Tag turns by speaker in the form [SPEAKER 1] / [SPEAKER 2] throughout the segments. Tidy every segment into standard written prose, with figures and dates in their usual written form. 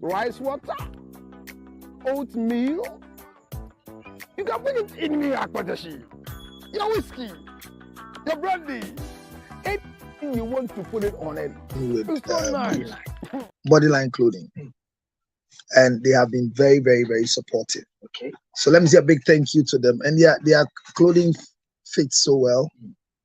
[SPEAKER 1] rice water, oatmeal. You can put it in me, Akpatashi. Your whiskey, your brandy. Anything you want to put it on it. It's so nice.
[SPEAKER 2] Bodyline clothing. And they have been very, very, very supportive.
[SPEAKER 3] Okay.
[SPEAKER 2] So let me say a big thank you to them. And their clothing fits so well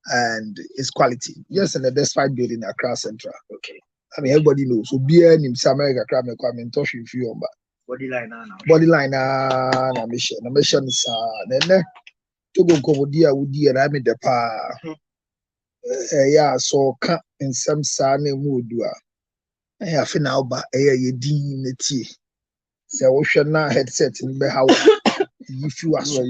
[SPEAKER 2] and it's quality. Yes, and the best fight building Accra Central.
[SPEAKER 3] Okay.
[SPEAKER 2] I mean, everybody knows. So beer in America, I'm touch with you on that.
[SPEAKER 3] Bodyline now.
[SPEAKER 2] Bodyline na mission. The mission is then to go Komodia would dear I made the pa. Yeah, so can in some sunny mood. I have now by a dean the tea. So we should not headset in the house if you are so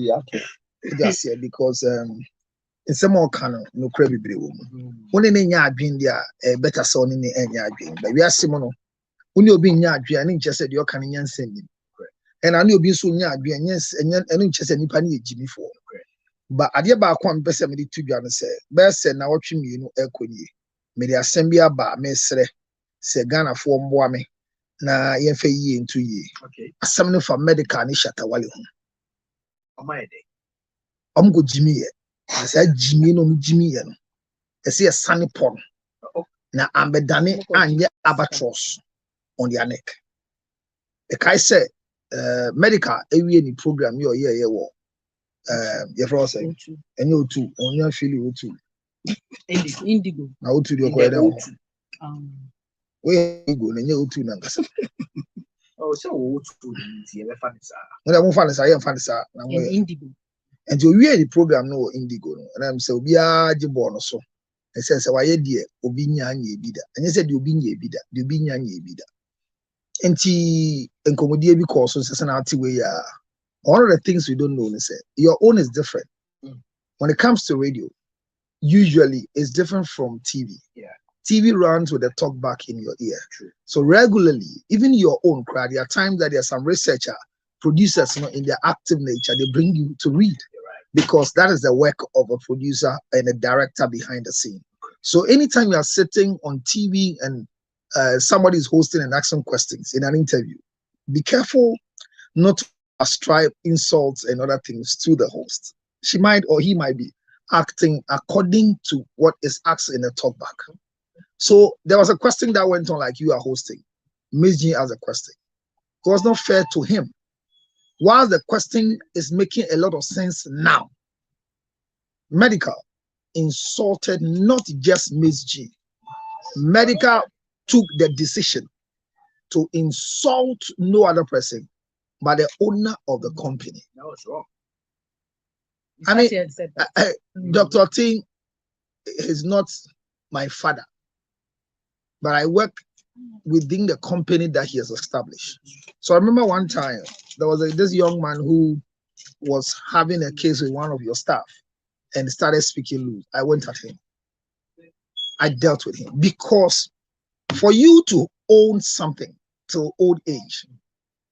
[SPEAKER 2] just here because in some more canon no credibility woman. When in any dream there better son in any dream, but we are similar. When you're being your dream, and just said you're canning sending. And I know being so near dream, yes, and just any penny Jimmy for. But I dear back one best to be honest, best and now watching me, you know, Elkony. May the assembly about Messre say Ghana for Mwame. Na yenfe ye into ye.
[SPEAKER 3] Okay.
[SPEAKER 2] Something for medical ni Shatawale.
[SPEAKER 3] Go
[SPEAKER 2] Jimmy ye. I said Jimmy no Jimmy ye no. I see a sunny pond. Na ambedane anye albatross on their neck. The guy said medical every any program you ye wo. Your friend say and you too on your feel too.
[SPEAKER 4] Indigo.
[SPEAKER 2] Now to the kweda. We go na nye otu na ngasa.
[SPEAKER 3] Oh, so otu nti e fa nisa.
[SPEAKER 2] When I fan nisa, I fan nisa na we
[SPEAKER 4] Indigo.
[SPEAKER 2] And you hear the program no Indigo no. And I'm say obi a jibo no so. I say why die obi nya anya bi da. And you said the obi nya bi da, the obi nya anya bi da. Enti enkomodie bi cause so say na ati we ya. One of the things we don't know is say your own is different. When it comes to radio, usually it's different from TV.
[SPEAKER 3] Yeah.
[SPEAKER 2] TV runs with a talk back in your ear.
[SPEAKER 3] True.
[SPEAKER 2] So regularly, even your own crowd, there are times that there's some researcher, producers, you know, in their active nature, they bring you to read because that is the work of a producer and a director behind the scene. So anytime you are sitting on TV and somebody is hosting and asking questions in an interview, be careful not to ascribe insults and other things to the host. She might or he might be acting according to what is asked in the talkback. So there was a question that went on like you are hosting. Miss Jean has a question. It was not fair to him. While the question is making a lot of sense now, Medical insulted not just Miss Jean. Medical took the decision to insult no other person but the owner of the company.
[SPEAKER 3] That was wrong.
[SPEAKER 2] I mean, Dr. Ting is not my father, but I work within the company that he has established. So I remember one time there was this young man who was having a case with one of your staff and started speaking loose. I went at him. I dealt with him because for you to own something till old age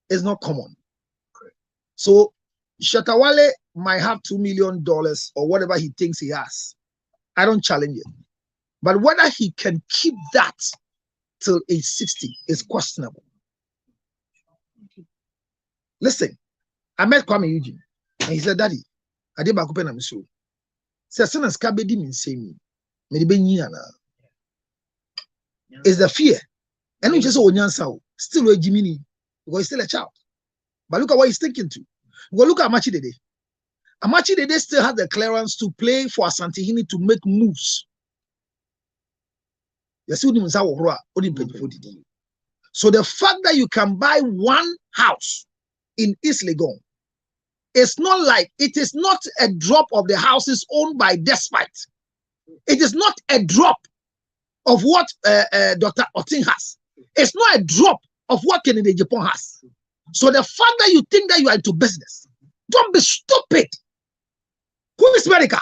[SPEAKER 2] is not common. So Shatawale might have $2 million or whatever he thinks he has. I don't challenge it. But whether he can keep that till age 60 is questionable. Listen, I met Kwame Eugene and he said, Daddy, I did back up and so. Say, as soon as Kabedi means say me, is the fear. And we just saw still a Jimmy because he's still a child. But look at what he's thinking to. Well, look at Amachi Dede. Amachi Dede still has the clearance to play for Asantehene to make moves. So the fact that you can buy one house in East Legon, it's not like it is not a drop of the houses owned by Despite. It is not a drop of what Dr. Oting has. It's not a drop of what Kennedy Japan has. So the fact that you think that you are into business, don't be stupid. Who is America?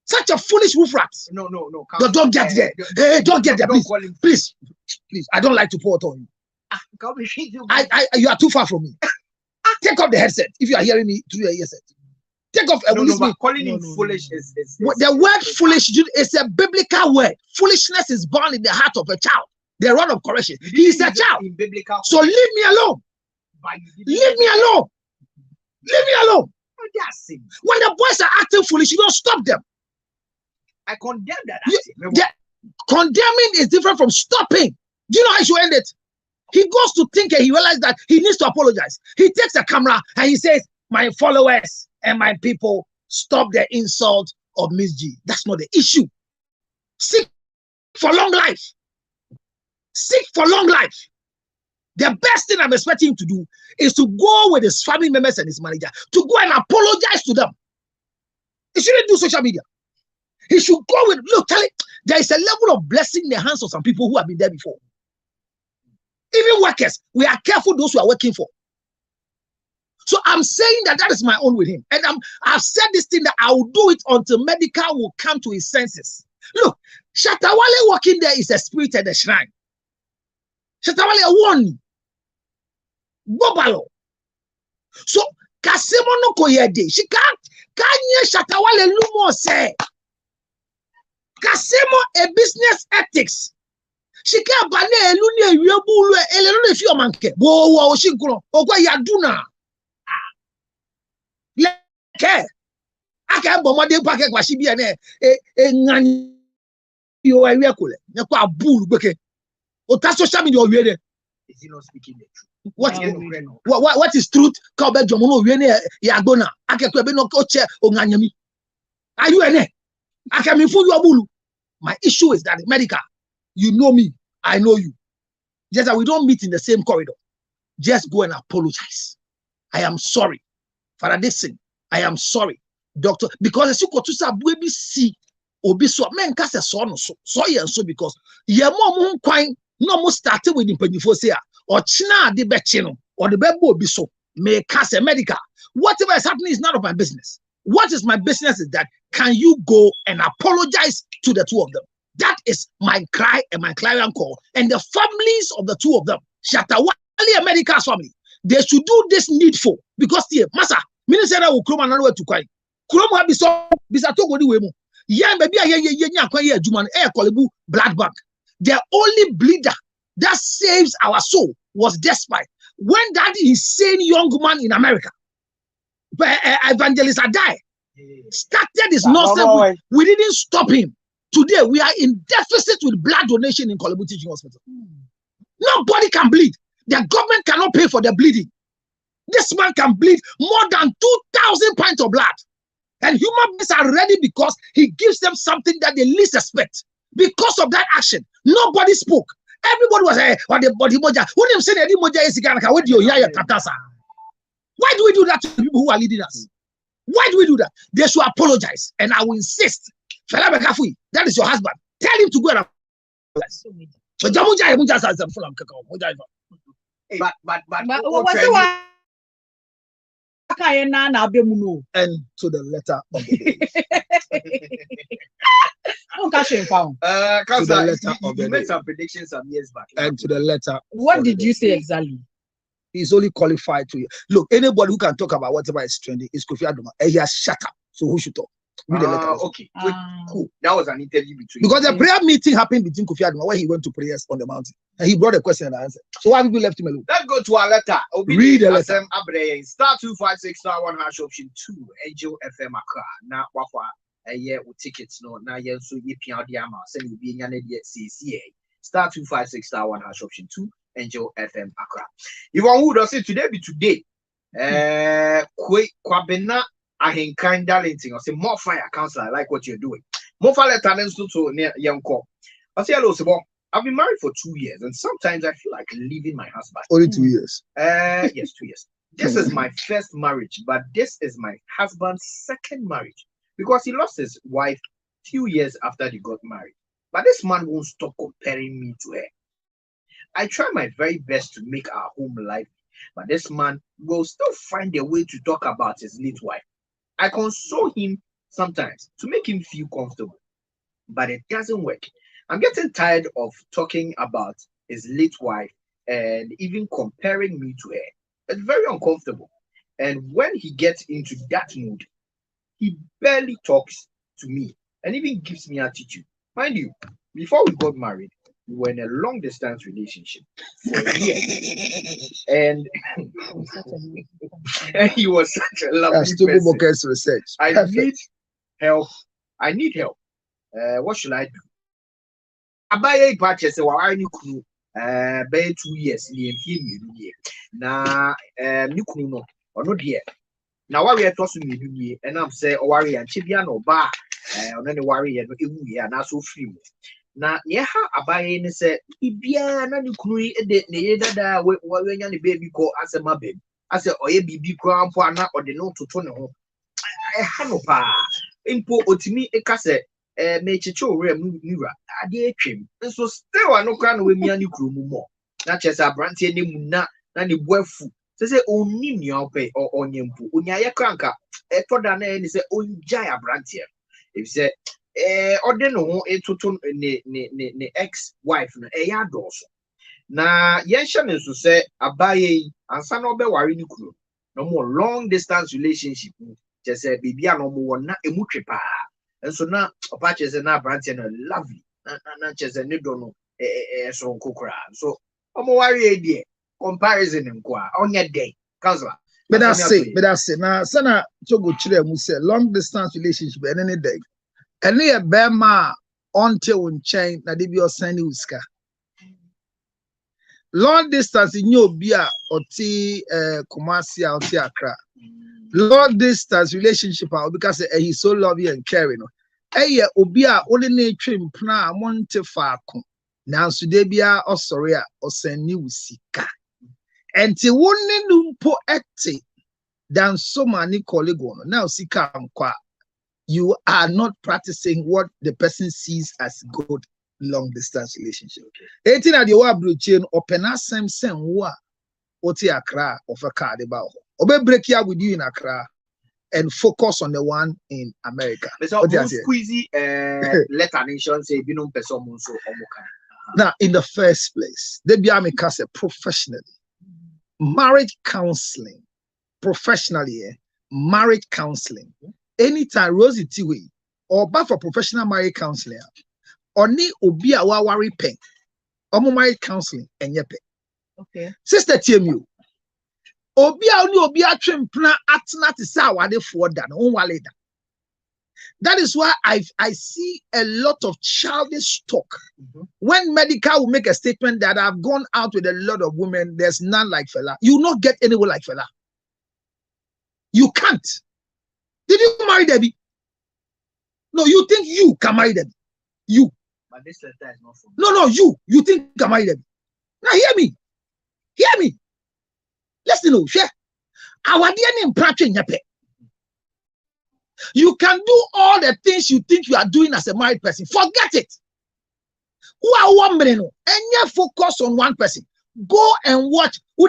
[SPEAKER 2] Such a foolish wolf rat.
[SPEAKER 3] No.
[SPEAKER 2] Don't get there. Hey, don't get there, please. Please. I don't like to pour it on you. You are too far from me. Take off the headset if you are hearing me through your headset. Take off.
[SPEAKER 3] Calling him foolish is
[SPEAKER 2] the word foolish is a biblical word. Foolishness is born in the heart of a child. the rod of correction. He is a child.
[SPEAKER 3] In biblical,
[SPEAKER 2] So leave me alone. Leave me alone. Leave me alone. When the boys are acting foolish, you don't stop them.
[SPEAKER 3] I condemn that.
[SPEAKER 2] Condemning is different from stopping. Do you know how you should end it? He goes to think and he realizes that he needs to apologize. He takes a camera and he says, my followers and my people, stop the insult of Miss G. That's not the issue. Seek for long life. Seek for long life. The best thing I'm expecting him to do is to go with his family members and his manager to go and apologize to them. He shouldn't do social media. He should go with, look, tell it, there is a level of blessing in the hands of some people who have been there before. Even workers, we are careful those who are working for. So I'm saying that is my own with him. And I've said this thing that I will do it until medical will come to his senses. Look, Shatawale walking there is a spirit at the shrine. Shatawale won. Bobalo. So Kasemo no koyede. She can't Shatawale lumo say. Kasemo a business ethics. She can't bane eluni yebulu elenu fi omanke. Wo shinkuro. Ogwa yaduna. Leke. Aka bomode pake kwa shibia ne ngani yo ewe kole. Ne kwa bulu beke. Ota social media owe.
[SPEAKER 3] Is he not speaking the truth?
[SPEAKER 2] What is truth? Are you ene? My issue is that medical, you know me, I know you. Just that we don't meet in the same corridor. Just go and apologize. I am sorry. Father Dixon, I am sorry. Doctor, because as you go to say baby see obi so men ka se so no so yen so because ye mo kwan no mo started with impanyifo say or china de bechi no or the bebo obi so me ka se medical. Whatever is happening is none of my business. What is my business is that can you go and apologize to the two of them? That is my cry and my clarion call. And the families of the two of them, Shatawale and Medica's family, they should do this needful because the massa minister will come and to cry. Kurom have so bisato di wemu. Yeah, baby, blood bank. The only bleeder that saves our soul was despite when that insane young man in America, Evangelist Adai, started this nonsense. We didn't stop him. Today we are in deficit with blood donation in Korle Bu Teaching Hospital. Nobody can bleed. The government cannot pay for the bleeding. This man can bleed more than 2,000 pints of blood. And human beings are ready because he gives them something that they least expect. Because of that action, nobody spoke. Everybody was on the body moja. Who didn't say any moja is why do we do that to people who are leading us? Why do we do that? They should apologize. And I will insist. That is your husband. Tell him to go and apologize. So and to the letter of the day.
[SPEAKER 3] You made some predictions some years back.
[SPEAKER 2] And to the letter.
[SPEAKER 4] What did you say exactly?
[SPEAKER 2] He's only qualified to look. Anybody who can talk about whatever is trending is Kofi Adoma, and he has shut up. So who should talk? Read the letter.
[SPEAKER 3] Okay, cool. That was an interview between
[SPEAKER 2] because the prayer meeting happened between Kofi Adoma where he went to prayers on the mountain, and he brought a question and answer. So why have you left him alone?
[SPEAKER 3] Let's go to our letter.
[SPEAKER 2] Read the letter.
[SPEAKER 3] Star 256 star 1 hash option 2 Angel FM Accra. Now wafa tickets no na yen so ye pia de ama se ni bi nya na de CCA. Star 256 star 1 hash option 2 Angel FM Accra. Yvonne Wood say today be today. Kwabena ahenkan darlington or say more fire counselor. I like what you're doing. More fire talents to near young call. I say hello, Sebo. I've been married for 2 years and sometimes I feel like leaving my husband.
[SPEAKER 2] Only 2 years.
[SPEAKER 3] Yes, 2 years. This is my first marriage, but this is my husband's second marriage because he lost his wife 2 years after they got married. But this man won't stop comparing me to her. I try my very best to make our home lively, but this man will still find a way to talk about his late wife. I console him sometimes to make him feel comfortable, but it doesn't work. I'm getting tired of talking about his late wife and even comparing me to her. It's very uncomfortable. And when he gets into that mood, he barely talks to me and even gives me attitude. Mind you, before we got married, we were in a long distance relationship for a year, and he was such a lovely person.
[SPEAKER 2] Research.
[SPEAKER 3] I
[SPEAKER 2] Perfect.
[SPEAKER 3] need help. I need help. What should I do? Abaye patches say wa ni kunu be 2 years ni enfie mi na ni kunu no ono de na wari eto so mi ni enam say o wari ya chibia na oba ono ne wari ye no ewu ye na so free mu na ye ha abaye ni say ibia na ni kunu yi de ne ye dada we nya ne baby ko asema baby ase oye bibi kura mpo ana ode no toto ne ho ha no pa impo otimi ekase me chicho we mura ade atwem so still anokra na we mia ni kuromu mo na chesa brantie ne mu na ne boafu se onni nua ope onyempo onya ye kranka etoda na ni se onjai abrantie if say ode no ho etoto ne ex wife no ya doso na ye hye ne so se abaye ansa na obeware ni kuro no more long distance relationship chese bibia no mo wona emutwe pa. And so now, Apache na branch and lovely, and chese ne dono so kokra. So, worry idea comparison in qua on your day, Kansala.
[SPEAKER 2] But I say, now, Sana Togo Chile will say long distance relationship any day. And near Bema until when chain, na debut Sandy Uska. Long distance in your beer or tea, Kumasia or Tiakra. Long distance relationship because he's so loving and caring. Eye obia only trim pna monte faako nanso de bia osoria osani usika enti wonni numpo ete dan so many colleague no now sika nkwa you are not practicing what the person sees as good long distance relationship. Eti na de wa brochen open asem sen wo a oti Accra of a card about obe break here with you in Accra and focus on the one in America.
[SPEAKER 3] So squeezy letter nation say binum person so omoka.
[SPEAKER 2] Now, in the first place, they be amicase professionally. Marriage counseling, professionally, marriage counseling. Anytime Rosie Tiwi or but for professional marriage counseling, or ni obi a wa worry pen, or marriage counseling and yepe.
[SPEAKER 4] Okay.
[SPEAKER 2] Sister TMU. Obi a oni obi a twem plan atna te sa wade for da no wale da. That is why I see a lot of childish talk. When medical will make a statement that I've gone out with a lot of women, there's none like fella. You will not get anyone like fella. You can't. Did you marry Debbie? No, you think you can marry Debbie? You.
[SPEAKER 3] But this letter is not for me.
[SPEAKER 2] No, you. You think you can marry Debbie? Now hear me. Hear me. Listen, no, share. Our DNA in practice. You can do all the things you think you are doing as a married person. Forget it. Who are 1 million? And you focus on one person. Go and watch. Who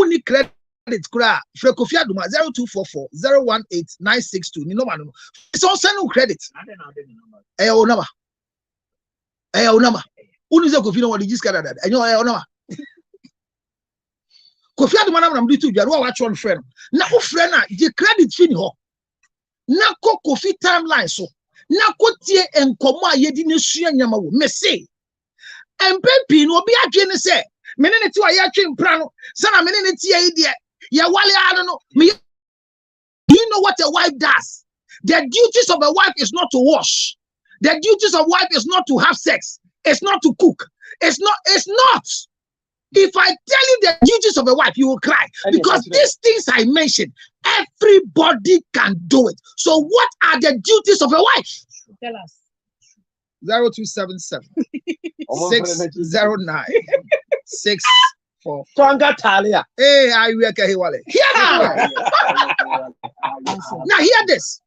[SPEAKER 2] need credit? Frekofia Duma 0244 018 962. No man. It's also no credit. Ayo nama. Who is a Kofi? No one just got that. And you know nama. Kofi Duma na mdu tu. You are watch one friend. Na o friend na the credit fini ho. Na ko Kofi timeline so na ko tie enkomo a yedi ne sua nyama wo me say empepi no obi adwe ne say me ne ti wa ya twe mpra no sana me ne tie yi de ya wale ano no me. Do you know what a wife does? The duties of a wife is not to wash. The duties of a wife is not to have sex. It's not to cook. It's not. If I tell you the duties of a wife, you will cry. Because these things I mentioned, everybody can do it. So what are the duties of a wife?
[SPEAKER 4] Tell us.
[SPEAKER 2] 0277 609 644. Hey, I work here. Here now. Now hear this.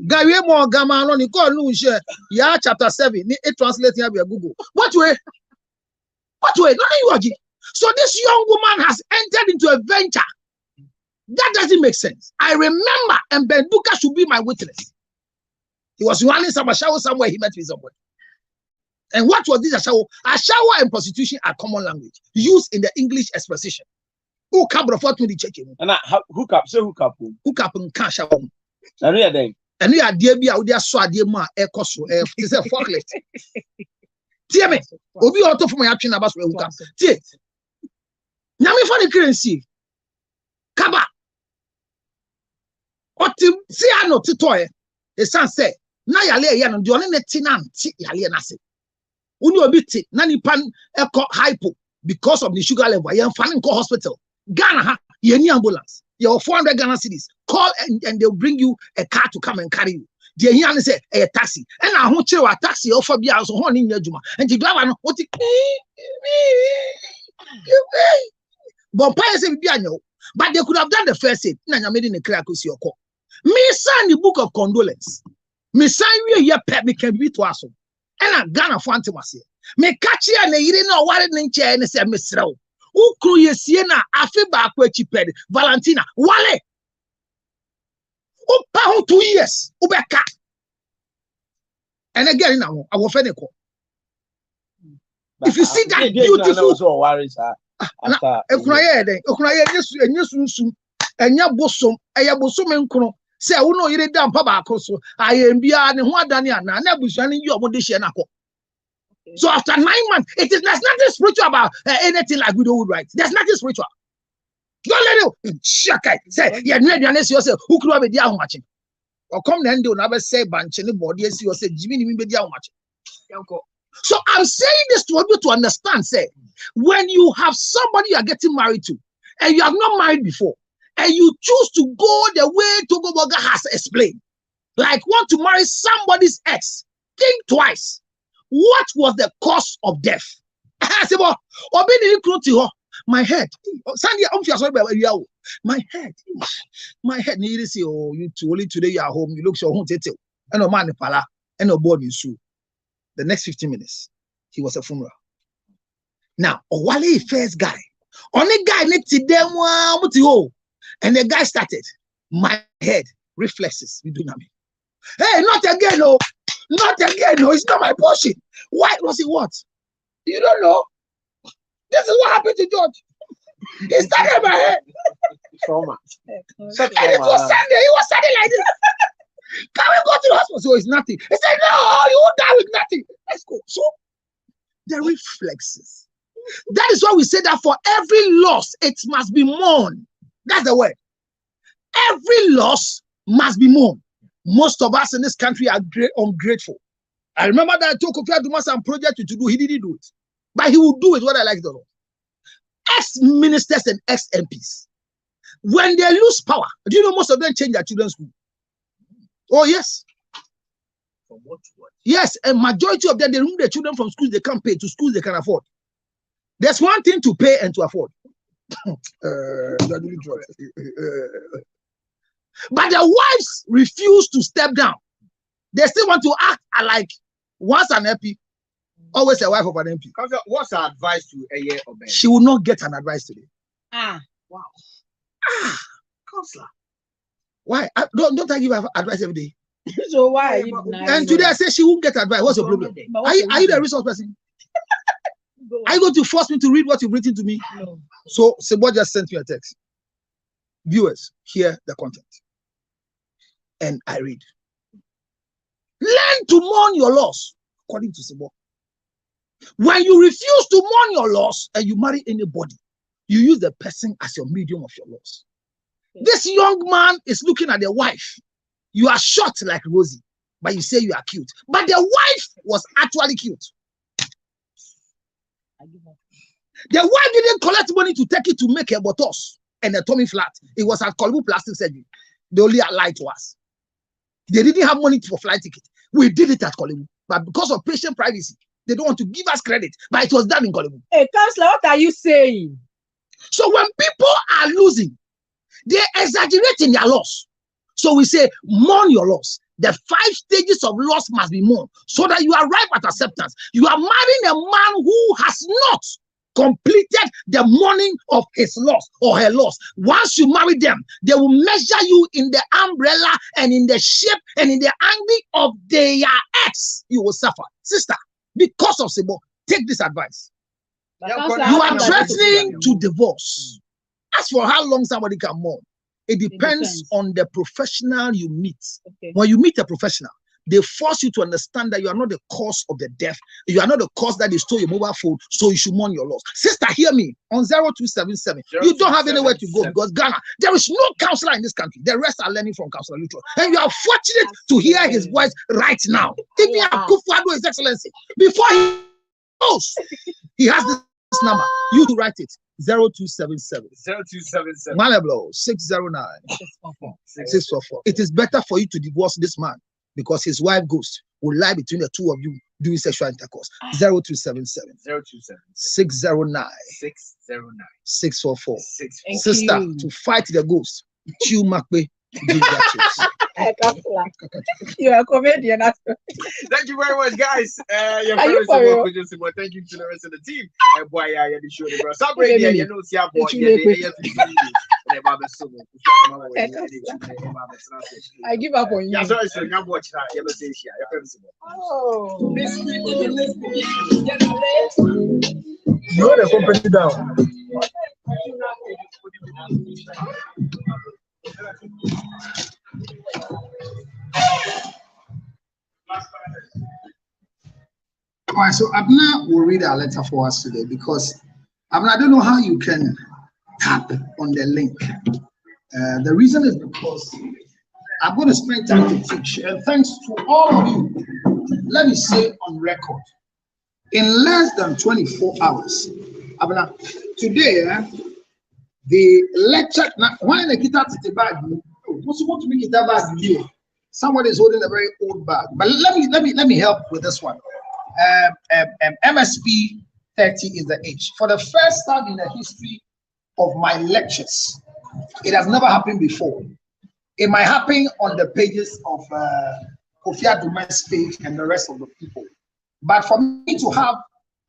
[SPEAKER 2] Gawe mo gama no ni ko nu share ya chapter 7 ni it translate here via Google. What way? No you are. So this young woman has entered into a venture. That doesn't make sense. I remember, and Benduka should be my witness. He was running some shower somewhere, he met with somebody. And what was this ashawo? Ashawo and prostitution are common language used in the English exposition. Who come before to the church?
[SPEAKER 5] And hook up
[SPEAKER 2] and cash out.
[SPEAKER 5] And we are
[SPEAKER 2] dear be out there, so dear ma, a forklift. Tie me. Obi auto from my action about who come. Tie. Nyame for the currency. Kaba. Oti si ano titoye. E san say na yale ya no de one ne ti na nti yale na se. Uni obi ti na nipa eko hypo because of the sugar level. Ye mfa nko hospital. Ghana ha ye ni ambulance. You have 400 Ghana cedis. Call and they'll bring you a car to come and carry you. They hear and say a taxi. And I won't chill a taxi or for be also horning your juma. And the driver no what but but they could have done the first aid. Nanya made in a crack with your call. Me sign the book of condolence. Me sign we pet me can be to us. And I Ghana fantasy. Me catch you and you know what in chair and say Miss Row. Ukru yesiena afiba kwechiped Valentina wale upa ho 2 years ubeka and again now I will finish. If you see that beautiful enya bosom eya bosom nkro say wo no yire da mpa ba akoso ayembia ne ho adane ana na busuane yi omo de hye na ko. So after 9 months, there's nothing spiritual about anything like widowhood rights. There's nothing spiritual. Don't let you say, yeah, yourself, who could have be how much? Or come then do never say bunch anybody as you say, Jimmy, be how much. So I'm saying this to you to understand, say, when you have somebody you are getting married to, and you have not married before, and you choose to go the way Togo Boga has explained, like want to marry somebody's ex, think twice. What was the cause of death? My head. My head needed to say, oh, you too only today you are home. You look so home. And a man in Pala and a board in Sue. The next 15 minutes, he was a funeral. Now, Wale first guy. Only guy next to them, and the guy started. My head reflexes. You do not mean. Hey, not again, no. Not again, no, it's not my portion. Why was it what? You don't know. This is what happened to George. He started in my head.
[SPEAKER 5] Trauma.
[SPEAKER 2] And it was Sunday. He was standing like this. Can we go to the hospital? So it's nothing. He said, no, you won't die with nothing. Let's go. So the reflexes. That is why we say that for every loss, it must be mourned. That's the word. Every loss must be mourned. Most of us in this country are ungrateful. I remember that I told Kofi Aduma some project to do. He didn't do it. But he will do it whether I like it or not. Ex-ministers and ex-MPs, when they lose power, do you know most of them change their children's school? Oh, yes.
[SPEAKER 3] From what to what?
[SPEAKER 2] Yes, and majority of them, they remove their children from schools they can't pay to schools they can afford. There's one thing to pay and to afford. But the wives refuse to step down. They still want to act like once an MP, always a wife of an MP.
[SPEAKER 3] What's our advice to a year of
[SPEAKER 2] She will not get an advice today.
[SPEAKER 3] Wow. Counselor.
[SPEAKER 2] Why? Don't I give her advice every day?
[SPEAKER 4] So why?
[SPEAKER 2] And today I say she won't get advice. What's the problem? Are you the resource person? Are you going to force me to read what you've written to me?
[SPEAKER 4] No.
[SPEAKER 2] So Sebo just sent me a text. Viewers, hear the content. And I read. Learn to mourn your loss, according to Sebo. When you refuse to mourn your loss and you marry anybody, you use the person as your medium of your loss. Okay. This young man is looking at the wife. You are short like Rosie, but you say you are cute. But the wife was actually cute. The wife didn't collect money to take it to make a botos and a tummy flat. It was at Kolbu Plastic Surgery. They only lied to us. They didn't have money for flight ticket. We did it at Kolbu. But because of patient privacy, they don't want to give us credit. But it was done in Kolbu.
[SPEAKER 4] Hey, Counselor, what are you saying?
[SPEAKER 2] So when people are losing, they exaggerate in their loss. So we say, mourn your loss. The 5 stages of loss must be mourned so that you arrive at acceptance. You are marrying a man who has not completed the mourning of his loss or her loss. Once you marry them, they will measure you in the umbrella and in the shape and in the angle of their ex. You will suffer. Sister, because of Sebo, take this advice. You are threatening to divorce. As for how long somebody can mourn, it depends on the professional you meet. Okay. When you meet a professional, they force you to understand that you are not the cause of the death. You are not the cause that they stole your mobile phone, so you should mourn your loss. Sister, hear me. On 0277, you don't have anywhere to go because Ghana, there is no counselor in this country. The rest are learning from Counselor Luther. And you are fortunate to hear his voice right now. Even Akufo-Addo, His Excellency, before he goes, he has this number. You to write it. 0277 Malablo 609 644. It is better for you to divorce this man because his wife ghost will lie between the two of you doing sexual intercourse. 0277 609 644. Sister, to fight the ghost, Chew Makbe.
[SPEAKER 4] You're a comedian.
[SPEAKER 3] Thank you very much, guys. Thank you to the rest of the team.
[SPEAKER 4] I give up on you. Oh,
[SPEAKER 1] You want to company down.
[SPEAKER 2] All right, so Abna will read our letter for us today because Abna, I don't know how you can tap on the link. The reason is because I'm going to spend time to teach, and thanks to all of you. Let me say on record, in less than 24 hours, Abna, today the lecture. Now, why the guitar to the bag? What's supposed to be guitar bag? Somebody is holding a very old bag, but let me help with this one. MSP 30 is the age. For the first time in the history of my lectures, it has never happened before. It might happen on the pages of Kofi Adume's page and the rest of the people. But for me to have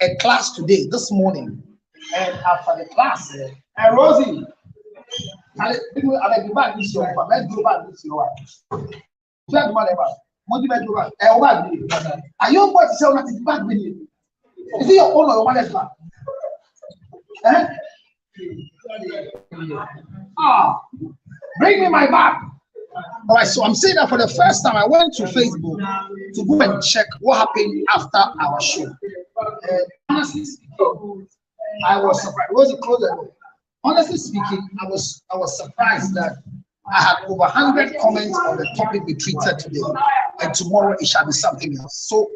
[SPEAKER 2] a class today, this morning, and after the class, and Rosie, are you going to sell nothing back with you? Is it your own or your mother's bag? Bring me my bag. All right, so I'm saying that for the first time, I went to Facebook to go and check what happened after our show. Honestly speaking, I was surprised. It was a closer door. Honestly speaking, I was surprised that I had over 100 comments on the topic we treated today, and tomorrow it shall be something else. So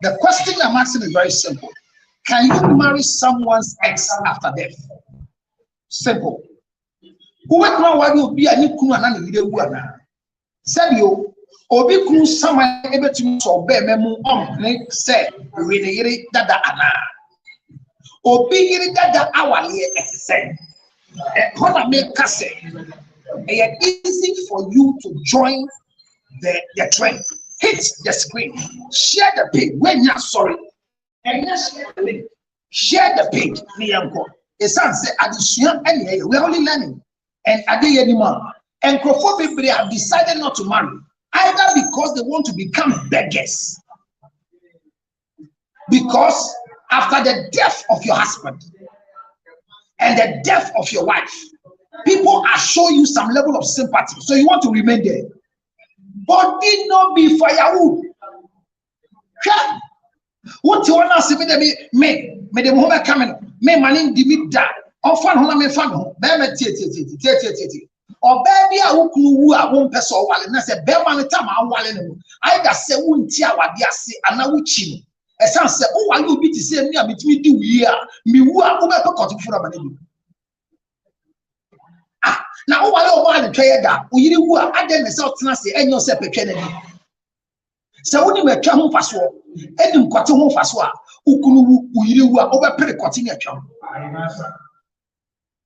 [SPEAKER 2] the question I'm asking is very simple. Can you marry someone's ex after death? Simple. Who will be a new kuna? Sabio, Obi Kun Sama able to so be memo on say, really dada ana. Obi dada awali say. What make us it's easy for you to join the trend. Hit the screen, share the page when you're sorry, and share the page. It's addition anyway. We're only learning, and anymore. And people have decided not to marry, either because they want to become beggars, because after the death of your husband and the death of your wife, people are showing you some level of sympathy, so you want to remain there. But did not be firewood. What you want to see me the moment coming, me money divide that. Often, me fan, or baby, I will who I won't pass or while and I said, Bear man, time I will. I just say, won't tear what they say, and I will chin. A son said, oh, I will be to say me between 2 years. Me who are over cotton for a minute. Now, while the trade that we were at the South Tennessee and yourself a Kennedy. So when you were coming for swap, and you got to home for swap, who you were over pretty cutting a chum.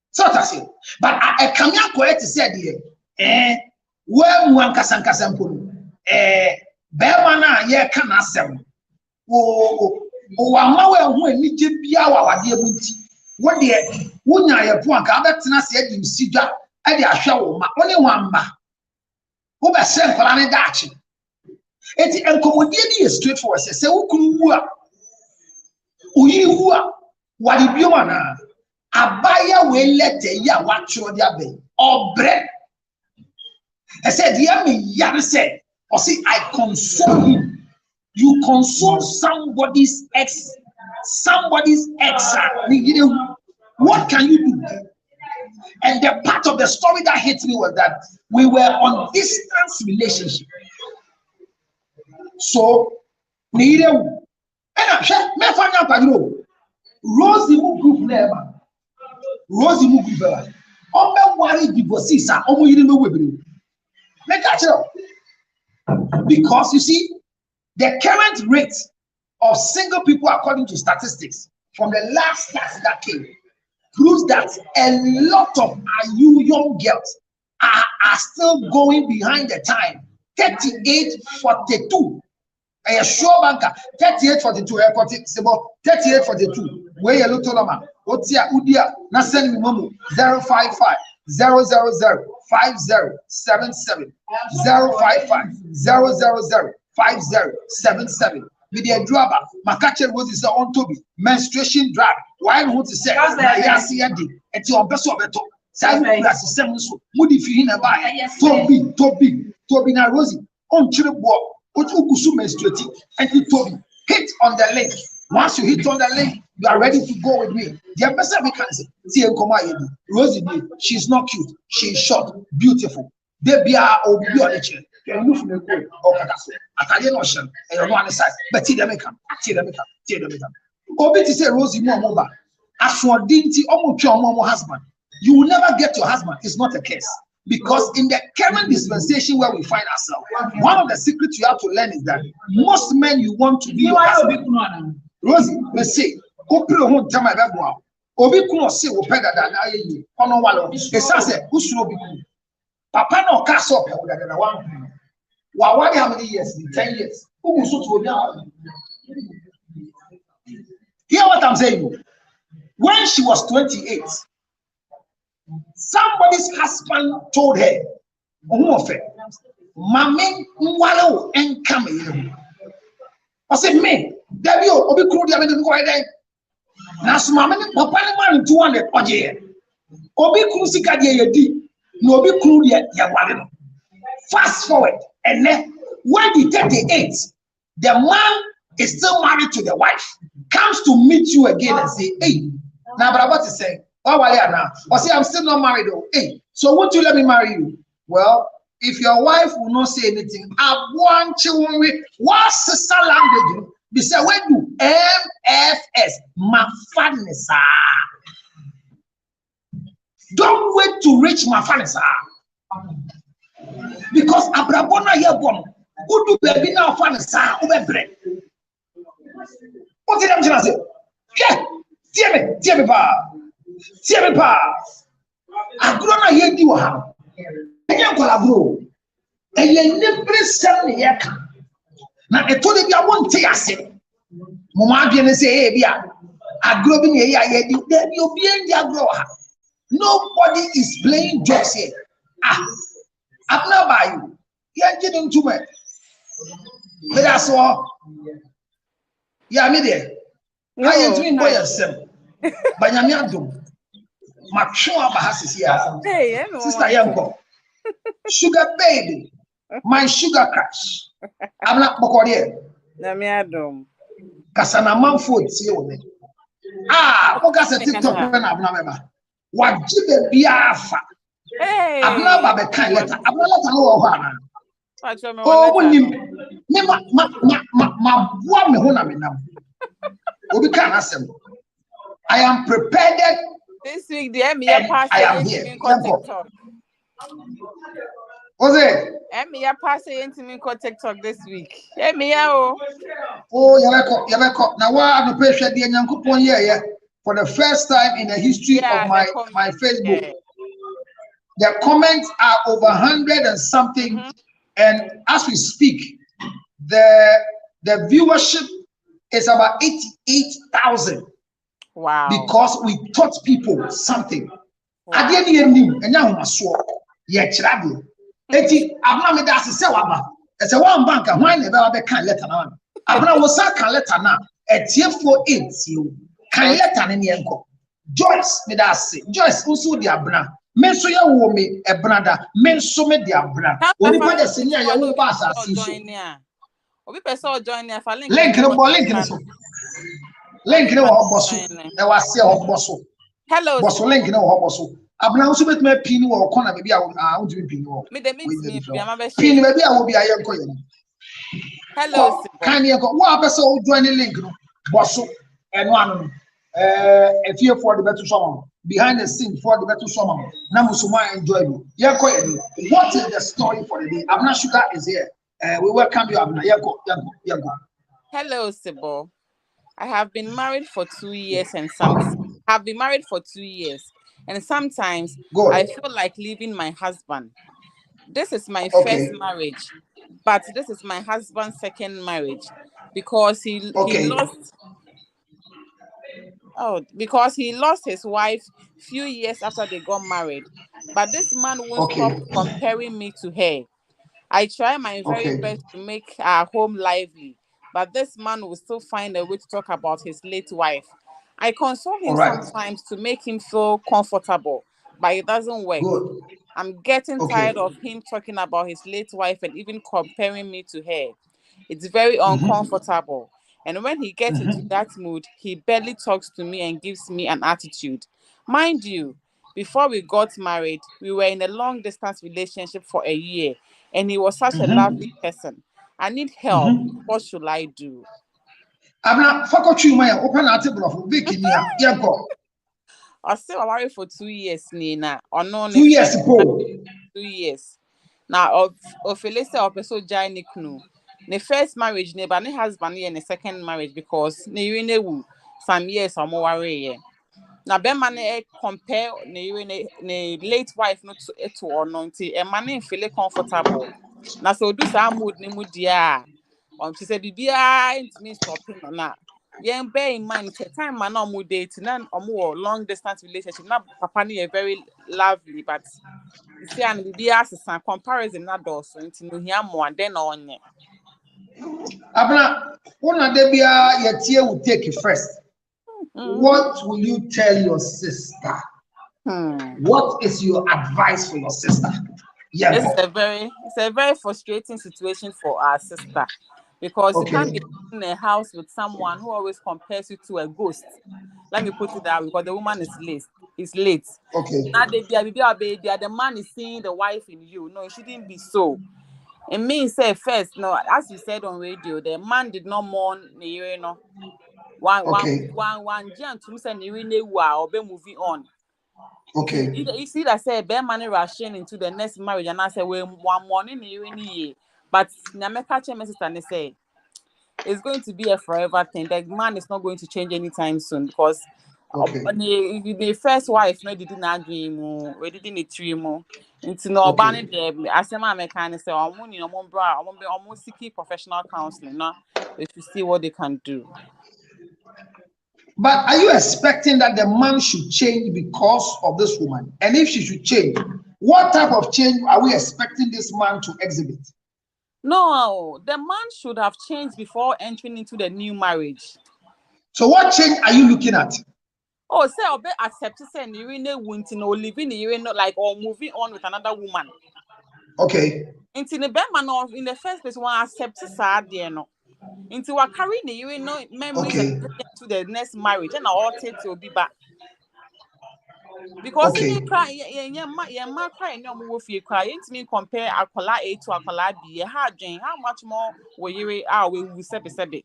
[SPEAKER 2] So that's it. But I come here quiet to say, well, one Casancasampo, Bermana, ye can ask them. Oh, I'm not who need to be our dear Winty. What dear, wouldn't I have one Cabatina said you see that? I show only one ba. Who by send for an action? It's a straightforward. Say, who could you what if you wanna? A buyer will let a ya watch your diabe or bread. I said, Yammy, Yam said,
[SPEAKER 6] Or see, I console him. You console somebody's ex. What can you do? And the part of the story that hit me was that we were on distance relationship. So, Rosie group never. Rosie Muguba. Worry divorces are almost because you see, the current rate of single people, according to statistics from the last stats that came, proves that a lot of our young girls are still going behind the time. 38-42. A sure banker 38-42. 38-42. Where you look to them, what's your Udia? Now send me Momo 055 000 5077 055 000 5077. With the drama, Makache was his own Toby menstruation drug. Why would you say? Yasiadi at your best of it. Simon Seven so Moody Fihina by Toby na Rosie on Chilabo, Utukusu menstruating, and you Toby hit on the link. Once you hit on the link, you are ready to go with me. The best we can say, Rosie, she's not cute, she's short, beautiful. Baby, I'll be on the chair. You move from the goal. Italian Ocean, and you're on the side. But see them come. Obi to say Rosie more mobile. As for Dinty, almost your mom husband, you will never get your husband. It's not a case. Because in the current dispensation where we find ourselves, one of the secrets you have to learn is that most men you want to be your husband. Rosie, let's say, Obi kuno say we better than I. Ono walo. The say who should be cool. Papa no cast up here with the one. Why how many years? 10 years. Who so to hear what I'm saying? When she was 28, somebody's husband told her, Mami Mwalo and come. I said, me, Debbie, Obi Kuru, the other go there. Now, Mamma, Papa, man, 200 a year. Obi Kuru Sika, no Obi Kuru, fast forward, and then when he 38, the man is still married to the wife, comes to meet you again and say, hey, now, but what is saying? Oh, well, yeah, now. Or say, I'm still not married, though. Hey, so won't you let me marry you? Well, if your wife will not say anything, I want you with what sister language? They say, when do MFS, my fatness? Don't wait to reach my fatness. Because Abrabona Yabon, who do baby now fatness? What did I say? Yeah, dear me, pa. Agrona Yendi Waham. And you go, and you never sell me yet. Now, I told you I won't say, I said, Mamma, you say, hey, I grew up in here, there you'll be in the grower. Nobody is playing jokes here. I'm not by you. You're getting too much. But that's all. Yeah, me there. I am doing by yourself. But I'm not doing. My sure is here. Sister Yanko. Sugar baby. My sugar crush. I'm not Bokoria.
[SPEAKER 7] Namiadum.
[SPEAKER 6] Kasana man food, see you. Focus a TikTok when I've never. What Jibe Biafa?
[SPEAKER 7] Hey,
[SPEAKER 6] I've never kind letter. I've never know. Oh, when you my woman, who I'm in now. We can't ask them. I am prepared.
[SPEAKER 7] This week, the Emia passed.
[SPEAKER 6] I am here. What's it?
[SPEAKER 7] Emia passed into me on TikTok this week. Emia,
[SPEAKER 6] oh, you're now what I'm patient the Yankupon here for the first time in the history of my Facebook. Yeah. The comments are over 100 and something, and as we speak, the viewership is about 88,000.
[SPEAKER 7] Wow! Because
[SPEAKER 6] we taught people something. I didn't even know, and now I'm sure. Yeah, Chirabi. I'm not made as a sewaba. It's a one bank, and why never be can letter now? I'm not was a can letter now. A tier 48 you can letter in the enco. Joyce, made us say, Joyce also the abna. Me so ya wo me e brother, me so me dia brother. Oni pa de senia ya wo ba asase so.
[SPEAKER 7] Obi person join there for link.
[SPEAKER 6] Link no so. Link no ho boso. E wa se ho boso.
[SPEAKER 7] Hello.
[SPEAKER 6] Boso link no ho boso. Abna so bet me pin wo corner be bia wo do pin wo.
[SPEAKER 7] Me dey mix me be am be
[SPEAKER 6] pin be bia wo bia ye nko ye.
[SPEAKER 7] Hello.
[SPEAKER 6] Kan ye ko wo abese wo join link no boso eno anu if you for the better someone behind the scene for the better someone now Musuma enjoy me. What is the story for the day? Abna Sugar is here. We welcome you, Abna. Yako.
[SPEAKER 7] Hello, Sibo. I have been married for 2 years and sometimes
[SPEAKER 6] Good.
[SPEAKER 7] I feel like leaving my husband. This is my first marriage, but this is my husband's second marriage because he lost his wife few years after they got married. But this man won't stop comparing me to her. I try my very best to make our home lively, but this man will still find a way to talk about his late wife. I console him sometimes to make him feel comfortable, but it doesn't work.
[SPEAKER 6] Good.
[SPEAKER 7] I'm getting tired of him talking about his late wife and even comparing me to her. It's very uncomfortable. And when he gets into that mood, he barely talks to me and gives me an attitude. Mind you, before we got married, we were in a long-distance relationship for a year, and he was such a lovely person. I need help. What should I do?
[SPEAKER 6] I'm not fucking my open article of Vicky.
[SPEAKER 7] I still married for 2 years, Nina. Or no,
[SPEAKER 6] 2 years ago.
[SPEAKER 7] 2 years. Now, of Felisa or Peso Jai Niknu. The first marriage, but my husband in the second marriage because ne some years or more away. Now, Ben man compare ne late wife not to or not, and man feel comfortable. Now, so do some mood ne mood ya. She said, "Bibia, it means stopping or not." Yeah, bear in mind, it's a time man no mood dating, none or more long distance relationship. Now, Papa ni very lovely, but you see, and Bibia as a comparison not also into no here more than on it.
[SPEAKER 6] Abna, one debia yetie will take it first. What will you tell your sister? What is your advice for your sister? Yeah,
[SPEAKER 7] it's a very frustrating situation for our sister because you can't be in a house with someone who always compares you to a ghost. Let me put it that way because the woman is late. Now the man is seeing the wife in you. No, it shouldn't be so. It means say first, no, as you said on radio, the man did not mourn one giant to say or be moving on. You see that say bear money rushing into the next marriage and I say we one morning but Nameka Chemist and say it's going to be a forever thing. The man is not going to change anytime soon because the first wife no didn't agree more, we didn't tree more. Into no banning them. As a man can say, almost seeking professional counseling. Now they should see what they can do.
[SPEAKER 6] But are you expecting that the man should change because of this woman? And if she should change, what type of change are we expecting this man to exhibit?
[SPEAKER 7] No, the man should have changed before entering into the new marriage.
[SPEAKER 6] So what change are you looking at?
[SPEAKER 7] Oh, say I'll be accepted saying you or living like or moving on with another woman. Into the man of in the first place one accepted sad no. Into what carrying the memories to the next marriage and all take to be back. Because if you cry, you cry no more if you cry. It mean compare Akola A to Akola B. How much more will you we sepe.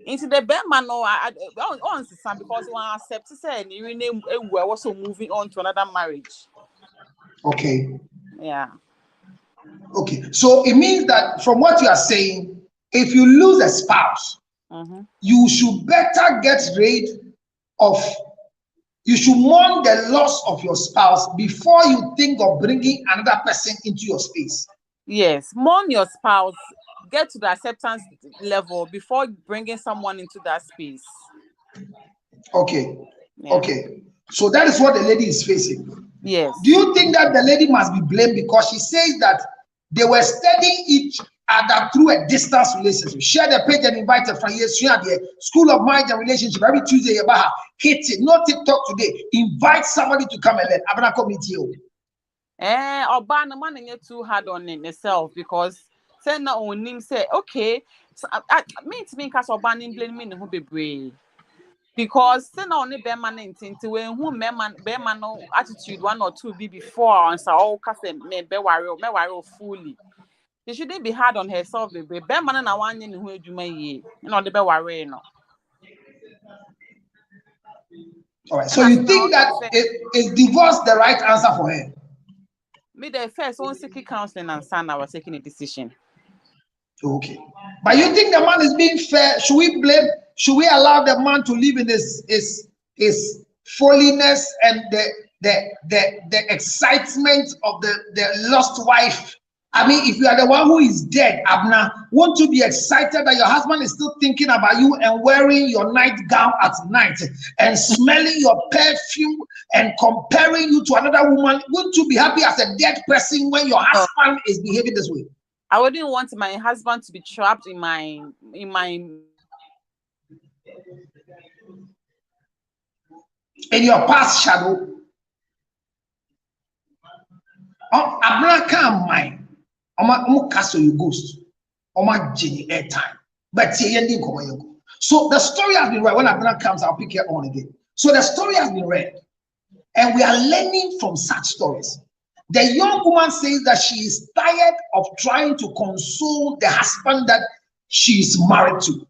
[SPEAKER 7] Into the bad man, no, I understand because one accept to say you we're also moving on to another marriage. Yeah.
[SPEAKER 6] So it means that from what you are saying, if you lose a spouse, you should better get rid of. You should mourn the loss of your spouse before you think of bringing another person into your space.
[SPEAKER 7] Yes, mourn your spouse. Get to the acceptance level before bringing someone into that space.
[SPEAKER 6] So that is what the lady is facing.
[SPEAKER 7] Yes.
[SPEAKER 6] Do you think that the lady must be blamed because she says that they were studying each are that through a distance relationship. Share the page and invite a friend. Yes, School of Marriage and Relationship every Tuesday. Hit it. No TikTok today. Invite somebody to come and learn. I'm gonna come you.
[SPEAKER 7] Oba no man ain't too hard on itself because say na on him say okay. So I mean to me cause Oba nim blame me no be brave. Because say na only be man into when who be man no attitude 1 or 2 be before and so all cause me be worry fully. She shouldn't be hard on herself, baby. Be man na wan yin who adwuma ye. No dey be worry no.
[SPEAKER 6] All right. So you think that is divorce the right answer for her?
[SPEAKER 7] Me the first one seeking counseling and son I was taking a decision.
[SPEAKER 6] Okay. But you think the man is being fair? Should we allow the man to live in his folliness and the excitement of the lost wife? I mean, if you are the one who is dead, Abner, won't you be excited that your husband is still thinking about you and wearing your nightgown at night and smelling your perfume and comparing you to another woman? Won't you be happy as a dead person when your husband is behaving this way?
[SPEAKER 7] I wouldn't want my husband to be trapped in
[SPEAKER 6] your past shadow. Abner can't mind. Castle you ghost. Jenny airtime. But so the story has been read. When Abner comes, I'll pick it on again. So the story has been read, and we are learning from such stories. The young woman says that she is tired of trying to console the husband that she is married to.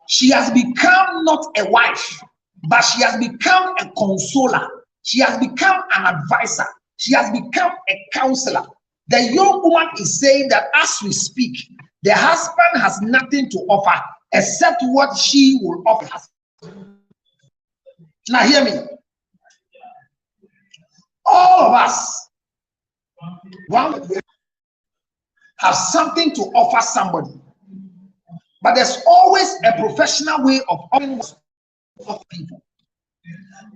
[SPEAKER 6] She has become not a wife, but she has become a consoler. She has become an advisor. She has become a counselor. The young woman is saying that as we speak, the husband has nothing to offer except what she will offer. Now hear me. All of us have something to offer somebody, but there's always a professional way of offering people.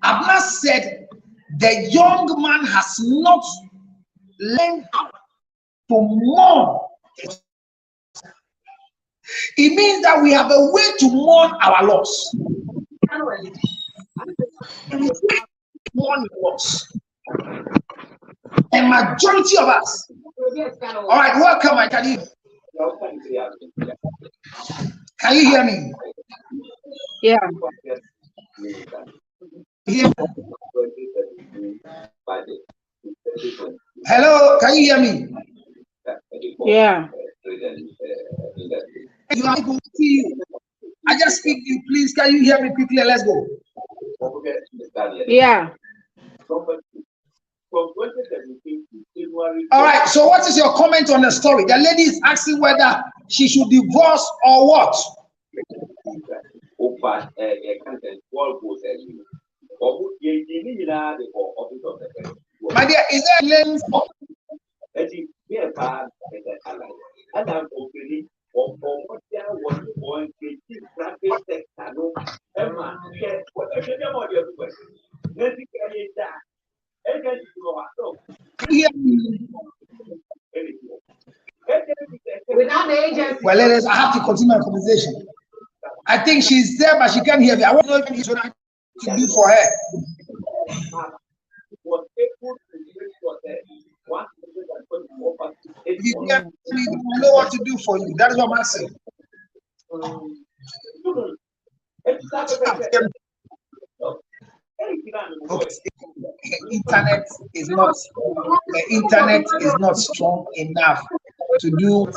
[SPEAKER 6] Abner said the young man has not learned how to mourn. It means that we have a way to mourn our loss. Mourn loss. A majority of us. All right, welcome, can you hear me?
[SPEAKER 4] Yeah.
[SPEAKER 6] Hello, can you hear me?
[SPEAKER 4] Yeah.
[SPEAKER 6] You are going to see you. I just speak to you, please. Can you hear me quickly? Let's go.
[SPEAKER 4] Yeah.
[SPEAKER 6] All right. So, what is your comment on the story? The lady is asking whether she should divorce or what. My dear, is there a lens? Well, I have to continue my conversation. I think she's there, but she can't hear me. I want to know if it's what I can do for her. If you can't hear me, I know what to do for you. That is what I'm saying. Internet is not strong enough to do.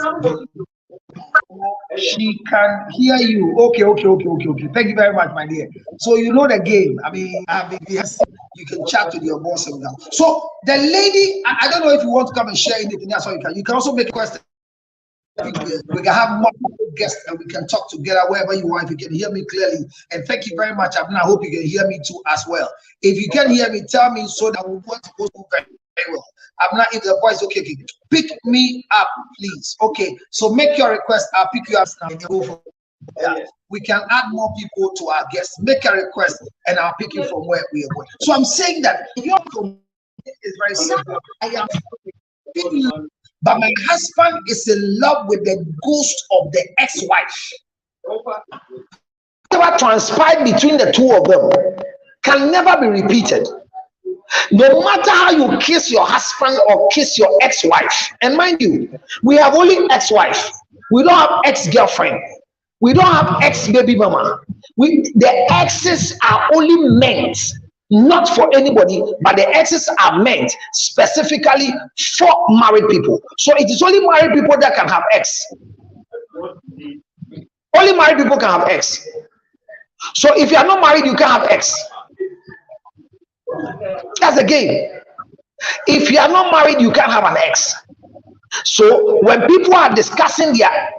[SPEAKER 6] She can hear you. Okay. Thank you very much, my dear. So you know the game. I mean, yes, you can chat with your boss and now. So the lady, I don't know if you want to come and share anything. That's all you can. You can also make a question. We can have multiple guests and we can talk together wherever you want. If you can hear me clearly, and thank you very much. I hope you can hear me too as well. If you can hear me, tell me so that we want to go very well. If the voice okay, pick me up, please. Okay, so make your request. I'll pick you up now. We can add more people to our guests. Make a request, and I'll pick you from where we are going. So I'm saying that your community is very simple. I am but my husband is in love with the ghost of the ex-wife. Whatever transpired between the two of them can never be repeated. No matter how you kiss your husband or kiss your ex-wife, and mind you, we have only ex-wife. We don't have ex-girlfriend. We don't have ex-baby mama. The exes are only meant not for anybody, but the exes are meant specifically for married people. So it is only married people that can have ex. Only married people can have ex. So if you are not married, you can't have ex. That's the game. If you are not married, you can't have an ex. So when people are discussing their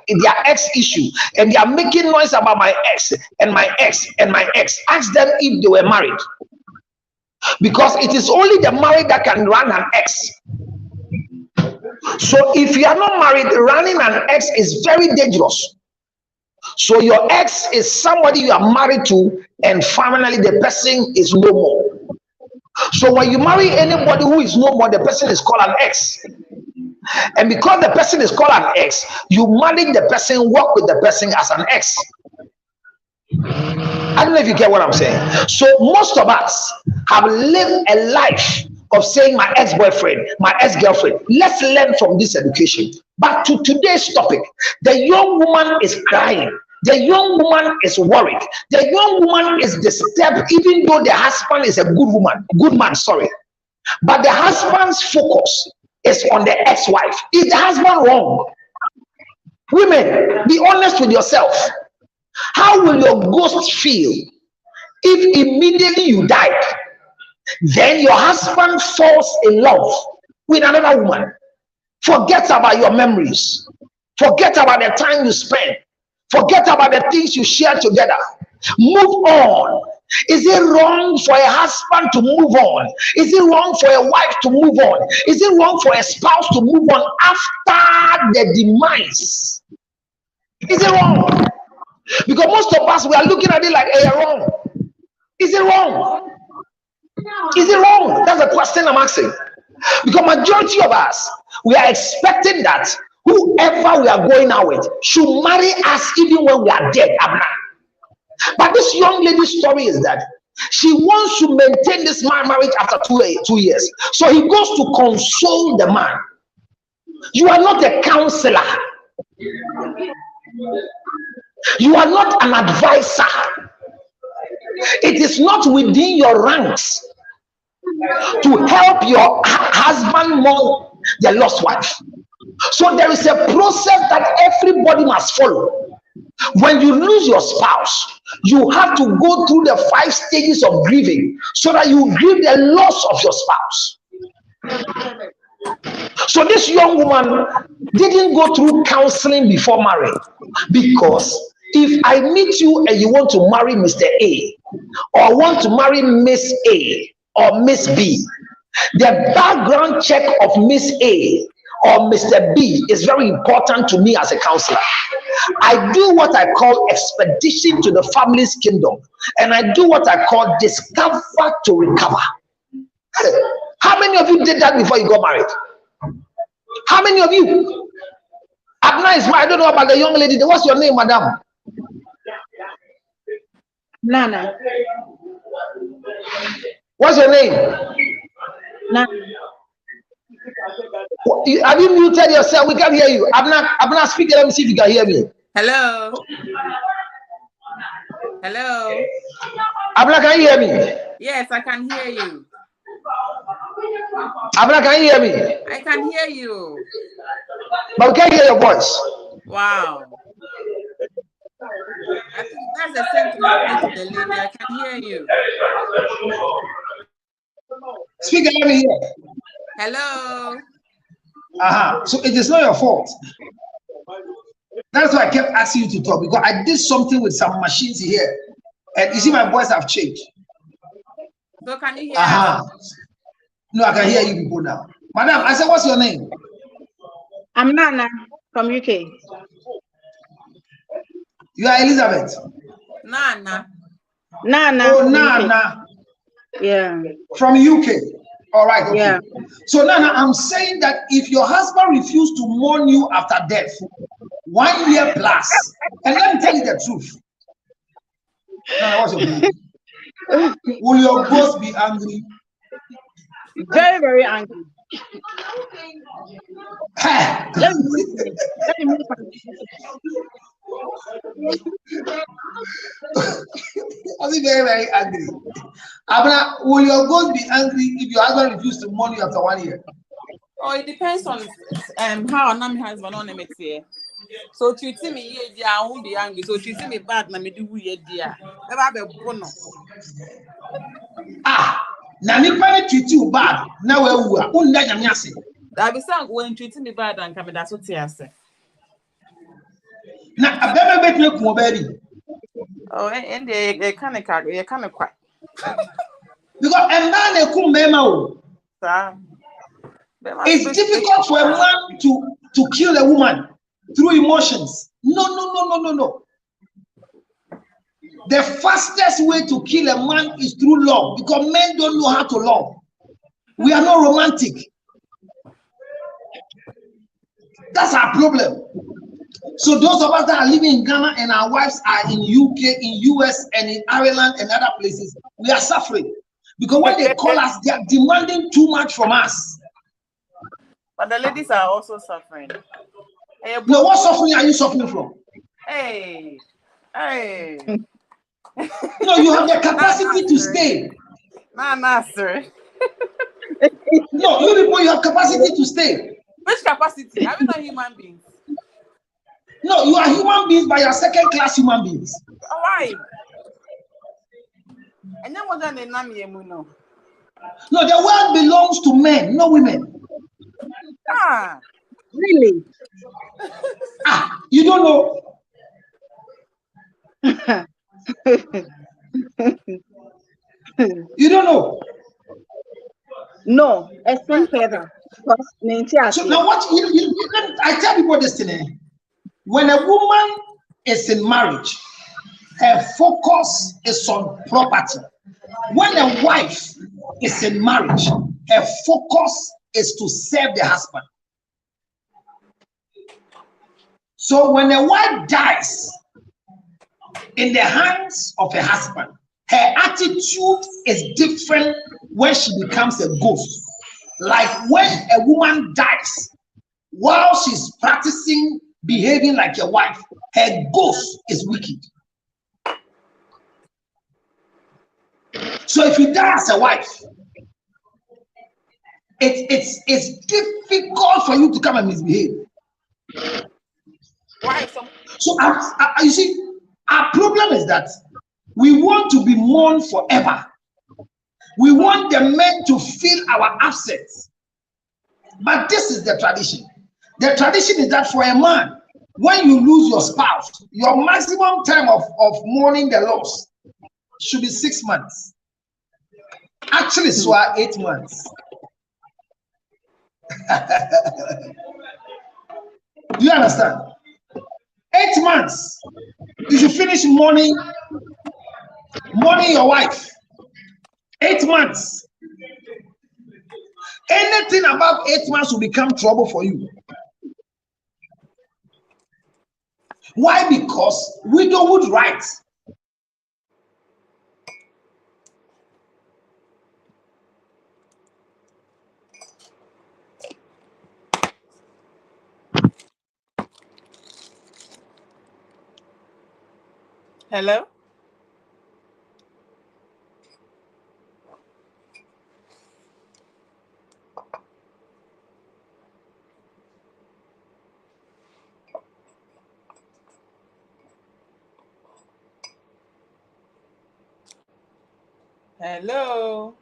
[SPEAKER 6] ex issue and they are making noise about my ex and my ex and my ex, ask them if they were married. Because it is only the married that can run an ex. So if you are not married, running an ex is very dangerous. So your ex is somebody you are married to, and finally the person is no more. So when you marry anybody who is no more, the person is called an ex. And because the person is called an ex, you manage the person, work with the person as an ex. I don't know if you get what I'm saying. So most of us have lived a life of saying my ex-boyfriend, my ex-girlfriend. Let's learn from this education. But to today's topic, the young woman is crying. The young woman is worried. The young woman is disturbed, even though the husband is a good man, sorry. But the husband's focus is on the ex-wife. Is the husband wrong? Women, be honest with yourself. How will your ghost feel if immediately you died, then your husband falls in love with another woman? Forget about your memories. Forget about the time you spent. Forget about the things you share together. Move on. Is it wrong for a husband to move on? Is it wrong for a wife to move on? Is it wrong for a spouse to move on after the demise? Is it wrong? Because most of us, we are looking at it like, hey, wrong. Is it wrong? Is it wrong? That's the question I'm asking. Because majority of us, we are expecting that whoever we are going out with should marry us even when we are dead. But this young lady's story is that she wants to maintain this marriage after 2 years. So he goes to console the man. You are not a counselor. You are not an advisor. It is not within your ranks to help your husband mourn the lost wife. So there is a process that everybody must follow. When you lose your spouse, you have to go through the 5 stages of grieving so that you grieve the loss of your spouse. So this young woman didn't go through counseling before marrying, because if I meet you and you want to marry Mr. A, or want to marry Miss A or Miss B, the background check of Miss A or Mr. B is very important to me as a counselor. I do what I call expedition to the family's kingdom, and I do what I call discover to recover. How many of you did that before you got married? How many of you? Abna is I don't know about the young lady. What's your name, madam?
[SPEAKER 4] Nana.
[SPEAKER 6] What's your name?
[SPEAKER 4] Nana.
[SPEAKER 6] Have you muted yourself? We can't hear you. Abna, speak. Let me see if you can hear me.
[SPEAKER 7] Hello. Hello.
[SPEAKER 6] Abna, can you hear me?
[SPEAKER 7] Yes, I can hear you.
[SPEAKER 6] Abna, can you hear me?
[SPEAKER 7] I can hear you.
[SPEAKER 6] But we can't hear your voice.
[SPEAKER 7] Wow. I think that's the same thing happening to the lady. I can hear you.
[SPEAKER 6] Speak and let me hear.
[SPEAKER 7] Hello.
[SPEAKER 6] So it is not your fault. That's why I kept asking you to talk, because I did something with some machines here, and you see my voice have changed.
[SPEAKER 7] So can you hear us?
[SPEAKER 6] No, I can hear you people now. Madam, I said, what's your name?
[SPEAKER 4] I'm Nana from UK.
[SPEAKER 6] You are Elizabeth.
[SPEAKER 7] Nana.
[SPEAKER 4] Nana.
[SPEAKER 6] Oh, Nana.
[SPEAKER 4] Yeah.
[SPEAKER 6] From UK. All right, okay.
[SPEAKER 4] Yeah.
[SPEAKER 6] So now I'm saying that if your husband refused to mourn you after death, 1 year plus, and let me tell you the truth. Nana, what's your opinion? Will your boss be angry?
[SPEAKER 4] Very, very angry.
[SPEAKER 6] Hey.
[SPEAKER 4] Let me move. Let me move.
[SPEAKER 6] I'll be very, very angry. Abna, will your boss be angry if your husband refused to mourn you after 1 year?
[SPEAKER 7] Oh, it depends on how my husband on him here. So treating me yeah, I won't be angry. So treating me bad, na me do weird dear. Never be bono.
[SPEAKER 6] Na nipa ne treat you bad. Na we wu a, unda nyame ase.
[SPEAKER 7] That be saying when treating me bad and come that's what I say.
[SPEAKER 6] Na abebe betwe ku obabi.
[SPEAKER 7] Oh, and they kind of quite.
[SPEAKER 6] Because a man ekum mema o. It's difficult for a man to kill a woman through emotions. No. The fastest way to kill a man is through love, because men don't know how to love. We are not romantic. That's our problem. So those of us that are living in Ghana and our wives are in UK, in US, and in Ireland and other places, we are suffering. Because when they call us, they are demanding too much from us.
[SPEAKER 7] But the ladies are also suffering.
[SPEAKER 6] No, what suffering are you suffering from?
[SPEAKER 7] Hey.
[SPEAKER 6] No, you have the capacity to stay.
[SPEAKER 7] Nah, sir.
[SPEAKER 6] No, you people, you have capacity to stay.
[SPEAKER 7] Which capacity? Are we not human beings?
[SPEAKER 6] No, you are human beings, but you are second-class human beings.
[SPEAKER 7] Why? And then what done the name you know?
[SPEAKER 6] No, the world belongs to men, not women.
[SPEAKER 4] Really?
[SPEAKER 6] You don't know. You don't know.
[SPEAKER 4] No, explain further.
[SPEAKER 6] So now what I tell people this thing. When a woman is in marriage, her focus is on property. When a wife is in marriage, her focus is to serve the husband. So when a wife dies in the hands of a husband, her attitude is different when she becomes a ghost. Like when a woman dies while she's practicing behaving like a wife, her ghost is wicked. So if you die as a wife, it's difficult for you to come and misbehave.
[SPEAKER 7] Why?
[SPEAKER 6] So you see, our problem is that we want to be mourned forever. We want the men to feel our absence. But this is the tradition. The tradition is that for a man, when you lose your spouse, your maximum time of mourning the loss should be 6 months. Actually, so 8 months. Do you understand? 8 months. You should finish mourning your wife. 8 months. Anything above 8 months will become trouble for you. Why? Because widowhood rights.
[SPEAKER 7] Hello? Hello?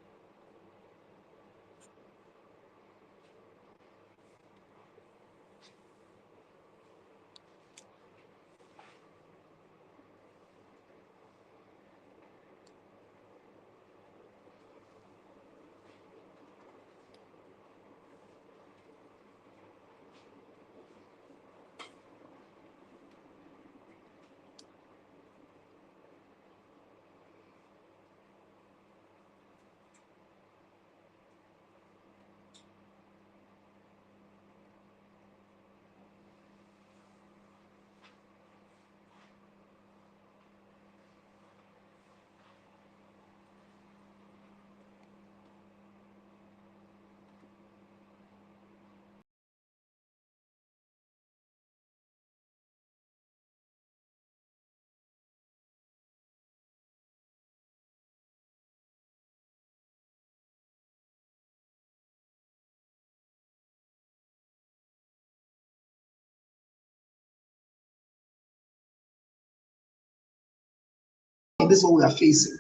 [SPEAKER 6] this is what we are facing.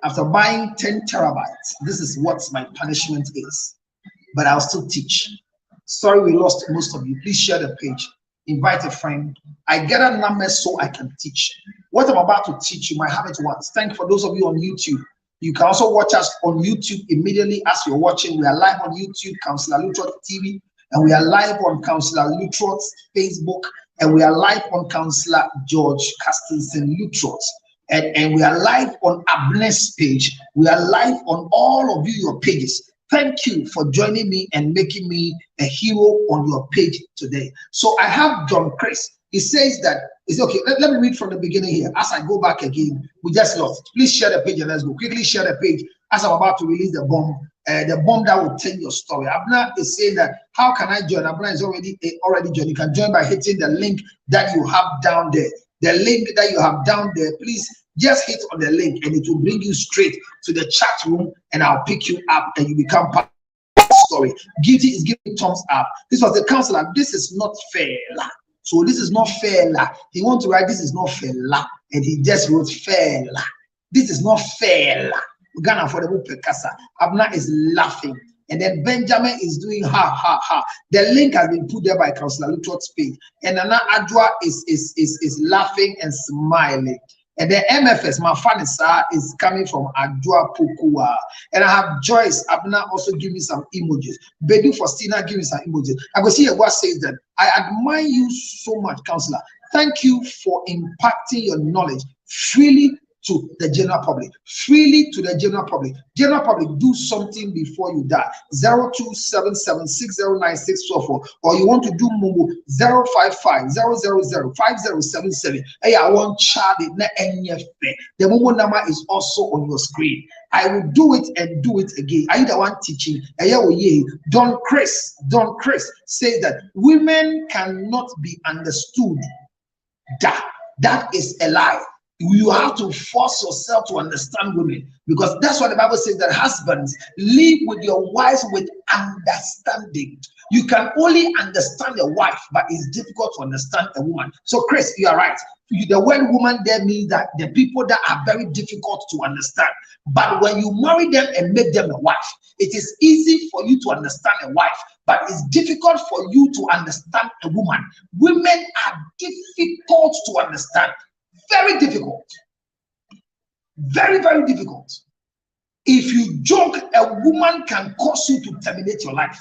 [SPEAKER 6] After buying 10 terabytes, this is what my punishment is. But I'll still teach. Sorry we lost most of you. Please share the page. Invite a friend. I get a number so I can teach. What I'm about to teach, you might have it once. Thank you for those of you on YouTube. You can also watch us on YouTube immediately as you're watching. We are live on YouTube, Counselor Lutrot TV, and we are live on Counselor Lutrot's Facebook, and we are live on Counselor George Castilson Lutrot. And we are live on Abner's page. We are live on all of you, your pages. Thank you for joining me and making me a hero on your page today. So I have John Chris. He says that, it's okay, let me read from the beginning here. As I go back again, we just lost. Please share the page and let's go. Quickly share the page as I'm about to release the bomb that will tell your story. Abner is saying that, how can I join? Abner is already joined. You can join by hitting the link that you have down there. The link that you have down there, please just hit on the link and it will bring you straight to the chat room and I'll pick you up and you become part of the story. Guilty is giving thumbs up. This was the counselor. This is not fair. So this is not fair. He wants to write this is not fair. And he just wrote fair. This is not fair. Ghana for the Pekasa. Abner is laughing. And then Benjamin is doing ha ha ha. The link has been put there by Counselor Lutrot's page. And Nana Adwa is laughing and smiling. And then MFS, Mafanisa, is coming from Adwa Pukua. And I have Joyce Abner also give me some emojis. Bedu Faustina give me some emojis. I go see what says that. I admire you so much, Counselor. Thank you for impacting your knowledge freely to the general public. Freely to the general public. General public, do something before you die. 0277609644. Or you want to do Momo 055-000-5077. Hey, I want Charlie. The Momo number is also on your screen. I will do it and do it again. I the one teaching. Don Chris says that women cannot be understood. That is a lie. You have to force yourself to understand women, because that's what the Bible says, that husbands live with your wives with understanding. You can only understand a wife, but it's difficult to understand a woman. So Chris, you are right. The word woman there means that the people that are very difficult to understand. But when you marry them and make them a wife, it is easy for you to understand a wife, but it's difficult for you to understand a woman. Women are difficult to understand. Very difficult. Very, very difficult. If you joke, a woman can cause you to terminate your life.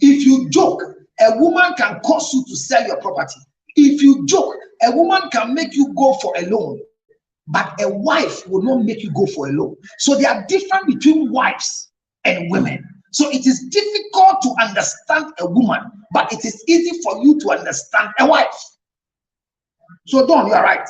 [SPEAKER 6] If you joke, a woman can cause you to sell your property. If you joke, a woman can make you go for a loan, but a wife will not make you go for a loan. So there are difference between wives and women. So it is difficult to understand a woman, but it is easy for you to understand a wife. So Don, you are right.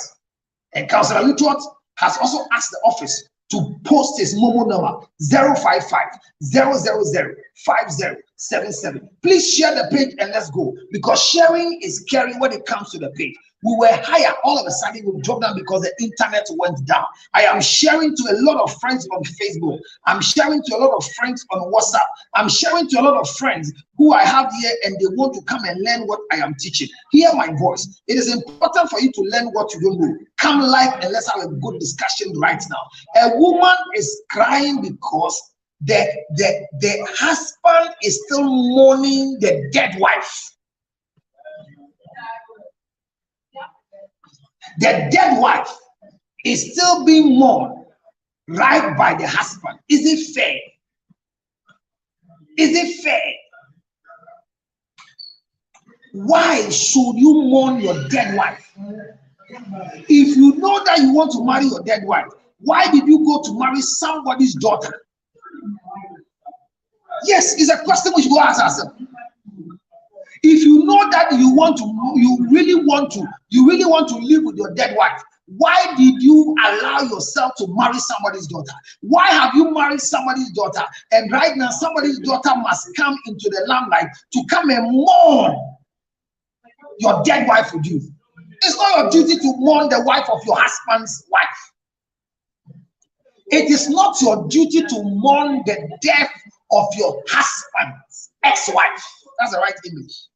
[SPEAKER 6] And Councillor Lutrot has also asked the office to post his Momo number 055-000-5077. Please share the page and let's go, because sharing is caring when it comes to the page. We were higher, all of a sudden we dropped down because the internet went down. I am sharing to a lot of friends on Facebook. I'm sharing to a lot of friends on WhatsApp. I'm sharing to a lot of friends who I have here and they want to come and learn what I am teaching. Hear my voice. It is important for you to learn what you don't know. Come live and let's have a good discussion right now. A woman is crying because the husband is still mourning the dead wife. The dead wife is still being mourned right by the husband. Is it fair? Is it fair? Why should you mourn your dead wife? If you know that you want to marry your dead wife, why did you go to marry somebody's daughter? Yes, it's a question we should go ask ourselves. If you know that you really want to live with your dead wife, why did you allow yourself to marry somebody's daughter? Why have you married somebody's daughter? And right now, somebody's daughter must come into the limelight to come and mourn your dead wife with you. It's not your duty to mourn the wife of your husband's wife. It is not your duty to mourn the death of your husband's ex-wife. That's the right English.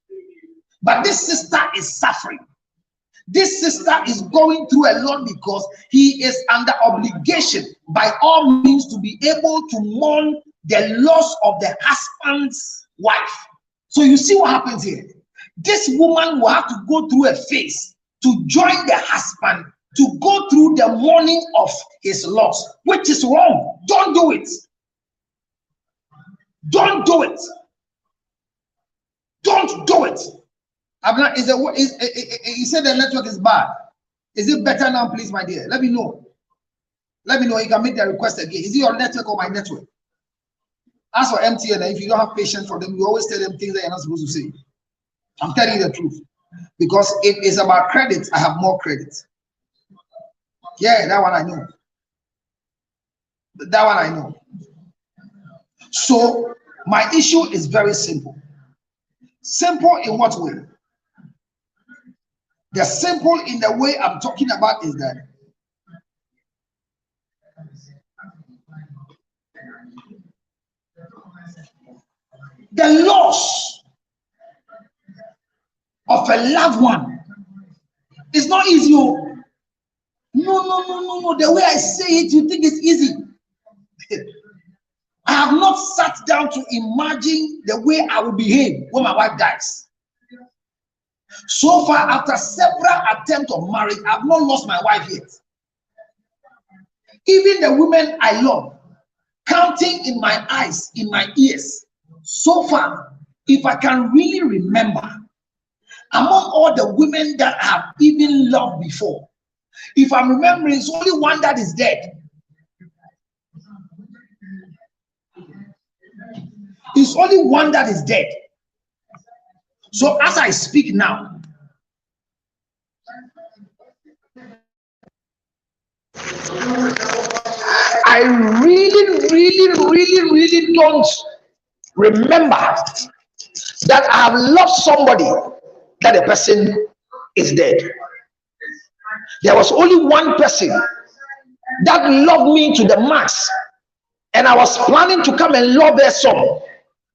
[SPEAKER 6] But this sister is suffering. This sister is going through a lot because he is under obligation by all means to be able to mourn the loss of the husband's wife. So you see what happens here. This woman will have to go through a phase to join the husband to go through the mourning of his loss, which is wrong. Don't do it. Don't do it. Don't do it. Abna, he said the network is bad. Is it better now, please, my dear? Let me know. Let me know. You can make the request again. Is it your network or my network? As for MTN, if you don't have patience for them, you always tell them things that you're not supposed to say. I'm telling you the truth. Because if it's about credit, I have more credit. Yeah, that one I know. That one I know. So my issue is very simple. Simple in what way? The simple in the way I'm talking about is that the loss of a loved one is not easy. No. The way I say it, you think it's easy. I have not sat down to imagine the way I will behave when my wife dies. So far, after several attempts of marriage, I've not lost my wife yet. Even the women I love, counting in my eyes, in my ears, so far, if I can really remember, among all the women that I have even loved before, if I'm remembering, it's only one that is dead. It's only one that is dead. So as I speak now, I really don't remember that I have lost somebody that the person is dead. There was only one person that loved me to the max, and I was planning to come and love her some.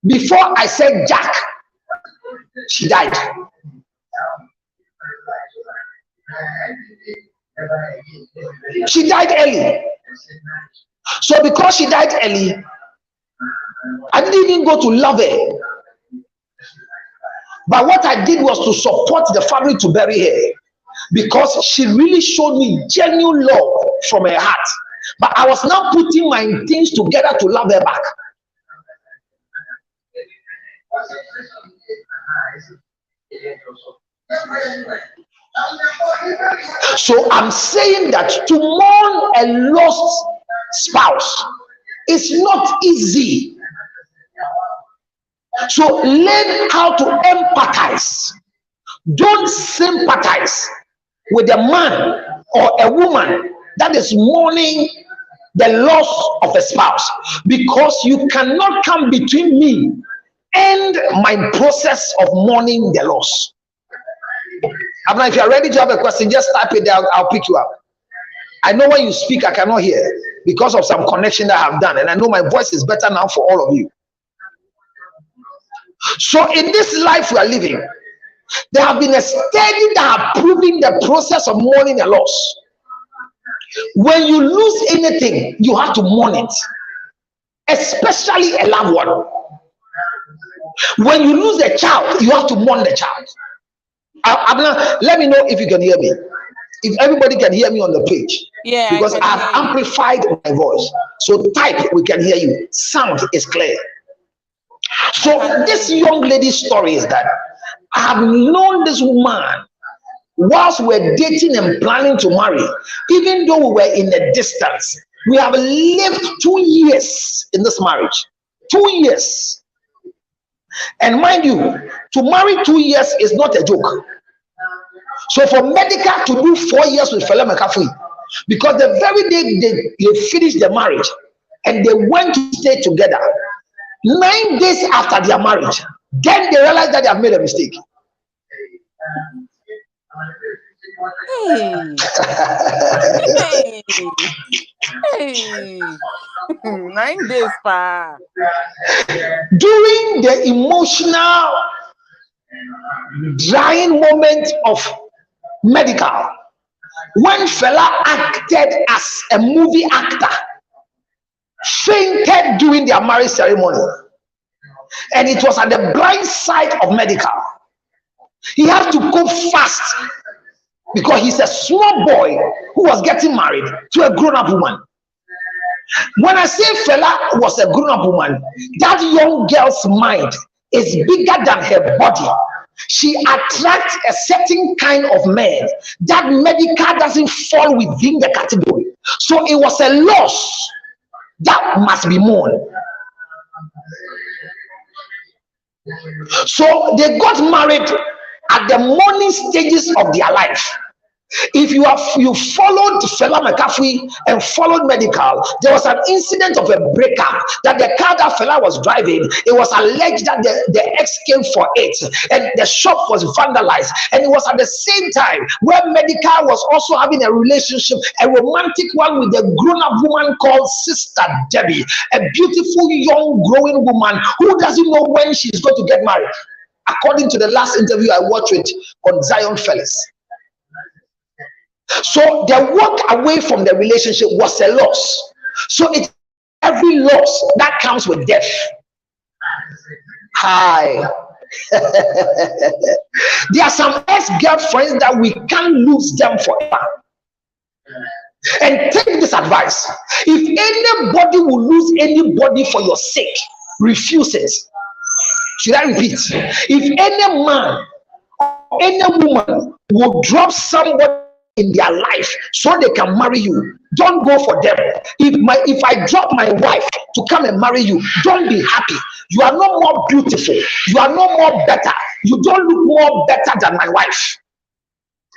[SPEAKER 6] Before I said Jack, she died. She died early. So because she died early, I didn't even go to love her. But what I did was to support the family to bury her, because she really showed me genuine love from her heart. But I was now putting my things together to love her back. So I'm saying that to mourn a lost spouse is not easy. So learn how to empathize. Don't sympathize with a man or a woman that is mourning the loss of a spouse, because you cannot come between me and my process of mourning the loss. Abna, if you are ready to have a question, just type it down. I'll pick you up. I know when you speak, I cannot hear because of some connection that I have done, and I know my voice is better now for all of you. So in this life we are living, there have been a study that have proven the process of mourning a loss. When you lose anything, you have to mourn it, especially a loved one. When you lose a child, you have to mourn the child. Let me know if you can hear me. If everybody can hear me on the page.
[SPEAKER 7] Yeah,
[SPEAKER 6] because I've amplified my voice. So type, we can hear you. Sound is clear. So this young lady's story is that I have known this woman whilst we're dating and planning to marry. Even though we were in a distance, we have lived 2 years in this marriage. 2 years. And mind you, to marry 2 years is not a joke. So for Medica to do 4 years with Fela McCaffrey, because the very day they finished the marriage and they went to stay together, 9 days after their marriage, then they realized that they have made a mistake.
[SPEAKER 7] Hey. 9 days, pa.
[SPEAKER 6] During the emotional drying moment of
[SPEAKER 2] medical. When Fela acted as a movie actor, fainted during their marriage ceremony, and it was at the blind side of medical. He had to go fast because he's a small boy who was getting married to a grown-up woman. When I say Fela was a grown-up woman, that young girl's mind is bigger than her body. She attracts a certain kind of man that medical doesn't fall within the category. So it was a loss that must be mourned. So they got married at the morning stages of their life. If you followed Fela McCarthy and followed medical, there was an incident of a breakup that the car that Fela was driving, it was alleged that the ex came for it, and the shop was vandalized. And it was at the same time where medical was also having a relationship, a romantic one, with a grown-up woman called Sister Debbie, a beautiful young growing woman who doesn't know when she's going to get married, according to the last interview I watched with on Zion Fellas. So the walk away from the relationship was a loss. So it's every loss that comes with death. Hi. There are some ex-girlfriends that we can't lose them forever. And take this advice: if anybody will lose anybody for your sake, refuse it. Should I repeat? If any man or any woman will drop somebody in their life so they can marry you, don't go for them. If I drop my wife to come and marry you, don't be happy. You are no more beautiful. You are no more better. You don't look more better than my wife.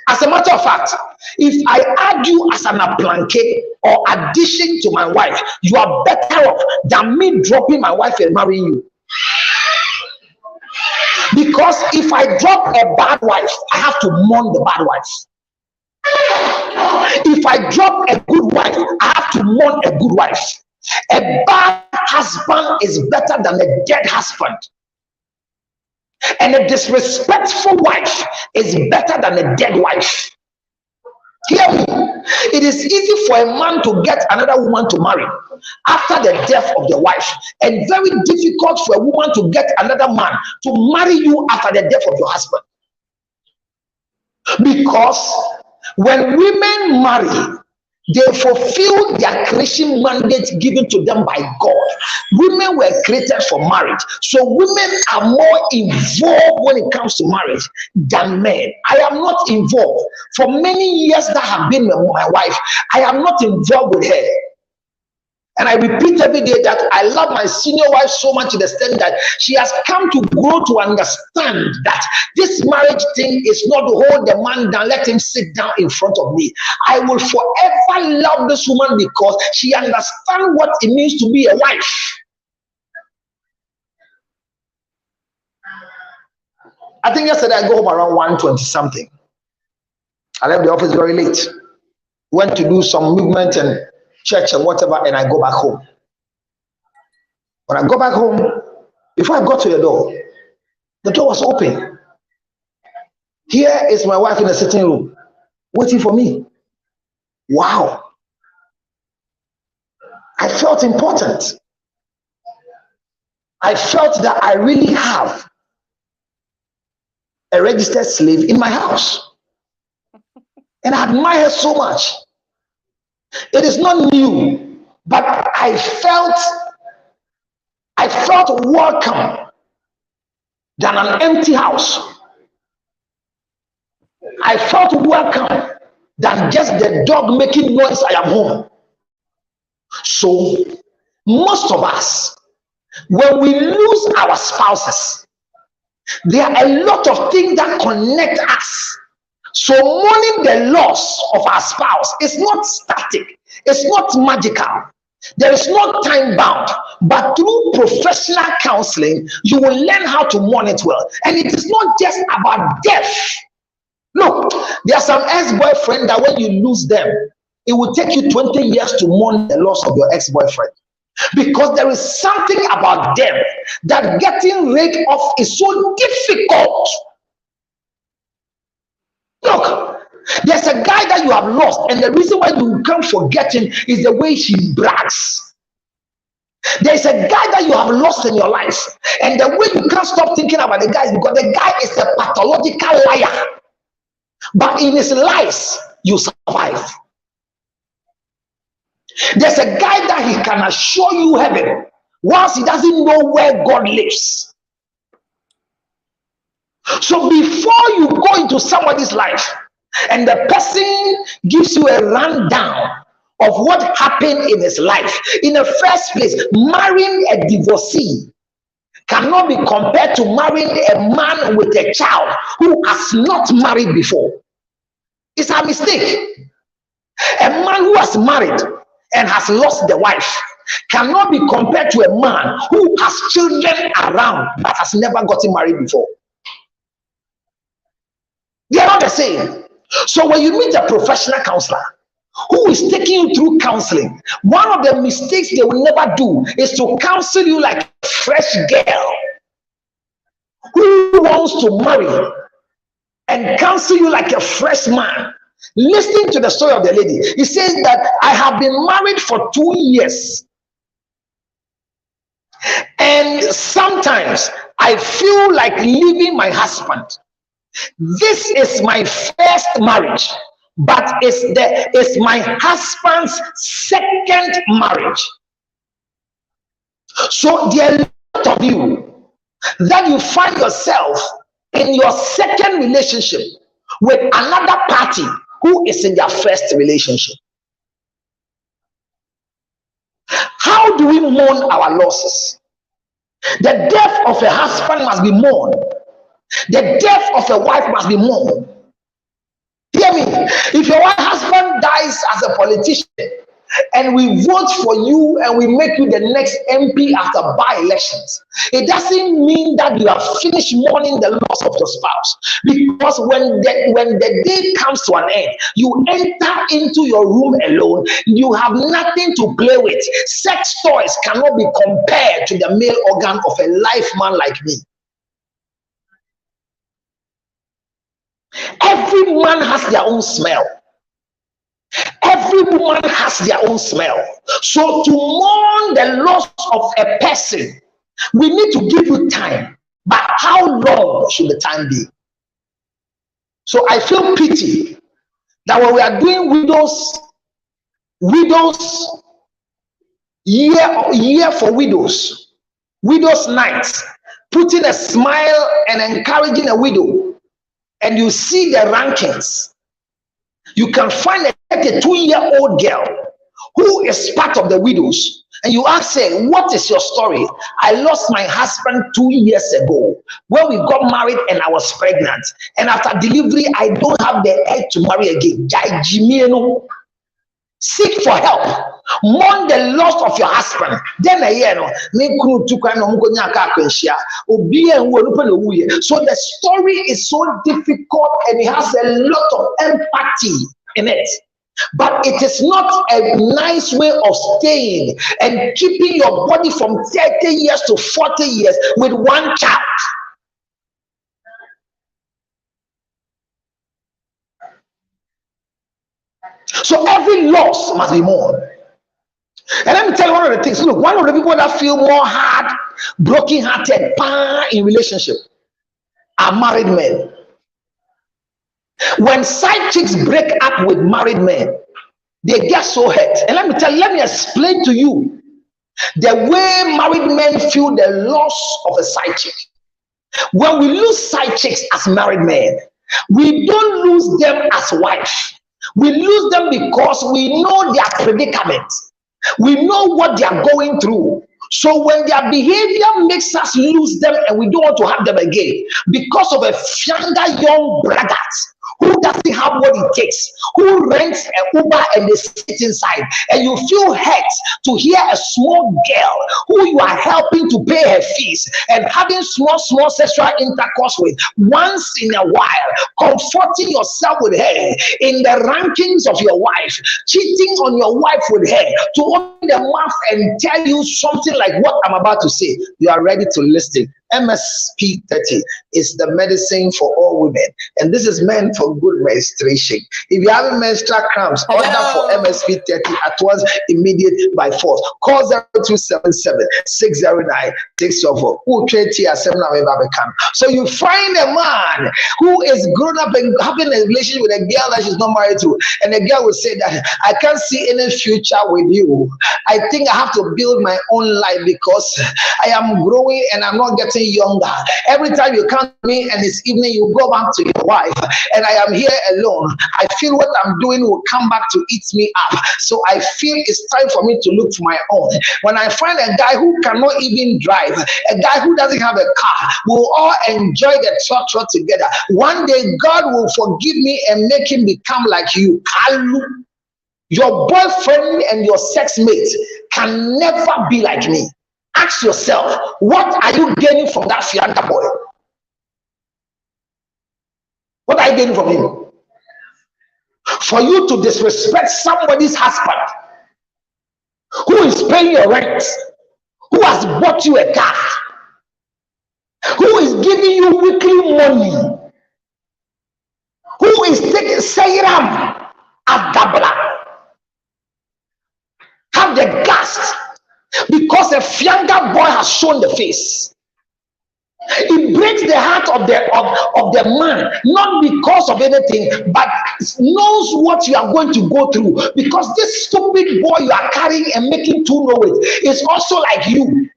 [SPEAKER 2] As a matter of fact, if I add you as an aplanque or addition to my wife, you are better off than me dropping my wife and marrying you. Because if I drop a bad wife, I have to mourn the bad wife. If I drop a good wife, I have to mourn a good wife. A bad husband is better than a dead husband. And a disrespectful wife is better than a dead wife. Hear me. It is easy for a man to get another woman to marry after the death of the wife, and very difficult for a woman to get another man to marry you after the death of your husband. Because when women marry, they fulfill their creation mandate given to them by God. Women were created for marriage. So women are more involved when it comes to marriage than men. I am not involved. For many years that have been with my wife, I am not involved with her. And I repeat every day that I love my senior wife so much to the extent that she has come to grow to understand that this marriage thing is not to hold the man down, let him sit down in front of me. I will forever love this woman because she understands what it means to be a wife. I think yesterday I go home around 1:20 something. I left the office very late. Went to do some movement and church and whatever, and I go back home. When I go back home, before I got to the door was open. Here is my wife in the sitting room, waiting for me. Wow. I felt important. I felt that I really have a registered slave in my house. And I admire her so much. It is not new, but I felt welcome than an empty house. I felt welcome than just the dog making noise. I am home. So most of us, when we lose our spouses, there are a lot of things that connect us. So mourning the loss of our spouse is not static, it's not magical, there is no time bound, but through professional counseling, you will learn how to mourn it well. And it is not just about death. Look, there are some ex-boyfriends that when you lose them, it will take you 20 years to mourn the loss of your ex-boyfriend. Because there is something about them that getting rid of is so difficult. Look,
[SPEAKER 6] have lost, and the reason why you can't forget him is the way he brags. There's a guy that you have lost in your life, and the way you can't stop thinking about the guy is because the guy is a pathological liar. But in his lies, you survive. There's a guy that he can assure you heaven whilst he doesn't know where God lives. So before you go into somebody's life and the person gives you a rundown of what happened in his life, in the first place, marrying a divorcee cannot be compared to marrying a man with a child who has not married before. It's a mistake. A man who has married and has lost the wife cannot be compared to a man who has children around but has never gotten married before. They are not the same. So when you meet a professional counselor who is taking you through counseling, one of the mistakes they will never do is to counsel you like a fresh girl who wants to marry and counsel you like a fresh man. Listening to the story of the lady, he says that I have been married for 2 years, and sometimes I feel like leaving my husband. This is my first marriage, but it's my husband's second marriage. So there are a lot of you that you find yourself in your second relationship with another party who is in their first relationship. How do we mourn our losses? The death of a husband must be mourned. The death of a wife must be mourned. Hear me. If your husband dies as a politician and we vote for you and we make you the next MP after by-elections, it doesn't mean that you have finished mourning the loss of your spouse. Because when the day comes to an end, you enter into your room alone. You have nothing to play with. Sex toys cannot be compared to the male organ of a life man like me. Every man has their own smell. Every woman has their own smell. So to mourn the loss of a person, we need to give you time. But how long should the time be? So I feel pity that when we are doing widows year for widows nights, putting a smile and encouraging a widow, and you see the rankings, you can find a 32-year-old girl who is part of the widows, and you ask her, what is your story? I lost my husband 2 years ago when we got married and I was pregnant, and after delivery I don't have the egg to marry again. Seek for help. Mourn the loss of your husband. Then so the story is so difficult and it has a lot of empathy in it. But it is not a nice way of staying and keeping your body from 30 years to 40 years with one child. So every loss must be mourned. And let me tell you one of the things. Look, one of the people that feel more hard, broken-hearted in relationship are married men. When side chicks break up with married men, they get so hurt. And let me explain to you the way married men feel the loss of a side chick. When we lose side chicks as married men, we don't lose them as wives. We lose them because we know their predicament. We know what they are going through. So when their behavior makes us lose them and we don't want to have them again because of a younger young braggart who doesn't have what it takes, who rents an Uber and they sit inside, and you feel hurt to hear a small girl who you are helping to pay her fees and having small sexual intercourse with once in a while, comforting yourself with her in the rankings of your wife, cheating on your wife with her, to open the mouth and tell you something like what I'm about to say. You are ready to listen.
[SPEAKER 2] MSP30 is the medicine for all women, and this is meant for good menstruation. If you have menstrual cramps, order for MSP30 at once, immediate by force. Call 0277 609 604. So you find a man who is grown up and having a relationship with a girl that she's not married to, and the girl will say that I can't see any future with you. I think I have to build my own life because I am growing and I'm not getting younger. Every time you come to me and it's evening, you go back to your wife, and I am here alone. I feel what I'm doing will come back to eat me up. So I feel it's time for me to look for my own. When I find a guy who cannot even drive, a guy who doesn't have a car, we'll all enjoy the trotro together. One day God will forgive me and make him become like you. Your boyfriend and your sex mate can never be like me. Ask yourself, what are you gaining from that fianda boy? What are you gaining from him? For you to disrespect somebody's husband who is paying your rent, who has bought you a car, who is giving you weekly money, who is taking Sayram Adabla, have the guts, because a fianga boy has shown the face. It breaks the heart of the man, not because of anything, but knows what you are going to go through. Because this stupid boy you are carrying and making to know it is also like you.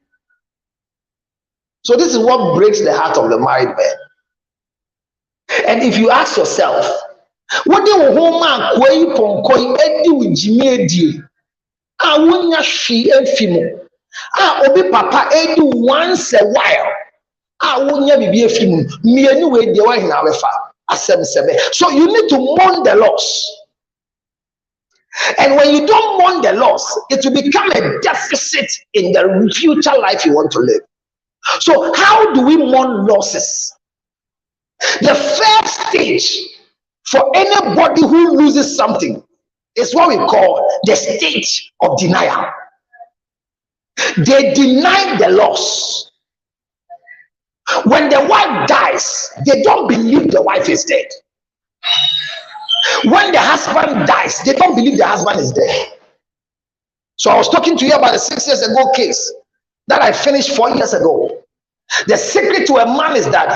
[SPEAKER 2] So this is what breaks the heart of the married man. And if you ask yourself, what do you want obi papa edu once a while wonya bibi efimu mienu we de wa hina befa asem sebe. So you need to mourn the loss, and when you don't mourn the loss, it will become a deficit in the future life you want to live. So how do we mourn losses? The first stage for anybody who loses something is what we call the stage of denial. They deny the loss. When the wife dies, they don't believe the wife is dead. When the husband dies, they don't believe the husband is dead. So I was talking to you about the 6 years ago case that I finished 4 years ago. The secret to a man is that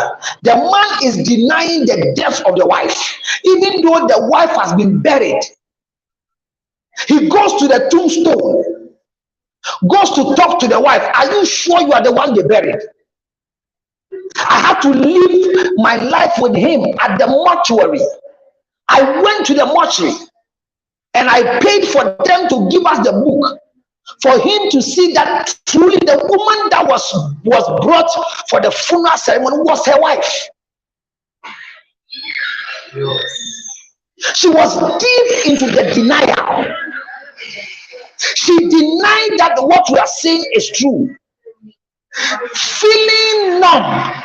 [SPEAKER 2] the man is denying the death of the wife, even though the wife has been buried. He goes to the tombstone, goes to talk to the wife. Are you sure you are the one they buried? I had to live my life with him at the mortuary. I went to the mortuary and I paid for them to give us the book, for him to see that truly the woman that was brought for the funeral ceremony was her wife. She was deep into the denial. She denied that what we are saying is true. Feeling numb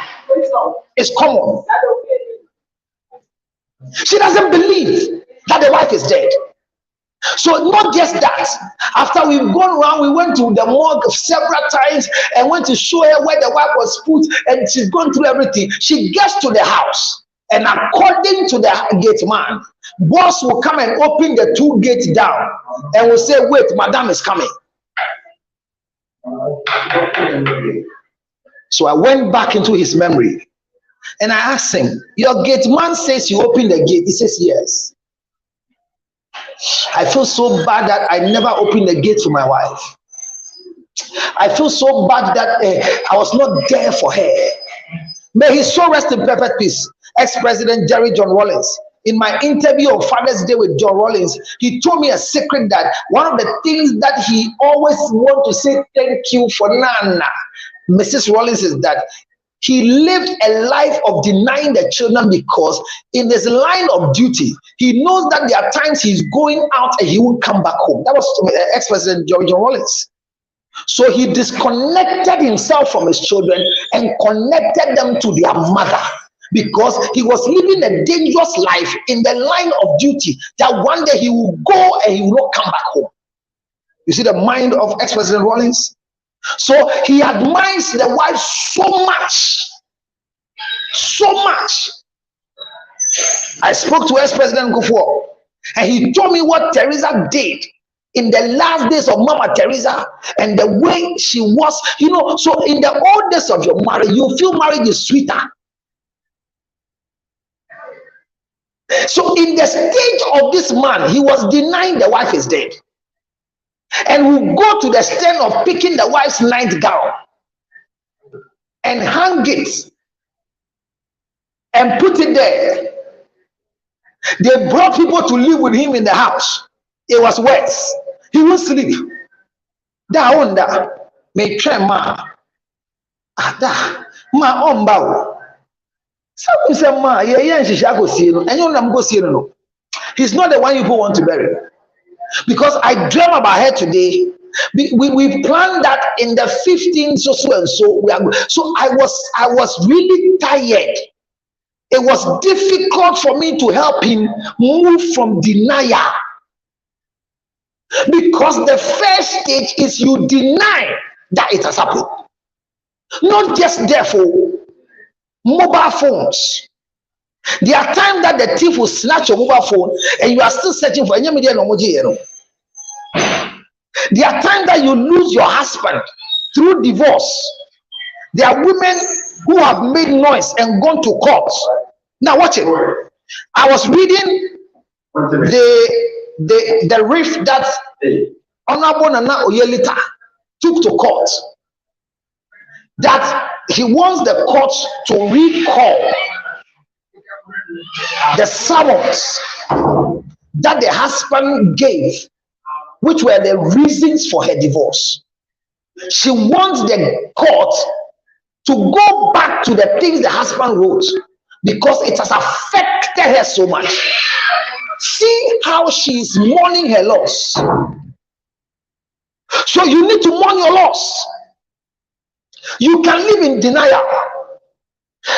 [SPEAKER 2] is common. She doesn't believe that the wife is dead. So not just that, after we've gone around, we went to the morgue several times and went to show her where the wife was put, and she's gone through everything. She gets to the house, and according to the gate man, boss will come and open the 2 gates down and will say, wait, madam is coming. So I went back into his memory and I asked him, your gate man says you opened the gate. He says yes. I feel so bad that I never opened the gate for my wife. I feel so bad that I was not there for her. May his soul rest in perfect peace. Ex-President Jerry John Rawlings. In my interview on Father's Day with John Rawlings, he told me a secret that one of the things that he always wants to say thank you for Nana, Mrs. Rawlings, is that he lived a life of denying the children, because in his line of duty, he knows that there are times he's going out and he will come back home. That was ex-President John Rawlings. So he disconnected himself from his children and connected them to their mother, because he was living a dangerous life in the line of duty, that one day he will go and he will not come back home. You see the mind of ex-President Rawlings? So he admires the wife so much. So much. I spoke to ex-President Kufuor, and he told me what Teresa did in the last days of Mama Teresa and the way she was. You know, so in the old days of your marriage, you feel marriage is sweeter. So in the stage of this man, he was denying the wife is dead. And we go to the extent of picking the wife's nightgown and hang it and put it there. They brought people to live with him in the house. It was worse. He won't sleep. Da onda me trema. Ada ma omba. Some say ma ye shisha go see no. And you nam go see no. He's not the one you want to bury. Because I dream about her today. We planned that in the 15th so and so we are. So I was really tired. It was difficult for me to help him move from denial. Because the first stage is you deny that it has happened. Not just therefore mobile phones. There are times that the thief will snatch your mobile phone and you are still searching for any media. There are times that you lose your husband through divorce. There are women who have made noise and gone to court. Now watch it. I was reading the rift that Honorable Nana Oyelita took to court, that he wants the court to recall the summons that the husband gave, which were the reasons for her divorce. She wants the court to go back to the things the husband wrote because it has affected her so much. See how she is mourning her loss. So you need to mourn your loss. You can live in denial.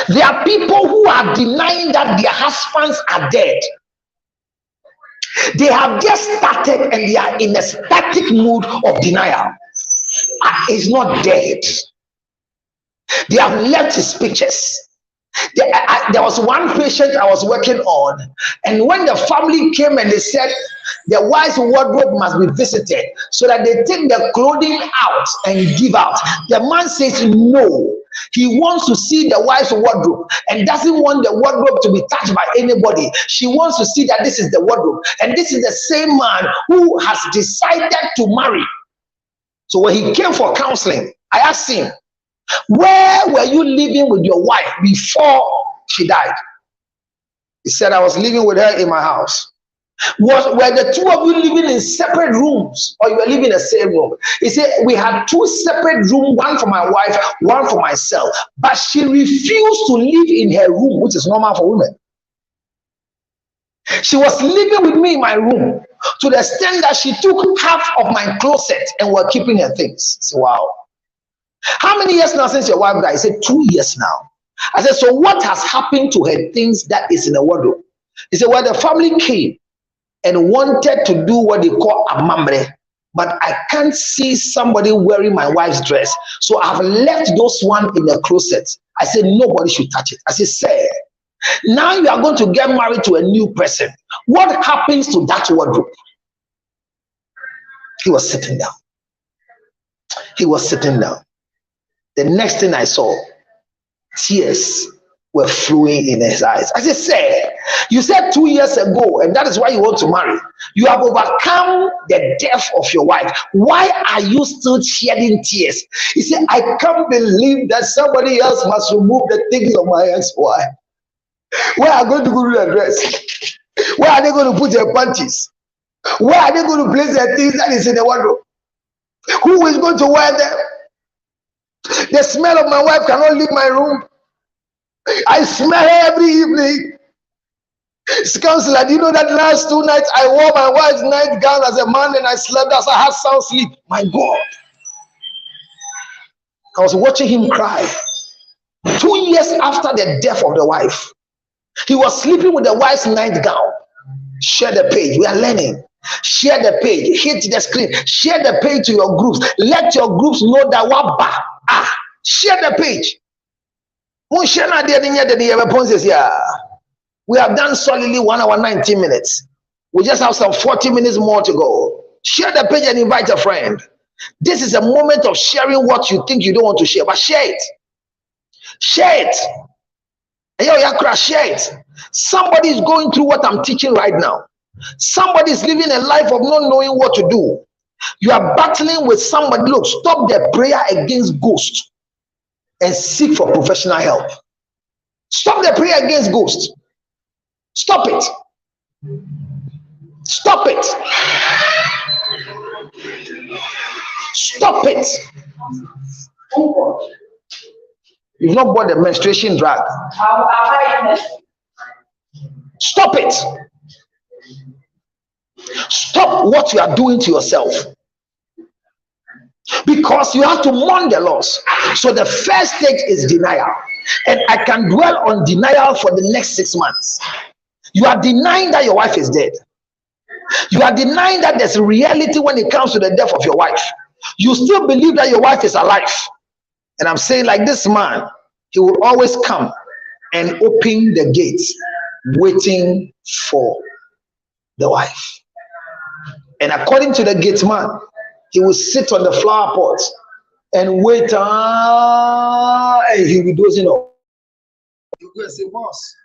[SPEAKER 2] There are people who are denying that their husbands are dead. They have just started and they are in a static mood of denial. He's not dead. They have left his pictures. There was one patient I was working on, and when the family came and they said the wife's wardrobe must be visited so that they take the clothing out and give out, the man says no. He wants to see the wife's wardrobe and doesn't want the wardrobe to be touched by anybody. She wants to see that this is the wardrobe, and this is the same man who has decided to marry. So when he came for counseling, I asked him, where were you living with your wife before she died? He said, I was living with her in my house. Were the two of you living in separate rooms, or you were living in the same room? He said, we had two separate rooms, one for my wife, one for myself. But she refused to live in her room, which is normal for women. She was living with me in my room to the extent that she took half of my closet and were keeping her things. So, wow. How many years now since your wife died? He said 2 years now. I said, so what has happened to her things that is in the wardrobe? He said, well, the family came and wanted to do what they call a mamre, but I can't see somebody wearing my wife's dress, so I've left those one in the closet. I said, nobody should touch it. I said, sir, now you are going to get married to a new person. What happens to that wardrobe? He was sitting down. He was sitting down. The next thing I saw, tears were flowing in his eyes. I said, sir, you said 2 years ago, and that is why you want to marry. You have overcome the death of your wife. Why are you still shedding tears? He said, I can't believe that somebody else must remove the things of my ex-wife. Where are they going to go to the dress? Where are they going to put their panties? Where are they going to place their things that is in the wardrobe? Who is going to wear them? The smell of my wife cannot leave my room. I smell her every evening. Counselor, do you know that last 2 nights I wore my wife's nightgown as a man and I slept as I had sound sleep? My God. I was watching him cry. 2 years after the death of the wife, he was sleeping with the wife's nightgown. Share the page. We are learning. Share the page, hit the screen, share the page to your groups. Let your groups know that share the page. We have done solidly 1 hour 19 minutes. We just have some 40 minutes more to go. Share the page and invite a friend. This is a moment of sharing what you think you don't want to share, but share it. Share it. Share it. Somebody is going through what I'm teaching right now. Somebody is living a life of not knowing what to do. You are battling with somebody. Look, stop the prayer against ghosts and seek for professional help. Stop the prayer against ghosts. Stop it. Stop it. Stop it. You've not bought the menstruation drug. Stop it. Stop what you are doing to yourself. Because you have to mourn the loss. So the first stage is denial. And I can dwell on denial for the next 6 months. You are denying that your wife is dead. You are denying that there's a reality when it comes to the death of your wife. You still believe that your wife is alive. And I'm saying, like this man, he will always come and open the gates, waiting for the wife. And according to the gate man, he will sit on the flower pot and wait, and he will be dozing off. You go and say, boss,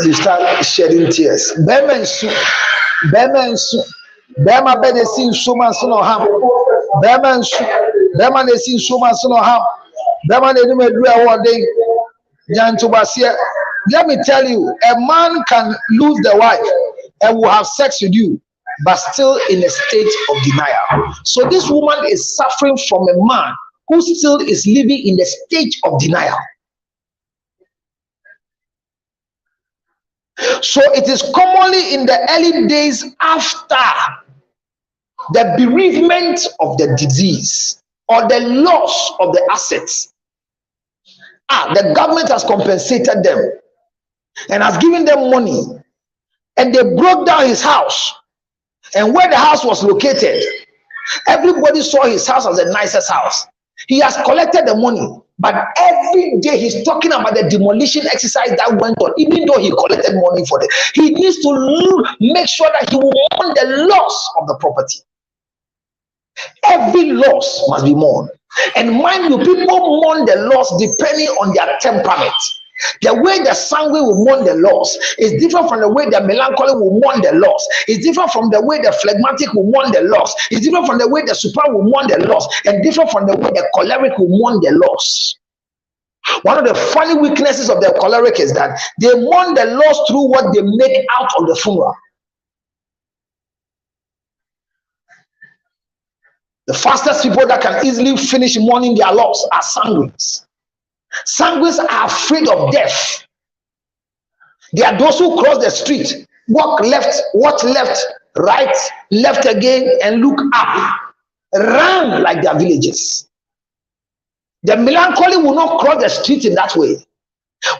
[SPEAKER 2] you start shedding tears. Bema bede sin suma suno ham. Bema ne sin suma suno ham. Bema ne dume dua wode. Jantubasia. Let me tell you, a man can lose the wife and will have sex with you, but still in a state of denial. So this woman is suffering from a man who still is living in the stage of denial. So it is commonly in the early days after the bereavement of the disease or the loss of the assets. The government has compensated them and has given them money, and they broke down his house. And where the house was located, everybody saw his house as the nicest house. He has collected the money, but every day he's talking about the demolition exercise that went on, even though he collected money for it. He needs to make sure that he will mourn the loss of the property. Every loss must be mourned. And mind you, people mourn the loss depending on their temperament. The way the sanguine will mourn the loss is different from the way the melancholy will mourn the loss. It's different from the way the phlegmatic will mourn the loss. It's different from the way the super will mourn the loss, and different from the way the choleric will mourn the loss. One of the funny weaknesses of the choleric is that they mourn the loss through what they make out of the funeral. The fastest people that can easily finish mourning their loss are sanguines. Sanguines are afraid of death. They are those who cross the street, walk left, watch left, right, left again, and look up, run like their villages. The melancholy will not cross the street in that way.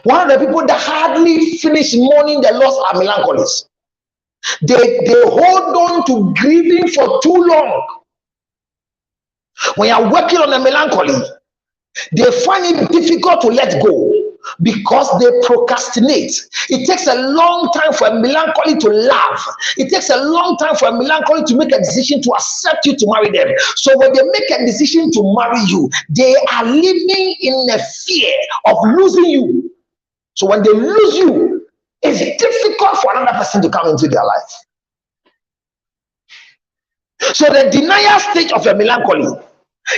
[SPEAKER 2] One of the people that hardly finish mourning the loss are melancholies. They hold on to grieving for too long. When you are working on a melancholy, they find it difficult to let go because they procrastinate. It takes a long time for a melancholy to laugh. It takes a long time for a melancholy to make a decision to accept you to marry them. So when they make a decision to marry you, they are living in a fear of losing you. So when they lose you, it's difficult for another person to come into their life. So the denial stage of a melancholy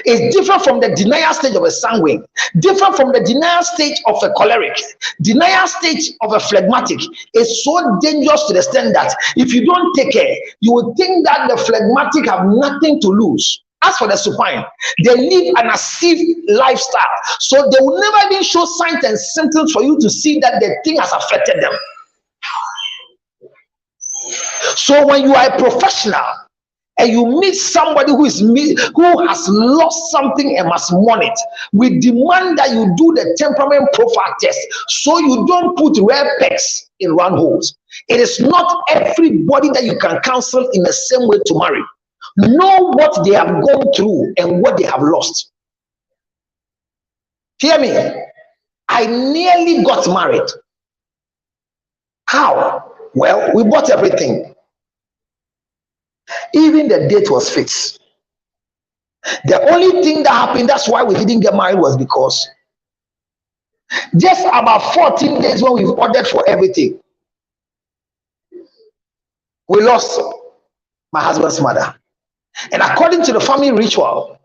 [SPEAKER 2] is different from the denial stage of a sanguine, different from the denial stage of a choleric. Denial stage of a phlegmatic is so dangerous to the extent that if you don't take care, you will think that the phlegmatic have nothing to lose. As for the supine, they live an ascetic lifestyle, so they will never even show signs and symptoms for you to see that the thing has affected them. So when you are a professional and you meet somebody who has lost something and must mourn it, we demand that you do the temperament profile test so you don't put rare pegs in round holes. It is not everybody that you can counsel in the same way to marry. Know what they have gone through and what they have lost. Hear me. I nearly got married. How? Well, we bought everything. Even the date was fixed. The only thing that happened, that's why we didn't get married, was because just about 14 days when we've ordered for everything, we lost my husband's mother. And according to the family ritual,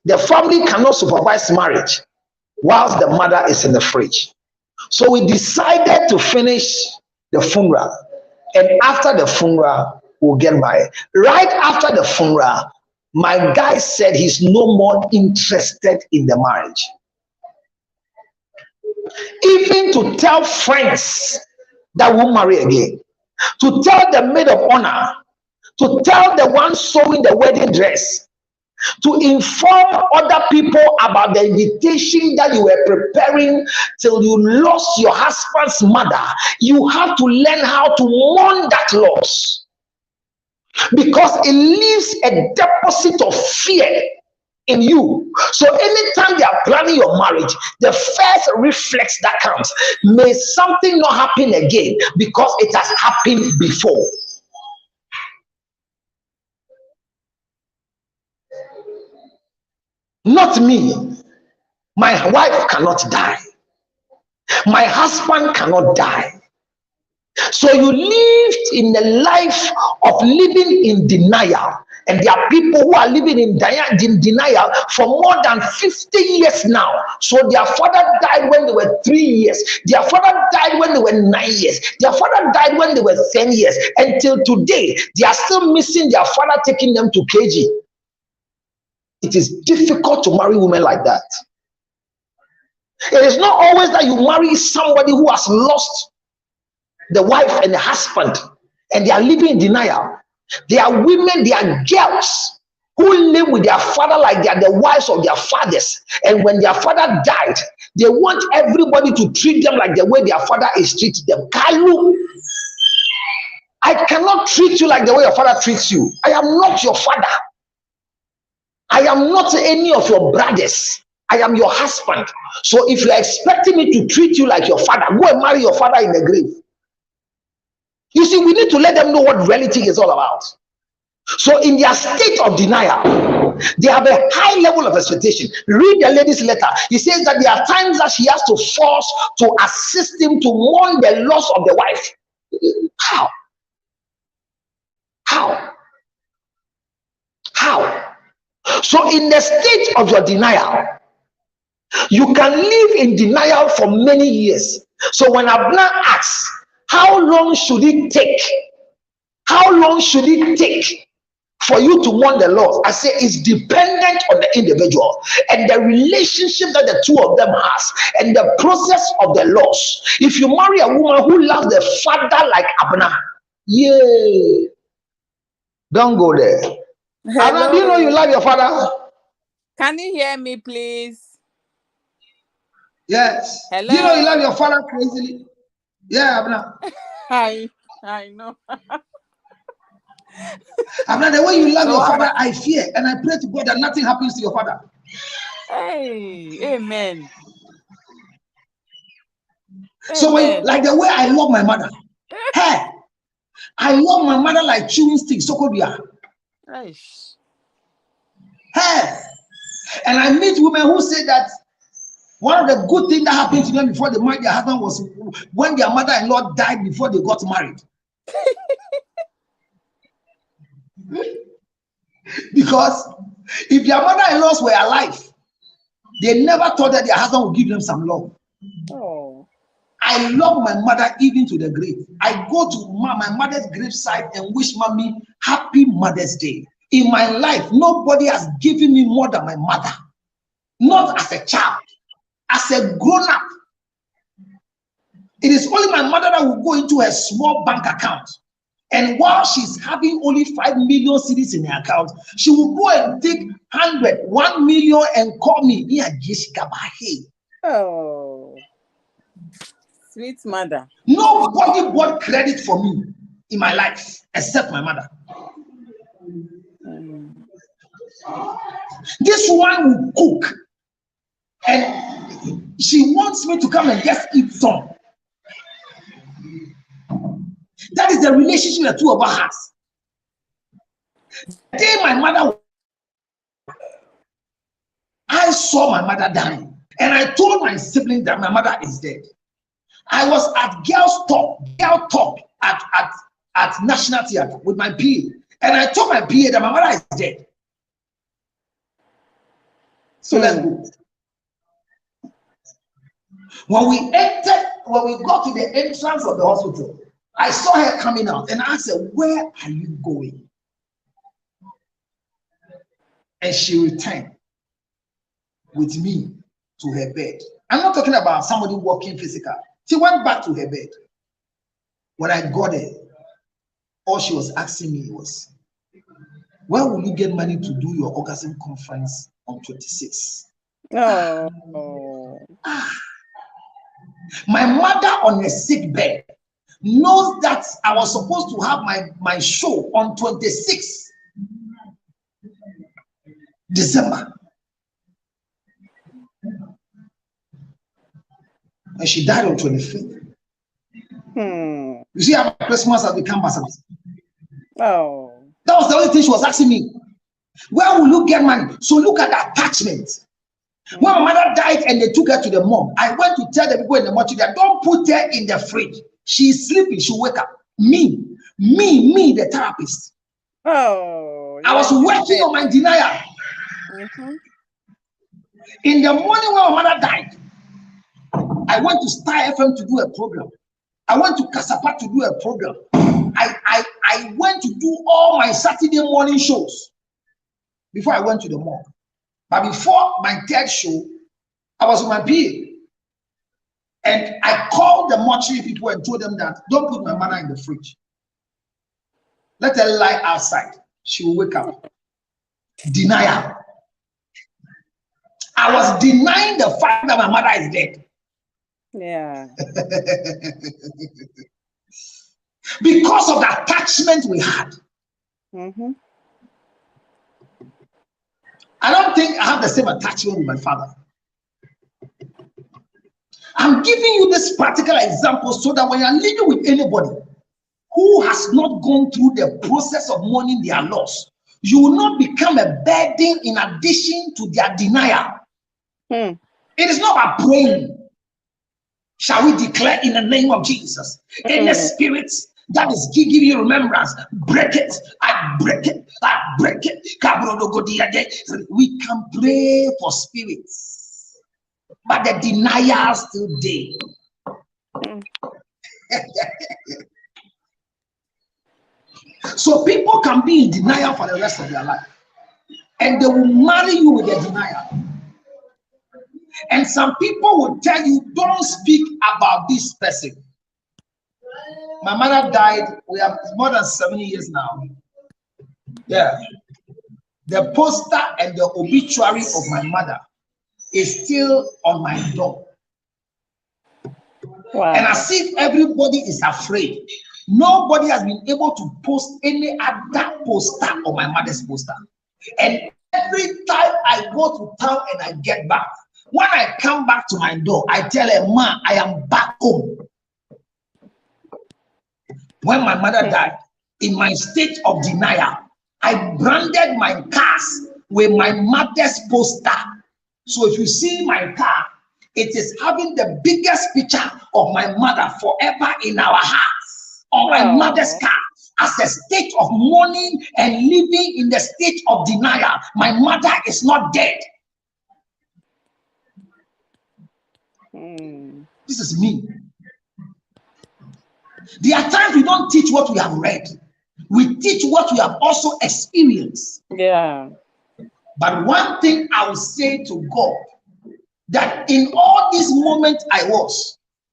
[SPEAKER 2] the family cannot supervise marriage whilst the mother is in the fridge. So we decided to finish the funeral, and after the funeral, we'll get married. Right after the funeral, my guy said he's no more interested in the marriage. Even to tell friends that won't marry again, to tell the maid of honor, to tell the one sewing the wedding dress, to inform other people about the invitation that you were preparing till you lost your husband's mother. You have to learn how to mourn that loss, because it leaves a deposit of fear in you. So anytime they are planning your marriage, the first reflex that comes, may something not happen again, because it has happened before. Not me. My wife cannot die. My husband cannot die. So you lived in a life of living in denial. And there are people who are living in denial for more than 50 years now. So their father died when they were 3 years. Their father died when they were 9 years. Their father died when they were 10 years. Until today, they are still missing their father taking them to KG. It is difficult to marry women like that. It is not always that you marry somebody who has lost the wife and the husband and they are living in denial. There are women, there are girls who live with their father like they are the wives of their fathers. And when their father died, they want everybody to treat them like the way their father is treating them. Kalu, I cannot treat you like the way your father treats you. I am not your father. I am not any of your brothers. I am your husband. So if you are expecting me to treat you like your father, go and marry your father in the grave. You see, we need to let them know what reality is all about. So in their state of denial, they have a high level of expectation. Read the lady's letter. He says that there are times that she has to force to assist him to mourn the loss of the wife. How? How? How? So in the state of your denial, you can live in denial for many years. So when Abner asks, how long should it take? How long should it take for you to mourn the loss? I say it's dependent on the individual and the relationship that the two of them has and the process of the loss. If you marry a woman who loves the father like Abner, yeah, don't go there. Abner, do you know you love your father?
[SPEAKER 7] Can you hear me, please?
[SPEAKER 6] Yes.
[SPEAKER 7] Hello.
[SPEAKER 6] Do you know you love your father crazily? Yeah, Abner.
[SPEAKER 7] I know.
[SPEAKER 6] Abner, the way you love your father, I fear and I pray to God that nothing happens to your father.
[SPEAKER 7] Hey, amen.
[SPEAKER 6] So when, like the way I love my mother, hey, I love my mother like chewing sticks, Sokodia. Hey, and I meet women who say that one of the good things that happened to them before they married their husband was when their mother-in-law died before they got married. Because if their mother-in-laws were alive, they never thought that their husband would give them some love.
[SPEAKER 7] Oh.
[SPEAKER 6] I love my mother even to the grave. I go to my mother's graveside and wish mommy happy Mother's Day. In my life, nobody has given me more than my mother. Not as a child, as a grown-up. It is only my mother that will go into a small bank account. And while she's having only 5 million cedis in her account, she will go and take 100, 1 million and call me.
[SPEAKER 7] Oh. Sweet mother.
[SPEAKER 6] Nobody bought credit for me in my life except my mother. This one will cook and she wants me to come and just eat some. That is the relationship the two of us has. The day my mother, I saw my mother dying, and I told my sibling that my mother is dead. I was at girl talk at National Theatre with my PA, and I told my PA that my mother is dead. So let's go. When we got to the entrance of the hospital, I saw her coming out, and I said, "Where are you going?" And she returned with me to her bed. I'm not talking about somebody walking physical. She went back to her bed. When I got there, all she was asking me was, "Where will you get money to do your orgasm conference on 26th?"
[SPEAKER 7] Oh.
[SPEAKER 6] My mother on a sick bed knows that I was supposed to have my show on 26th December. And she died on 25th. You see how Christmas has become bastard.
[SPEAKER 7] Oh.
[SPEAKER 6] That was the only thing she was asking me. Where will you get money? So look at the attachment. When my mother died and they took her to the morgue, I went to tell the people in the mortuary that don't put her in the fridge. She's sleeping, she'll wake up. Me, the therapist.
[SPEAKER 7] Oh.
[SPEAKER 6] I was working on my denial. In the morning when my mother died, I went to Star FM to do a program. I went to Kasapa to do a program. I went to do all my Saturday morning shows before I went to the morgue. But before my third show, I was with my PA. And I called the mortuary people and told them that don't put my mother in the fridge. Let her lie outside. She will wake up. Denial. I was denying the fact that my mother is dead.
[SPEAKER 7] Yeah.
[SPEAKER 6] Because of the attachment we had. I don't think I have the same attachment with my father. I'm giving you this practical example so that when you're living with anybody who has not gone through the process of mourning their loss, you will not become a burden in addition to their denial. It is not about praying. Shall we declare in the name of Jesus? In the spirit that is giving you remembrance, break it. I break it. I break it. We can pray for spirits, but the denial still there. So people can be in denial for the rest of their life, and they will marry you with their denial. And some people will tell you, don't speak about this person. My mother died, we have more than 70 years now. Yeah. The poster and the obituary of my mother is still on my door.
[SPEAKER 7] Wow.
[SPEAKER 6] And as if everybody is afraid. Nobody has been able to post any other poster of my mother's poster. And every time I go to town and I get back, when I come back to my door, I tell her, "Ma, I am back home." When my mother died, in my state of denial, I branded my cars with my mother's poster. So if you see my car, it is having the biggest picture of my mother forever in our hearts on my mother's car. As a state of mourning and living in the state of denial, my mother is not dead. This is me. There are times we don't teach what we have read. We teach what we have also experienced.
[SPEAKER 7] Yeah.
[SPEAKER 6] But one thing I will say to God, that in all these moments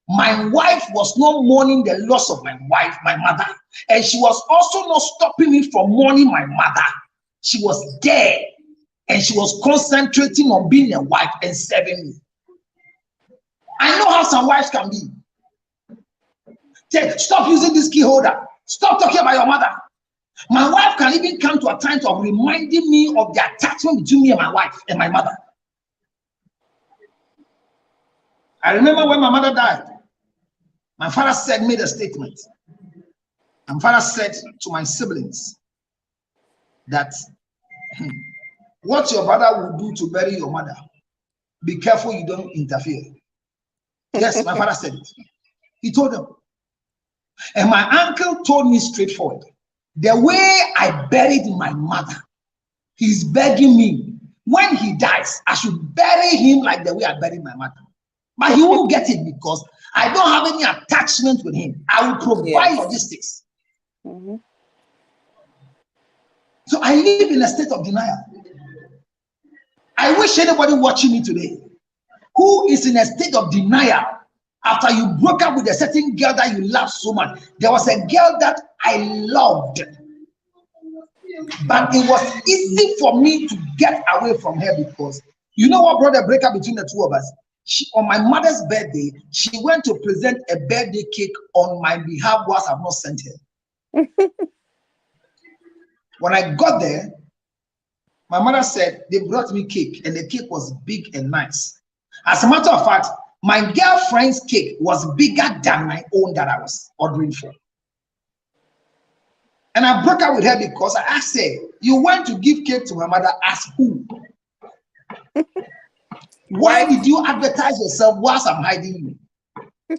[SPEAKER 6] my wife was not mourning the loss of my mother. And she was also not stopping me from mourning my mother. She was there. And she was concentrating on being a wife and serving me. I know how some wives can be. Say, stop using this key holder. Stop talking about your mother. My wife can even come to a time of reminding me of the attachment between me and my wife and my mother. I remember when my mother died, my father made a statement. My father said to my siblings that what your brother will do to bury your mother, be careful you don't interfere. Yes, my father said it. He told them. And my uncle told me straightforward, the way I buried my mother, he's begging me, when he dies, I should bury him like the way I buried my mother. But he won't get it because I don't have any attachment with him. I will provide logistics. So I live in a state of denial. I wish anybody watching me today who is in a state of denial after you broke up with a certain girl that you loved so much. There was a girl that I loved, but it was easy for me to get away from her because you know what brought the breakup between the two of us? On my mother's birthday, she went to present a birthday cake on my behalf whilst I've not sent her. When I got there, my mother said they brought me cake and the cake was big and nice. As a matter of fact, my girlfriend's cake was bigger than my own that I was ordering for. And I broke up with her because I asked her, you went to give cake to my mother as who? Why did you advertise yourself whilst I'm hiding you?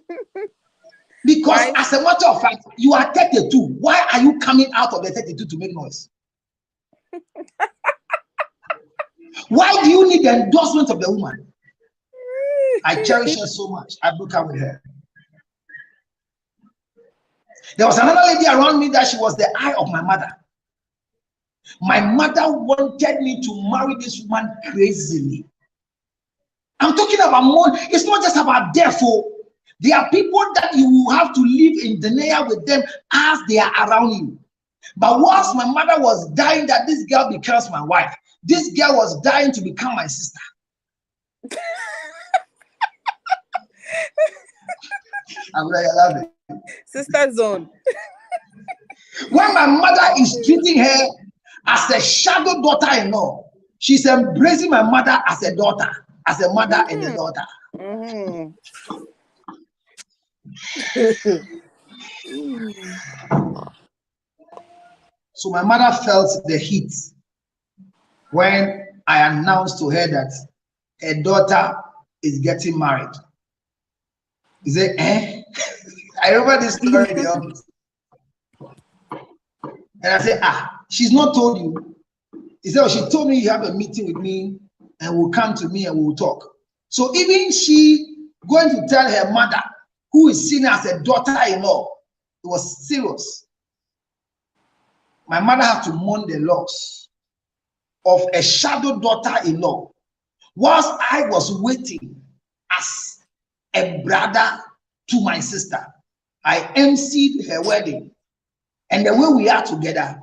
[SPEAKER 6] Because as a matter of fact, you are 32. Why are you coming out of the 32 to make noise? Why do you need the endorsement of the woman? I cherish her so much. I broke up with her. There was another lady around me that she was the eye of my mother. My mother wanted me to marry this woman crazily. I'm talking about more. It's not just about death. There are people that you will have to live in denial with them as they are around you. But whilst my mother was dying that this girl becomes my wife, this girl was dying to become my sister. I'm like, I love it.
[SPEAKER 7] Sister zone.
[SPEAKER 6] When my mother is treating her as a shadow daughter-in-law, she's embracing my mother as a daughter, as a mother and a daughter. So my mother felt the heat when I announced to her that her daughter is getting married. He said, eh? I remember this story in the office. And I said, she's not told you. He said, she told me you have a meeting with me and will come to me and we'll talk. So even she going to tell her mother, who is seen as a daughter-in-law, it was serious. My mother had to mourn the loss of a shadow daughter-in-law whilst I was waiting as a brother to my sister. I emceed her wedding, and the way we are together,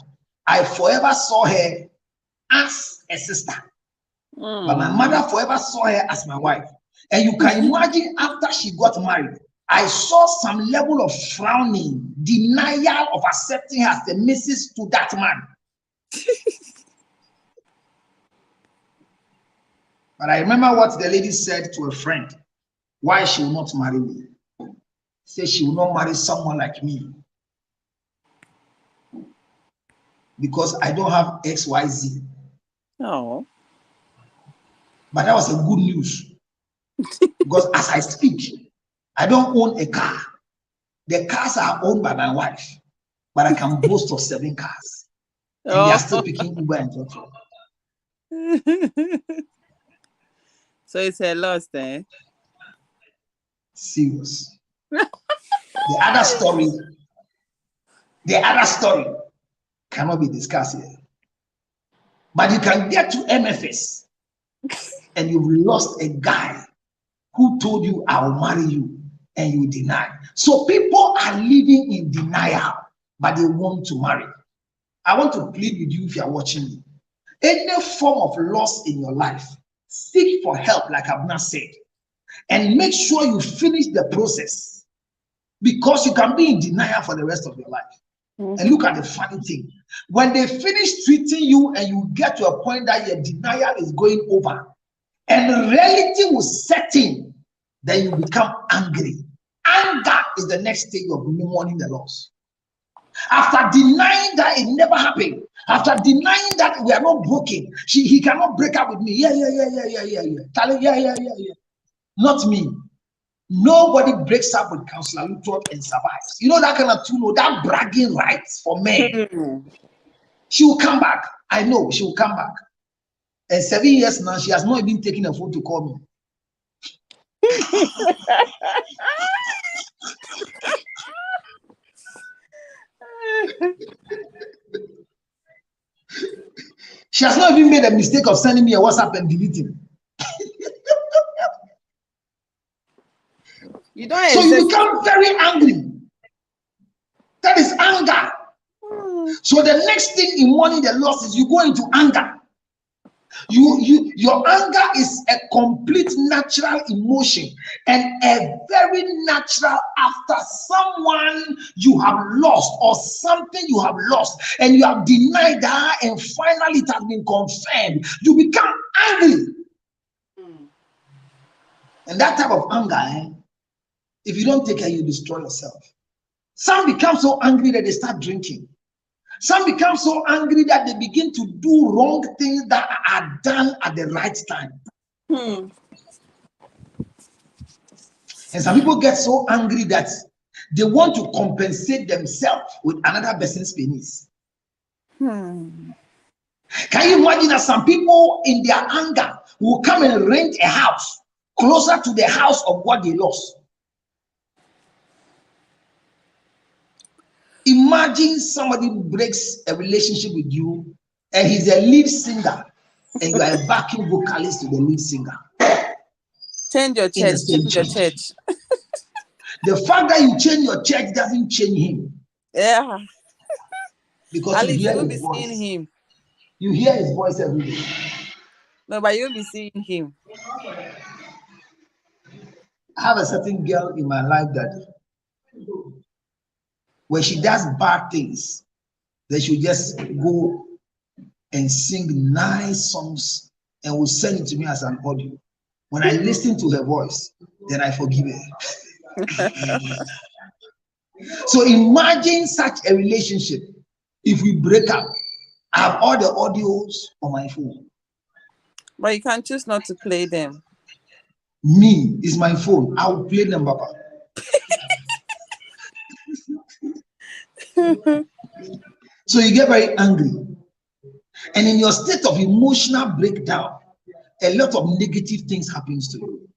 [SPEAKER 6] I forever saw her as a sister. But my mother forever saw her as my wife. And you can imagine after she got married, I saw some level of frowning, denial of accepting her as the missus to that man. But I remember what the lady said to a friend, why she will not marry me. Say she will not marry someone like me because I don't have XYZ.
[SPEAKER 7] Oh.
[SPEAKER 6] But that was a good news because as I speak, I don't own a car. The cars are owned by my wife, but I can boast of 7 cars. And they are still picking Uber and Toto.
[SPEAKER 7] So it's a loss then.
[SPEAKER 6] Serious. The other story cannot be discussed here. But you can get to MFS and you've lost a guy who told you, I'll marry you, and you deny. So people are living in denial, but they want to marry. I want to plead with you if you are watching me. Any form of loss in your life, seek for help, like I've not said, and make sure you finish the process. because you can be in denial for the rest of your life. And look at the funny thing. When they finish treating you and you get to a point that your denial is going over and reality will set in, then you become angry. Anger is the next stage of mourning the loss. After denying that it never happened, after denying that we are not broken, he cannot break up with me. Yeah. Tell him, yeah. Not me. Nobody breaks up with Counselor Lutot and survives. You know that kind of tune, that bragging rights for men. She will come back. I know she will come back. And 7 years now, she has not even taken a phone to call me. She has not even made a mistake of sending me a WhatsApp and deleting.
[SPEAKER 7] You don't
[SPEAKER 6] So you become very angry. That is anger. So the next thing in mourning the loss is you go into anger. Your anger is a complete natural emotion and a very natural after someone you have lost or something you have lost and you have denied that and finally it has been confirmed. You become angry. And that type of anger, if you don't take care, you destroy yourself. Some become so angry that they start drinking. Some become so angry that they begin to do wrong things that are done at the right time. And some people get so angry that they want to compensate themselves with another person's penis. Can you imagine that some people in their anger will come and rent a house closer to the house of what they lost? Imagine somebody breaks a relationship with you and he's a lead singer and you are a backing vocalist to the lead singer.
[SPEAKER 7] Change your church. Change your church.
[SPEAKER 6] The fact that you change your church doesn't change him.
[SPEAKER 7] Yeah.
[SPEAKER 6] Because
[SPEAKER 7] At
[SPEAKER 6] you
[SPEAKER 7] least
[SPEAKER 6] hear
[SPEAKER 7] you'll
[SPEAKER 6] his
[SPEAKER 7] be
[SPEAKER 6] voice.
[SPEAKER 7] seeing him.
[SPEAKER 6] You hear his voice every day.
[SPEAKER 7] No, but you'll be seeing him.
[SPEAKER 6] I have a certain girl in my life that when she does bad things, then she'll just go and sing nice songs and will send it to me as an audio. When I listen to her voice, then I forgive her. So imagine such a relationship. If we break up, I have all the audios on my phone.
[SPEAKER 7] But you can choose not to play them.
[SPEAKER 6] Me is my phone. I will play them, Papa. So you get very angry. And in your state of emotional breakdown, a lot of negative things happens to you.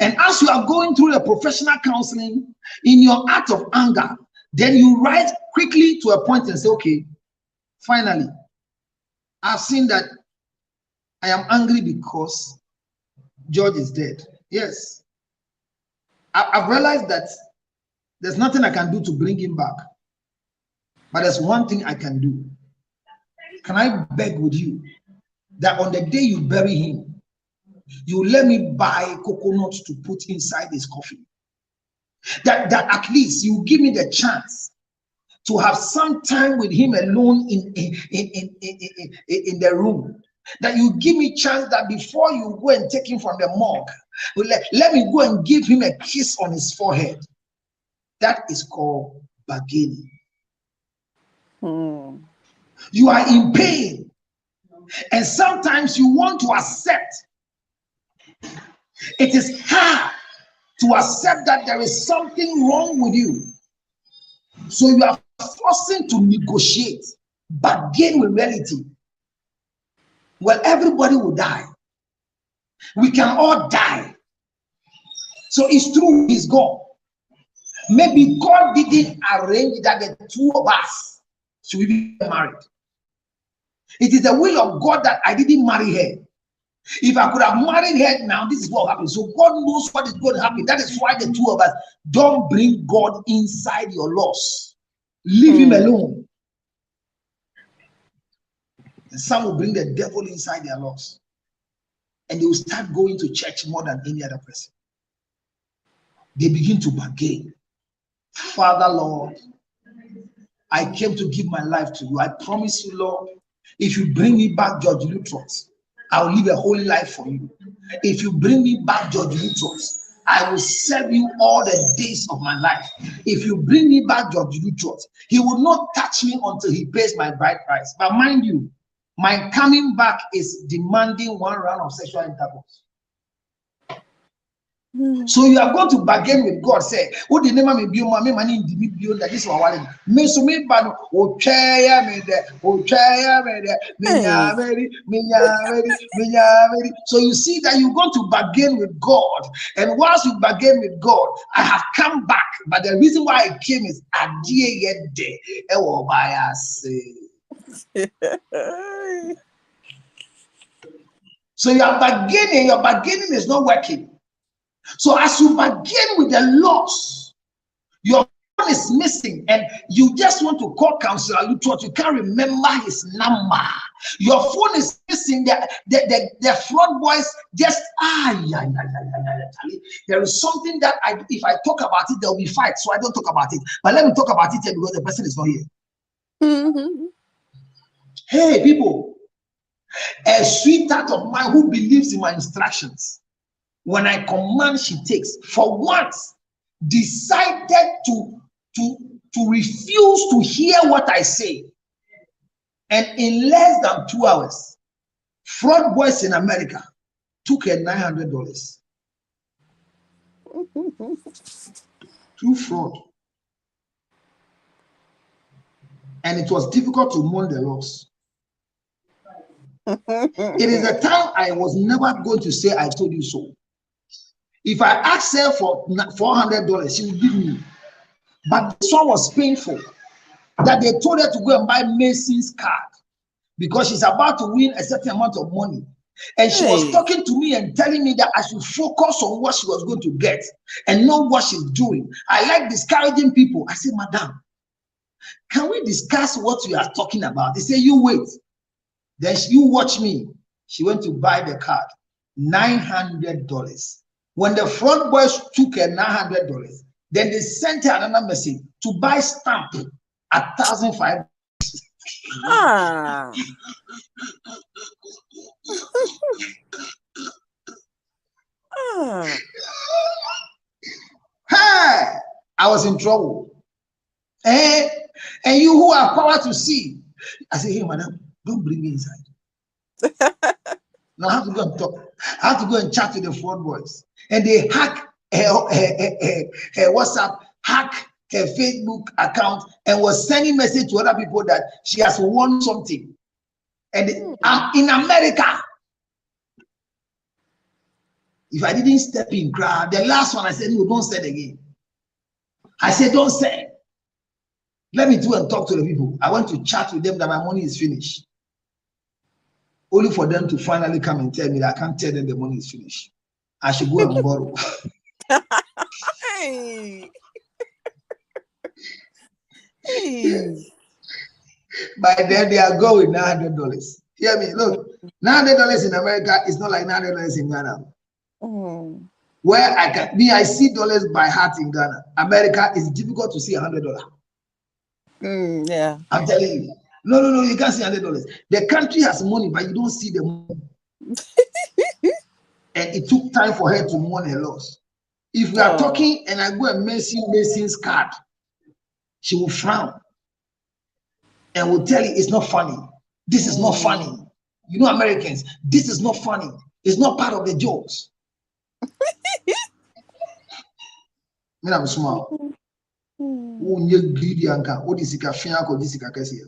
[SPEAKER 6] And as you are going through a professional counseling, in your act of anger, then you rise quickly to a point and say, okay, finally, I've seen that I am angry because George is dead. Yes. I've realized that there's nothing I can do to bring him back. But there's one thing I can do. Can I beg with you that on the day you bury him, you let me buy coconuts to put inside his coffin? That at least you give me the chance to have some time with him alone in the room. That you give me chance that before you go and take him from the morgue, let me go and give him a kiss on his forehead. That is called bargaining. You are in pain, and sometimes you want to accept. It is hard to accept that there is something wrong with you. So you are forcing to negotiate, bargain with reality. Well, everybody will die. We can all die. So it's true, he's gone. Maybe God didn't arrange that the two of us should be married. It is the will of God that I didn't marry her. If I could have married her now, this is what happens. So God knows what is going to happen. That is why the two of us don't bring God inside your loss. Leave him alone. And some will bring the devil inside their loss. And they will start going to church more than any other person. They begin to bargain. Father, Lord, I came to give my life to you. I promise you, Lord, if you bring me back, George Lutros, I will live a holy life for you. If you bring me back, George Lutros, I will serve you all the days of my life. If you bring me back, George Lutros, he will not touch me until he pays my bride price. But mind you, my coming back is demanding one round of sexual intercourse. So you are going to bargain with God. Say, "What the name of me be my money in the bio that this one me so me ban o chaya me de o chaya me de minya very." So you see that you're going to bargain with God, and once you bargain with God, I have come back. But the reason why I came is adie yet de ewo bias. So you are bargaining. Your bargaining is not working. So as you bargain with the loss, your phone is missing, and you just want to call Counselor Lutros. You can't remember his number. Your phone is missing. The front boys just there is something that if I talk about it, there will be fight. So I don't talk about it. But let me talk about it here because the person is not here. Hey, people, a sweetheart of mine who believes in my instructions. When I command, she takes. For once, decided to refuse to hear what I say. And in less than 2 hours, fraud boys in America took her $900. Through fraud. And it was difficult to mourn the loss. It is a time I was never going to say I told you so. If I asked her for $400, she would give me. But this one was painful. That they told her to go and buy Mason's card because she's about to win a certain amount of money. And she was talking to me and telling me that I should focus on what she was going to get and not what she's doing. I like discouraging people. I said, "Madam, can we discuss what you are talking about?" They say, "You wait." Then you watch me. She went to buy the card. $900. When the front boys took her $900, then they sent her another message to buy stamp at $1,500. Hey, I was in trouble. And you who have power to see, I say, "Hey, madam, don't bring me inside." Now I have to go and talk. I have to go and chat with the front boys. And they hack her WhatsApp, hack her Facebook account, and was sending message to other people that she has won something. And I'm in America. If I didn't step in, crowd, the last one I said, "No, don't say it again." I said, "Don't say it. Let me do and talk to the people." I want to chat with them that my money is finished. Only for them to finally come and tell me that I can't tell them the money is finished. I should go and borrow. By then they are going $900. Hear me? Look, $900 in America is not like $900 in Ghana. Where I see dollars by heart in Ghana. America is difficult to see $100.
[SPEAKER 7] Yeah.
[SPEAKER 6] I'm telling you. No, you can't see $100. The country has money, but you don't see the money. And it took time for her to mourn her loss. If we are talking and I go and mention Mason's card, she will frown and will tell you it's not funny. This is not funny. You know, Americans, this is not funny. It's not part of the jokes. Me, I'm small. Oh, you greedy anka. What is it?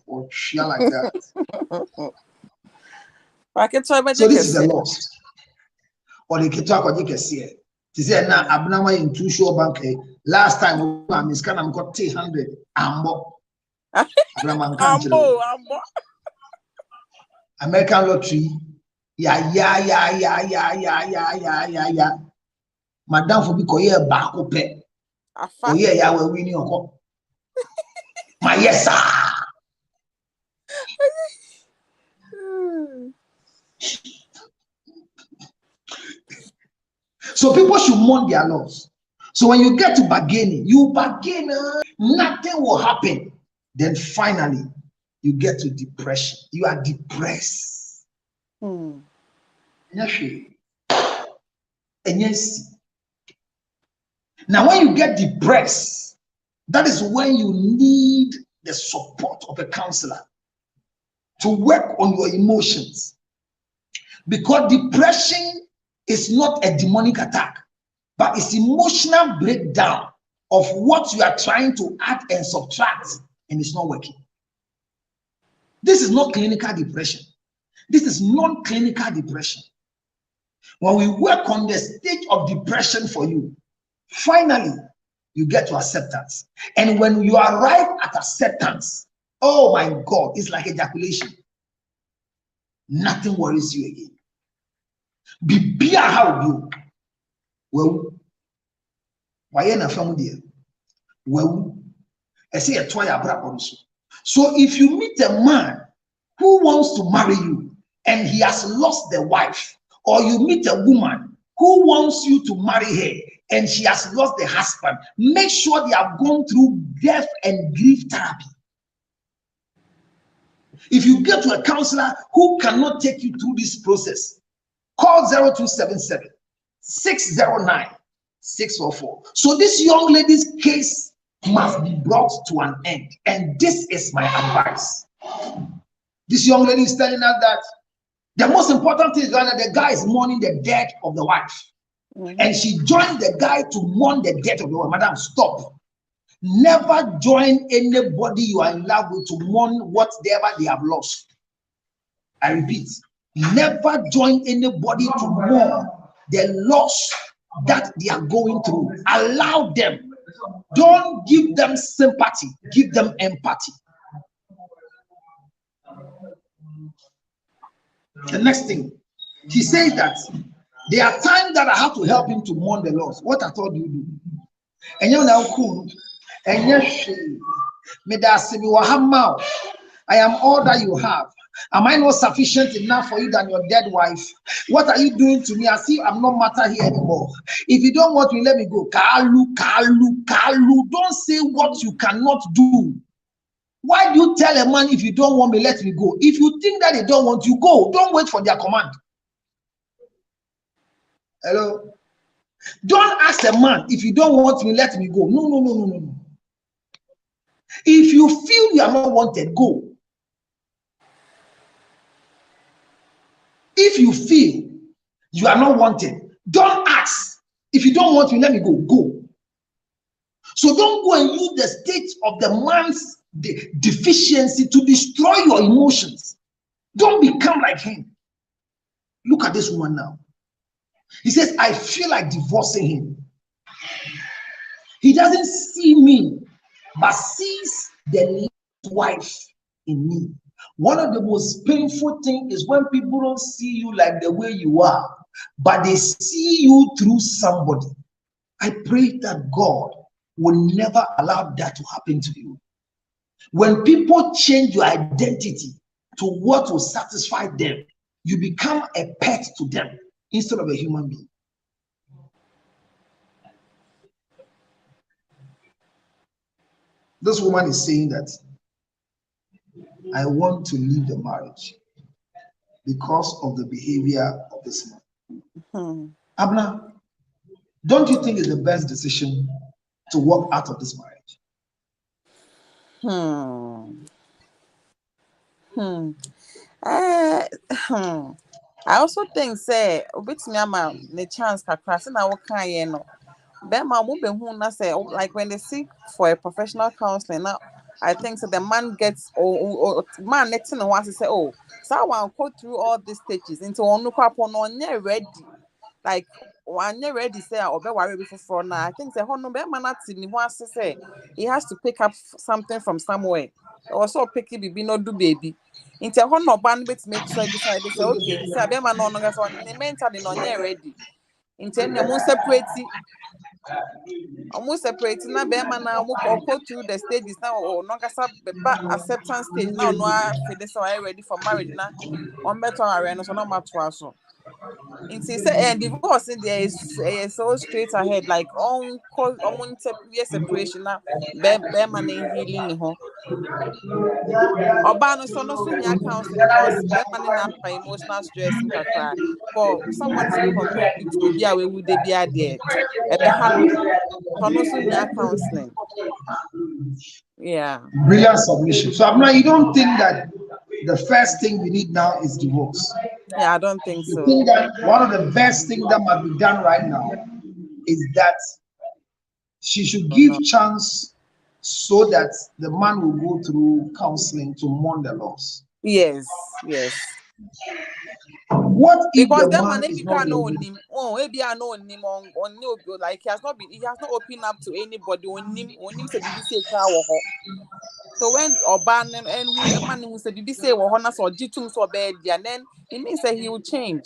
[SPEAKER 6] Or share like that. So this is the loss. Or the talk or you can see it. She said, "Now abnormal in two show bank. Last time I miss can got 300 ambo. American lottery. Yeah. Madam for because you back up. Oh yeah, we're winning your cup. My yes, sir. So people should mourn their loss. So when you get to bargaining, you bargain, nothing will happen. Then finally, you get to depression. You are depressed. Yes. And yes. Now, when you get depressed, that is when you need the support of a counselor to work on your emotions. Because depression is not a demonic attack, but it's emotional breakdown of what you are trying to add and subtract, and it's not working. This is not clinical depression. This is non-clinical depression. When we work on the stage of depression for you, finally, you get to acceptance. And when you arrive at acceptance, oh my God, it's like ejaculation. Nothing worries you again. Be how you. Well, why na family? Well, I say a toy also. So if you meet a man who wants to marry you and he has lost the wife, or you meet a woman who wants you to marry her and she has lost the husband, make sure they have gone through death and grief therapy. If you get to a counselor who cannot take you through this process, call 0277 609 644. So this young lady's case must be brought to an end. And this is my advice. This young lady is telling us that the most important thing is that the guy is mourning the death of the wife. And she joined the guy to mourn the death of the wife. Madam, stop. Never join anybody you are in love with to mourn whatever they have lost. I repeat, never join anybody to mourn the loss that they are going through. Allow them. Don't give them sympathy, give them empathy. The next thing, he says that there are times that I have to help him to mourn the loss. What I told you do. And you now cool. And yes, I am all that you have. Am I not sufficient enough for you than your dead wife? What are you doing to me? I see I'm not matter here anymore. If you don't want me, let me go. Kalu. Don't say what you cannot do. Why do you tell a man, if you don't want me, let me go? If you think that they don't want you, go. Don't wait for their command. Hello? Don't ask a man, if you don't want me, let me go. No. If you feel you are not wanted, go. If you feel you are not wanted, don't ask. If you don't want me, let me go. Go. So don't go and use the state of the man's deficiency to destroy your emotions. Don't become like him. Look at this woman now. He says, I feel like divorcing him. He doesn't see me, but sees the wife in me. One of the most painful things is when people don't see you like the way you are, but they see you through somebody. I pray that God will never allow that to happen to you. When people change your identity to what will satisfy them, you become a pet to them instead of a human being. This woman is saying that I want to leave the marriage because of the behavior of this man. Abner, don't you think it's the best decision to walk out of this marriage?
[SPEAKER 7] I also think say with me the chance kakra na what can you know. Like when they seek for a professional counseling now, I think so the man gets or man next thing wants to say, oh, so I want to go through all these stages into on ready. Like when you're ready, say or be worry before now. I think the whole number man wants to say he has to pick up something from somewhere. Also pick it baby, not do baby. Into a whole no band bit make sure decide to say, okay, say be man no longer so mentally no ready. Into almost separating now be man now go through the stages now or no acceptance stage now no for this so I ready for marriage now on better arena so no matter so And he said, and divorce in there is so straight ahead, like on cause separation now, bear money healing the home. Obano so no soon ya counseling because bear money not by emotional stress in kakra. For someone to compare you to be away would they be a there? So no soon ya counseling. Yeah.
[SPEAKER 6] Brilliant submission. So Abna, you don't think that the first thing we need now is divorce?
[SPEAKER 7] Yeah, I don't think
[SPEAKER 6] You
[SPEAKER 7] so.
[SPEAKER 6] think that one of the best things that must be done right now is that she should give chance so that the man will go through counseling to mourn the loss.
[SPEAKER 7] Yes.
[SPEAKER 6] What if
[SPEAKER 7] Because
[SPEAKER 6] the
[SPEAKER 7] that
[SPEAKER 6] man
[SPEAKER 7] man
[SPEAKER 6] is
[SPEAKER 7] if
[SPEAKER 6] not
[SPEAKER 7] can know
[SPEAKER 6] ready?
[SPEAKER 7] him, maybe I know him on like he has not opened up to anybody on him say BBC crowd. So when Oban and who a man who said BBC or honors or jitum so bad, and then it means that he will change.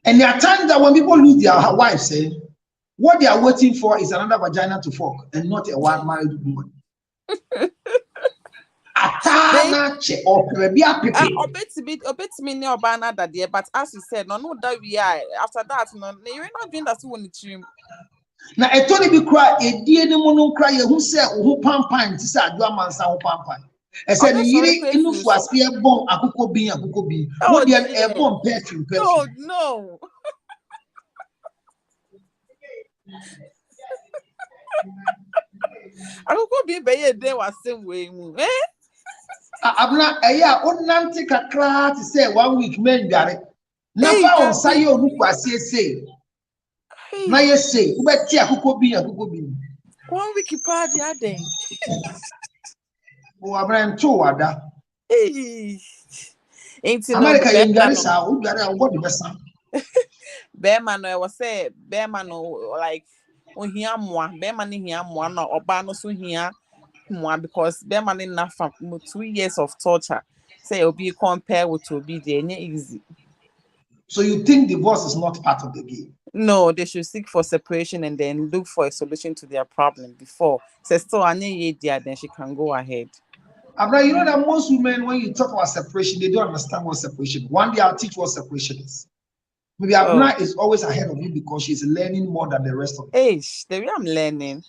[SPEAKER 6] And there are times that when people lose their wives, what they are waiting for is another vagina to fuck and not a one married woman.
[SPEAKER 7] Obet me near Obana that day, but as you said, no that we are after that, no, you're not doing that one trim.
[SPEAKER 6] Now, a Tony be cry, a dear no cry, who said, who pampan, to say, do a man sound pampan. I said, you was here born, a cuckoo bean, what the born perfume.
[SPEAKER 7] No. I could be by day was same way.
[SPEAKER 6] Abna, Nanti Kakra to say 1 week, men got it. Nafa on Sayo, who was say. Now you say, but tia cuckoo bean.
[SPEAKER 7] 1 week party a day.
[SPEAKER 6] Oh, Abraham, too, Ada.
[SPEAKER 7] Ain't
[SPEAKER 6] America, you got it, who got it, what the best.
[SPEAKER 7] Bearman, I was say, Bearman, like, on here more, Bearman in here more, no, or Bano so here more, because Bearman enough for 2 years of torture. Say, it'll be compared with to be there, easy.
[SPEAKER 6] So you think divorce is not part of the game?
[SPEAKER 7] No, they should seek for separation and then look for a solution to their problem before. Say, so I need there, then she can go ahead.
[SPEAKER 6] Abra, you know that most women, when you talk about separation, they don't understand what separation is. One day I'll teach what separation is. Maybe Abna is always ahead of you because she's learning more than the rest of them.
[SPEAKER 7] The way I'm learning.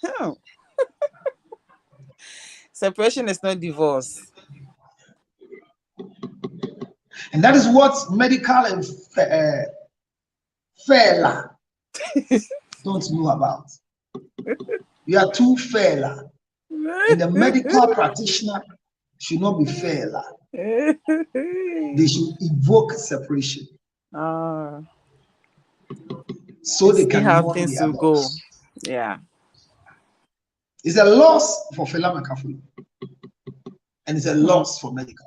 [SPEAKER 7] Separation is not divorce.
[SPEAKER 6] And that is what medical and fella don't know about. You are too fella. And the medical practitioner should not be fella. They should evoke separation. So they can
[SPEAKER 7] have things to go. Yeah.
[SPEAKER 6] It's a loss for Fela McAfee. And it's a loss for medical.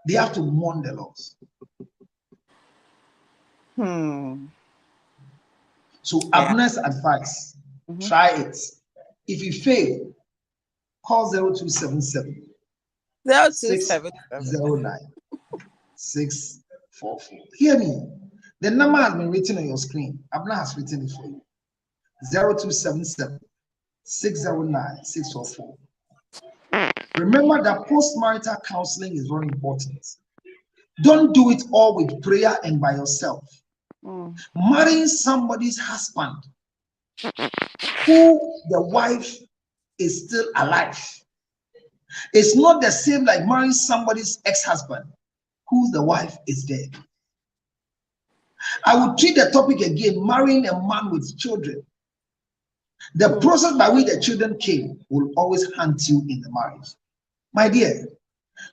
[SPEAKER 6] They have to mourn the loss. So Abner's advice, try it. If you fail, call 0277 609 644. Hear me. The number has been written on your screen. Abner has written it for you. 0277 609 644. Remember that post-marital counseling is very important. Don't do it all with prayer and by yourself. Marrying somebody's husband who the wife is still alive. It's not the same like marrying somebody's ex-husband who the wife is dead. I will treat the topic again, marrying a man with children. The process by which the children came will always haunt you in the marriage. My dear,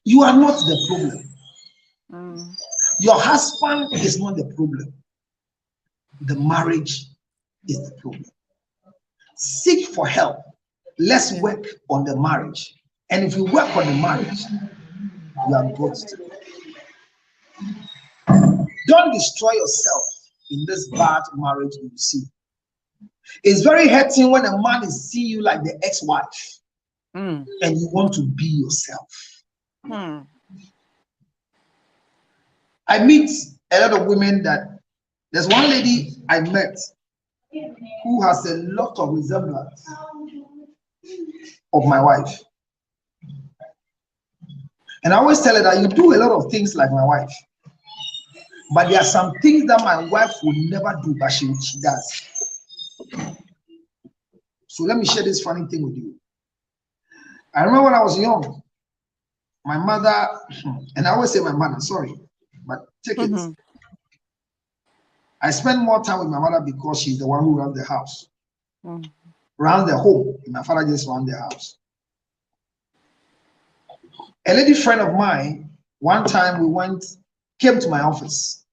[SPEAKER 6] you are not the problem. Your husband is not the problem. The marriage is the problem. Seek for help. Let's work on the marriage. And if you work on the marriage, you are brought to it. Don't destroy yourself in this bad marriage you see. It's very hurting when a man is seeing you like the ex-wife and you want to be yourself. I meet a lot of women that there's one lady I met who has a lot of resemblance of my wife. And I always tell her that you do a lot of things like my wife. But there are some things that my wife will never do, but she does. So let me share this funny thing with you. I remember when I was young, my mother, and I always say my mother, sorry, but take it. I spend more time with my mother because she's the one who runs the house, runs the home. My father just runs the house. A lady friend of mine, one time came to my office,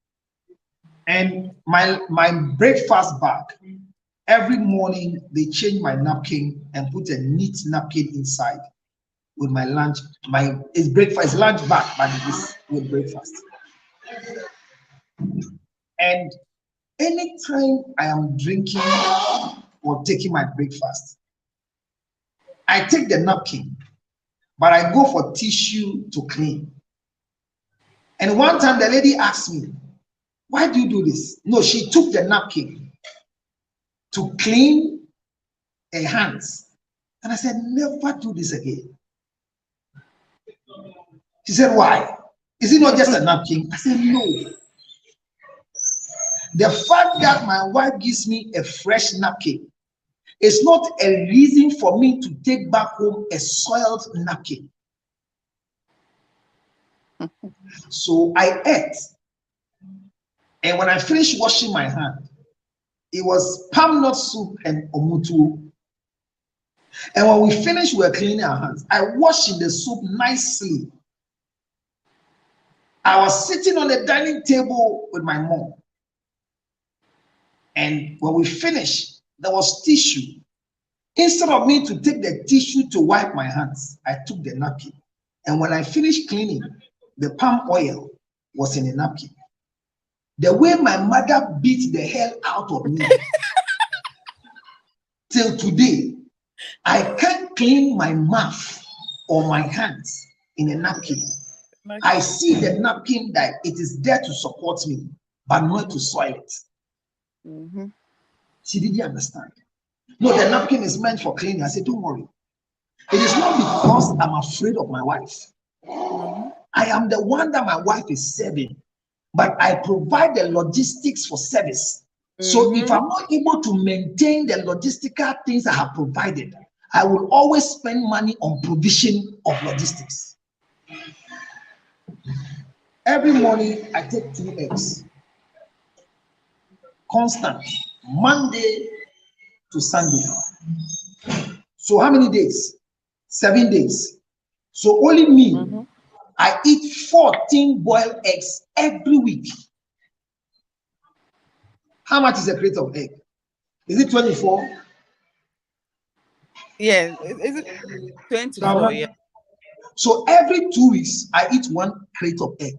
[SPEAKER 6] and my breakfast bag, every morning they change my napkin and put a neat napkin inside with my lunch. It's breakfast, lunch bag, but it is with breakfast. And anytime I am drinking or taking my breakfast, I take the napkin, but I go for tissue to clean. And one time the lady asked me, why do you do this? No, she took the napkin to clean her hands. And I said, never do this again. She said, why? Is it not just a napkin? I said, no. The fact that my wife gives me a fresh napkin is not a reason for me to take back home a soiled napkin. So I ate. And when I finished washing my hand, it was palm nut soup and omutu. And when we finished, we were cleaning our hands. I washed the soup nicely. I was sitting on the dining table with my mom. And when we finished, there was tissue. Instead of me to take the tissue to wipe my hands, I took the napkin. And when I finished cleaning, the palm oil was in the napkin. The way my mother beat the hell out of me, till today, I can't clean my mouth or my hands in a napkin. I see the napkin that it is there to support me, but not to soil it. She didn't understand. No, the napkin is meant for cleaning. I said, don't worry. It is not because I'm afraid of my wife. I am the one that my wife is serving, but I provide the logistics for service. So if I'm not able to maintain the logistical things I have provided, I will always spend money on provision of logistics. Every morning I take 2 eggs. Constant, Monday to Sunday. So how many days? 7 days. So only me, I eat 14 boiled eggs every week. How much is a crate of egg? Is it 24?
[SPEAKER 7] Yeah, is it 24? Yeah.
[SPEAKER 6] So every 2 weeks, I eat 1 crate of egg.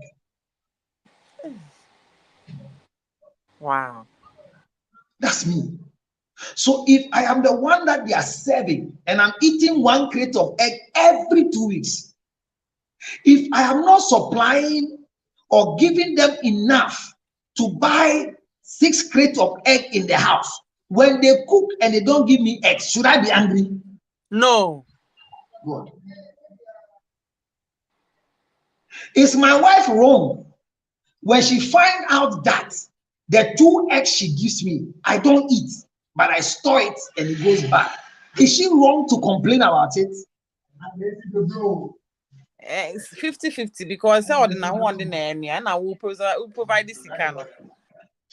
[SPEAKER 7] Wow.
[SPEAKER 6] That's me. So if I am the one that they are serving and I'm eating 1 crate of egg every 2 weeks, if I am not supplying or giving them enough to buy 6 crates of egg in the house, when they cook and they don't give me eggs, should I be angry?
[SPEAKER 7] No.
[SPEAKER 6] God. Is my wife wrong when she finds out that the 2 eggs she gives me, I don't eat, but I store it and it goes back? Is she wrong to complain about it?
[SPEAKER 7] It's 50-50 because I would not want the nanny and I will provide this kind of.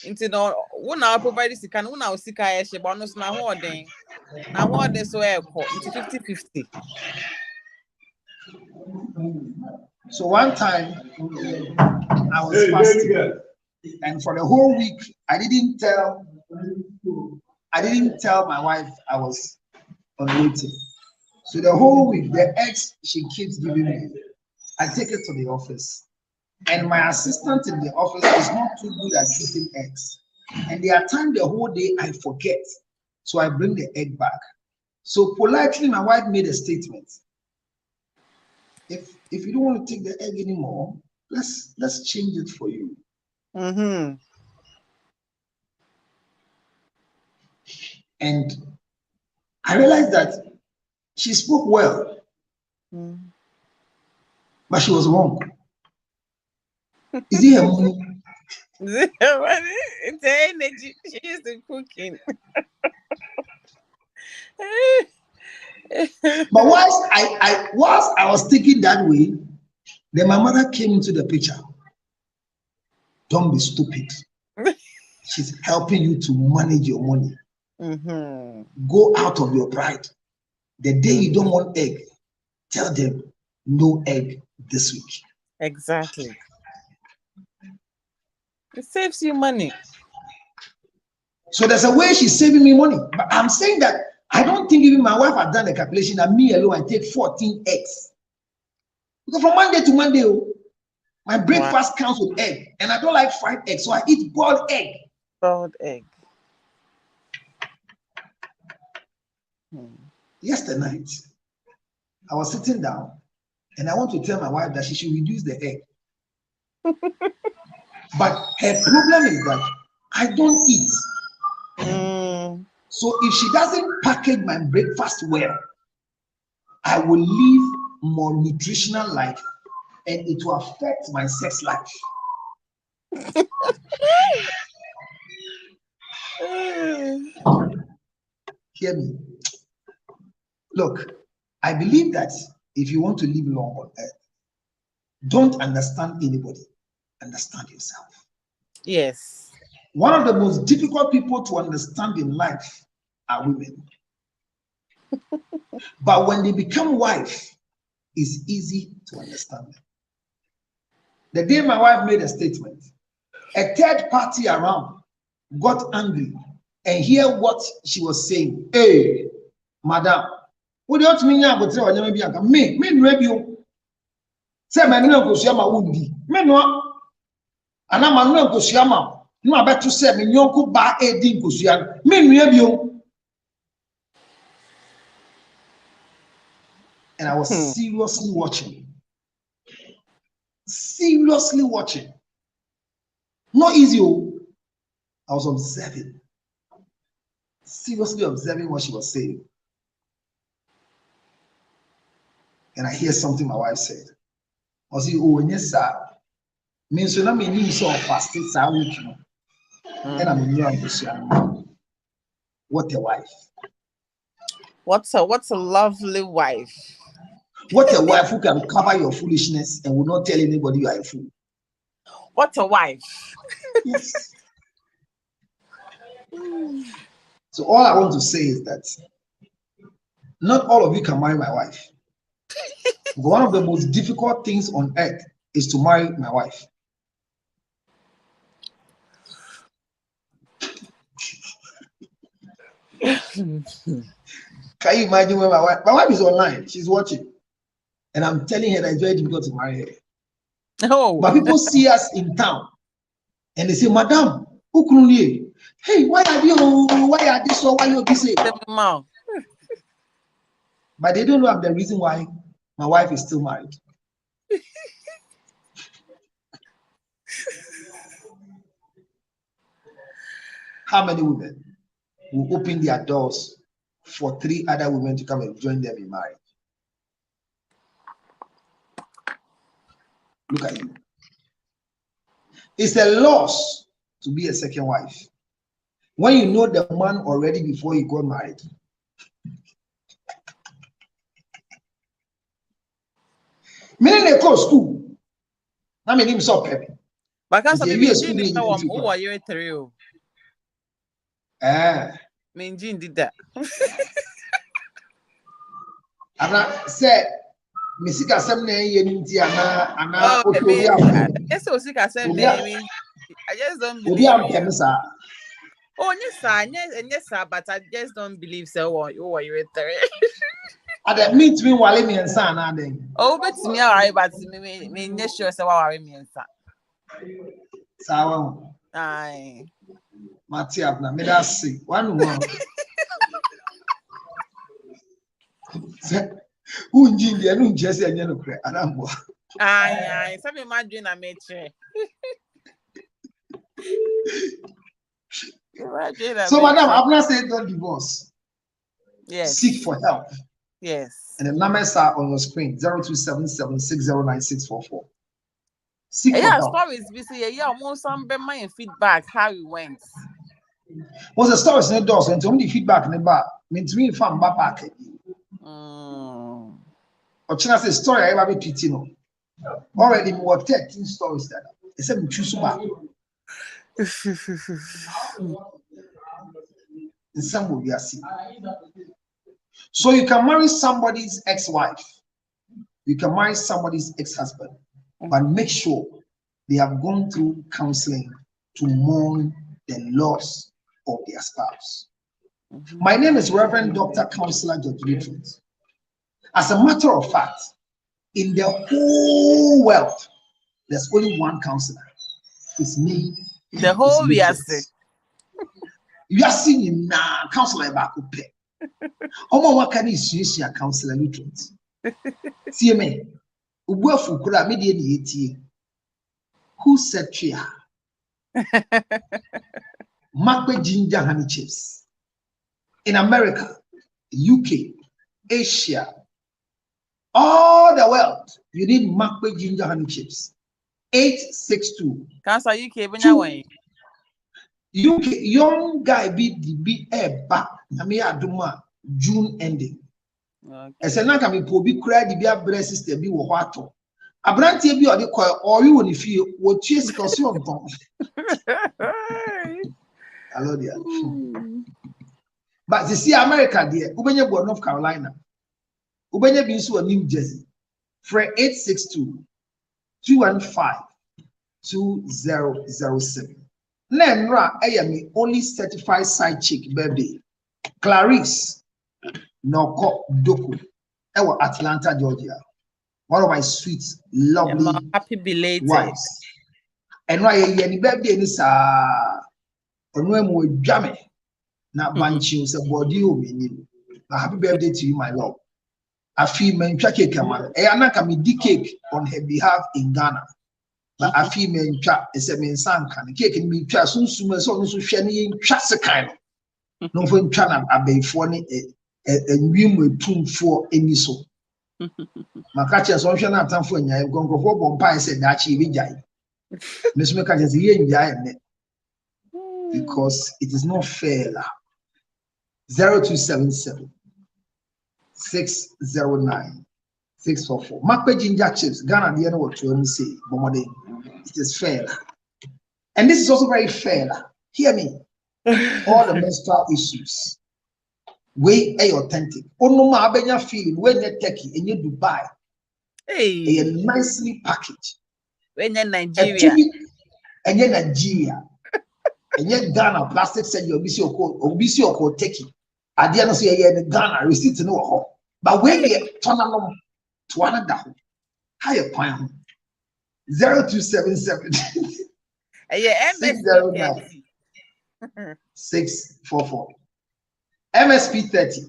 [SPEAKER 7] Into no, when I provide this kind, when I was sick, I actually bonus na hoarding. Now what they so into 50-50.
[SPEAKER 6] So one time I was fasting, and for the whole week I didn't tell my wife I was on waiting. So the whole week, the eggs she keeps giving me, I take it to the office. And my assistant in the office is not too good at keeping eggs. And there are times the whole day I forget. So I bring the egg back. So politely, my wife made a statement. If you don't want to take the egg anymore, let's change it for you. And I realized that she spoke well, but she was wrong. Is it her money?
[SPEAKER 7] It's energy. She used to cooking.
[SPEAKER 6] But whilst I was thinking that way, then my mother came into the picture. Don't be stupid. She's helping you to manage your money. Go out of your pride. The day you don't want egg, tell them no egg this week.
[SPEAKER 7] Exactly. It saves you money.
[SPEAKER 6] So there's a way she's saving me money. But I'm saying that I don't think even my wife had done the calculation that me alone I take 14 eggs. Because from Monday to Monday, my breakfast counts with egg. And I don't like fried egg, so I eat boiled egg.
[SPEAKER 7] Boiled egg.
[SPEAKER 6] Yesterday night, I was sitting down and I want to tell my wife that she should reduce the egg. But her problem is that I don't eat. So if she doesn't package my breakfast well, I will live more nutritional life and it will affect my sex life. Hear me. Look, I believe that if you want to live long on earth, don't understand anybody, understand yourself.
[SPEAKER 7] Yes.
[SPEAKER 6] One of the most difficult people to understand in life are women. But when they become wife, it's easy to understand them. The day my wife made a statement, a third party around got angry and hear what she was saying. Hey, madam, what do you want to mean? Me, maybe you say, my name goes Yama Woody. Me, no, and I'm a no goes Yama. No, I bet you say, me, you ba a ding goes Yam. Me, maybe you. And I was seriously watching. Seriously watching. Not easy. I was observing. Seriously observing what she was saying. And I hear something my wife said. I was saying, oh, yes, sir. Means you know me need so fasting, sir, week. And I'm in your what a wife.
[SPEAKER 7] What's a lovely wife.
[SPEAKER 6] What a wife who can cover your foolishness and will not tell anybody you are a fool.
[SPEAKER 7] What a wife.
[SPEAKER 6] Yes. So all I want to say is that not all of you can marry my wife. One of the most difficult things on earth is to marry my wife. Can you imagine where my wife is online? She's watching. And I'm telling her that it's very difficult to marry her.
[SPEAKER 7] Oh.
[SPEAKER 6] But people see us in town and they say, Madam, hey, why are you so why you busy? But they don't know the reason why my wife is still married. How many women will open their doors for 3 other women to come and join them in marriage? Look at you. It's a loss to be a second wife. When you know the man already before you got married. Meaning they go to school. I mean, him so peppy.
[SPEAKER 7] But can't maybe Jean who you 3? Me Jean did that.
[SPEAKER 6] And I said, Missika Semne Yeniti Anna.
[SPEAKER 7] Yes, so sick. I just don't believe. Oh, yes, sir, but I just don't believe so. You're 3.
[SPEAKER 6] At that meet me while me and son are then.
[SPEAKER 7] Oh, but me, all right, but me, yes, sure, so I me and son.
[SPEAKER 6] Sawa.
[SPEAKER 7] Aye.
[SPEAKER 6] Matiabna, me that see. One more. Who Jimmy and who Jesse and Yellow Crack? And I'm
[SPEAKER 7] aye, some imagine I made sure.
[SPEAKER 6] So, madam, I've not said don't divorce.
[SPEAKER 7] Yes.
[SPEAKER 6] Seek for help.
[SPEAKER 7] Yes.
[SPEAKER 6] And the numbers are on your screen 0277609644.
[SPEAKER 2] Seek for
[SPEAKER 7] Yeah,
[SPEAKER 2] help.
[SPEAKER 7] stories we say yeah, almost some be my feedback how it went.
[SPEAKER 2] Was the stories in the doors and only feedback in the bar. Means me from back.
[SPEAKER 7] Mm.
[SPEAKER 2] Or China says story I ever be pitino. Already more 13 stories that except choose back. In some way we are seeing. So you can marry somebody's ex-wife. You can marry somebody's ex-husband, but make sure they have gone through counseling to mourn the loss of their spouse. My name is Reverend Dr. Counselor George Littrell. As a matter of fact, in the whole world, there's only one counselor. It's me.
[SPEAKER 7] The whole we are sick.
[SPEAKER 2] You are seeing now counselor about to pay. Omo waka ni isuasia counselor Littrell. See me. Ubuafu kura me de ni etie. Who said tria? Makwe ginger honey chips. In America, UK, Asia, all the world, you need Makwe ginger honey chips. 862.
[SPEAKER 7] Cancer UK benya wen.
[SPEAKER 2] UK young guy be back. I mean aduma June ending.
[SPEAKER 7] Okay.
[SPEAKER 2] Ese na ka me po bi kura di bia bre sister bi wo ato. Abrantie bi o de koy ori woni fie wo tue sika so onton. Hello there. But you see America there, ubenya bo North Carolina. Ubenya bi nso New Jersey. Fre 862 215 2007. Nenra me only certified side chick baby. Clarice Noko Doku. Ewa Atlanta, Georgia. One of my sweet, lovely
[SPEAKER 7] happy belated
[SPEAKER 2] wives. And why any baby in this we jammy. Now banchi was a body of me. Happy birthday to you, my love. I feel men cake man. Anaka me di cake on her behalf in Ghana. But I feel men chat is a men san can cake and me chat soon so shiny chats a kind. No for channel a bay for any and we will tune for any so. My catcher so shall not time for you. I'm going to go for Bompire said that she will die. Miss Mecca is here in the because it is not fair. 0277 609 644. Makwe ginger chips. Ghana, the end of what you say, Bomode. It is fair. And this is also very fair. Hear me. All the menstrual issues. Way authentic. Onuma abenya feeling when you Turkey and you Dubai.
[SPEAKER 7] Hey,
[SPEAKER 2] A nicely packaged.
[SPEAKER 7] when in Nigeria.
[SPEAKER 2] And then Nigeria. And yet Ghana plastic said you obisi or Turkey. At the end of the year, Ghana receipt to know. But when you turn along to another higher point 0277
[SPEAKER 7] Yeah,
[SPEAKER 2] 609 644 MSP 30.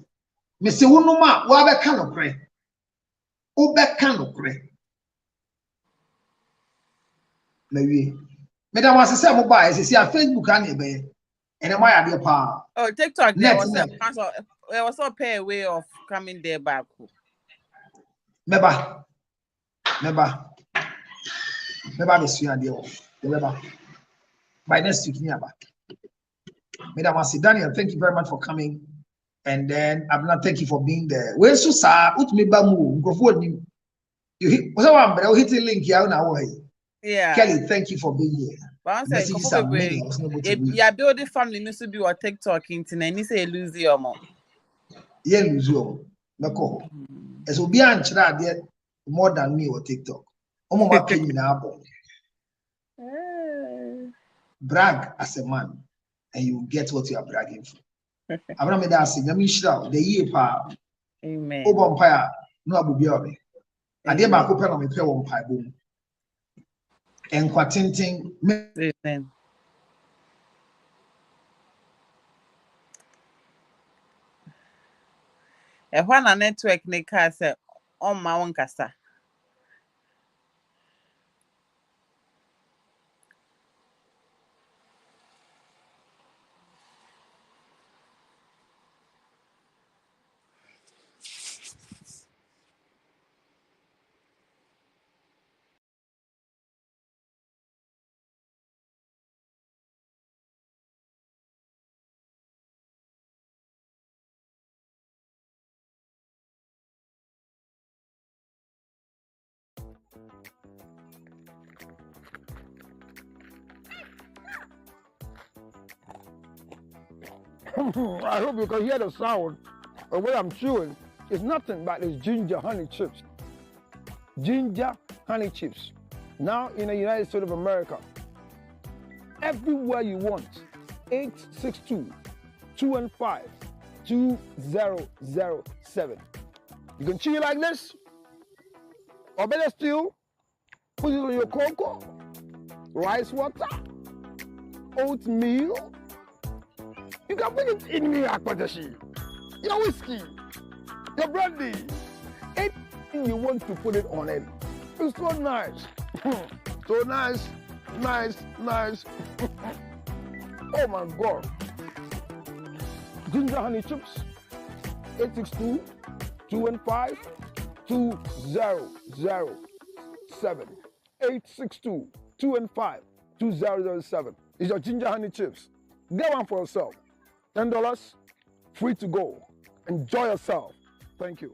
[SPEAKER 2] Mr. Wunuma, wabe kanokre. Ube kanokre. Maybe. Madam was a same buy, as you see, a Facebook and be. And my idea pa.
[SPEAKER 7] Oh, TikTok, there was
[SPEAKER 2] Next.
[SPEAKER 7] a pay way of coming there back.
[SPEAKER 2] Meba. The sweet idea. Meba. By next week, near back. Madam Wasi Daniel, thank you very much for coming. And then Abna, thank you for being there. When so sa ut me ba mu you hit what's one but hit the link here now.
[SPEAKER 7] Yeah.
[SPEAKER 2] Kelly, thank you for being here.
[SPEAKER 7] But I'm saying,
[SPEAKER 2] Messages are many. I was not able to read.
[SPEAKER 7] yeah, building family needs to be what TikTok internet. And you say lose your mom.
[SPEAKER 2] Yeah, lose you. No, as will be answered there more than me or TikTok. Omo ma penny na abo. Brag as a man, and you get what you are bragging for. Abra me da say nyame hira the year pa.
[SPEAKER 7] Amen.
[SPEAKER 2] Obo mpaya no abubi obe. Ade ba ko pe no me pe wo mpa bo. Enkwa tenten.
[SPEAKER 7] Amen. Ehwa na network ne ka say on ma won kasa.
[SPEAKER 1] I hope you can hear the sound of what I'm chewing. It's nothing but it's ginger honey chips. Ginger honey chips. Now in the United States of America, everywhere you want, 862-215-2007. You can chew it like this, or better still, put it on your cocoa, rice water, oatmeal. You can put it in your akpatashi, your whiskey, your brandy, anything you want to put it on it. It's so nice. So nice. Oh my God. Ginger honey chips, 862-215-2007. 862-215-2007. It's your ginger honey chips. Get one for yourself. $10, free to go. Enjoy yourself. Thank you.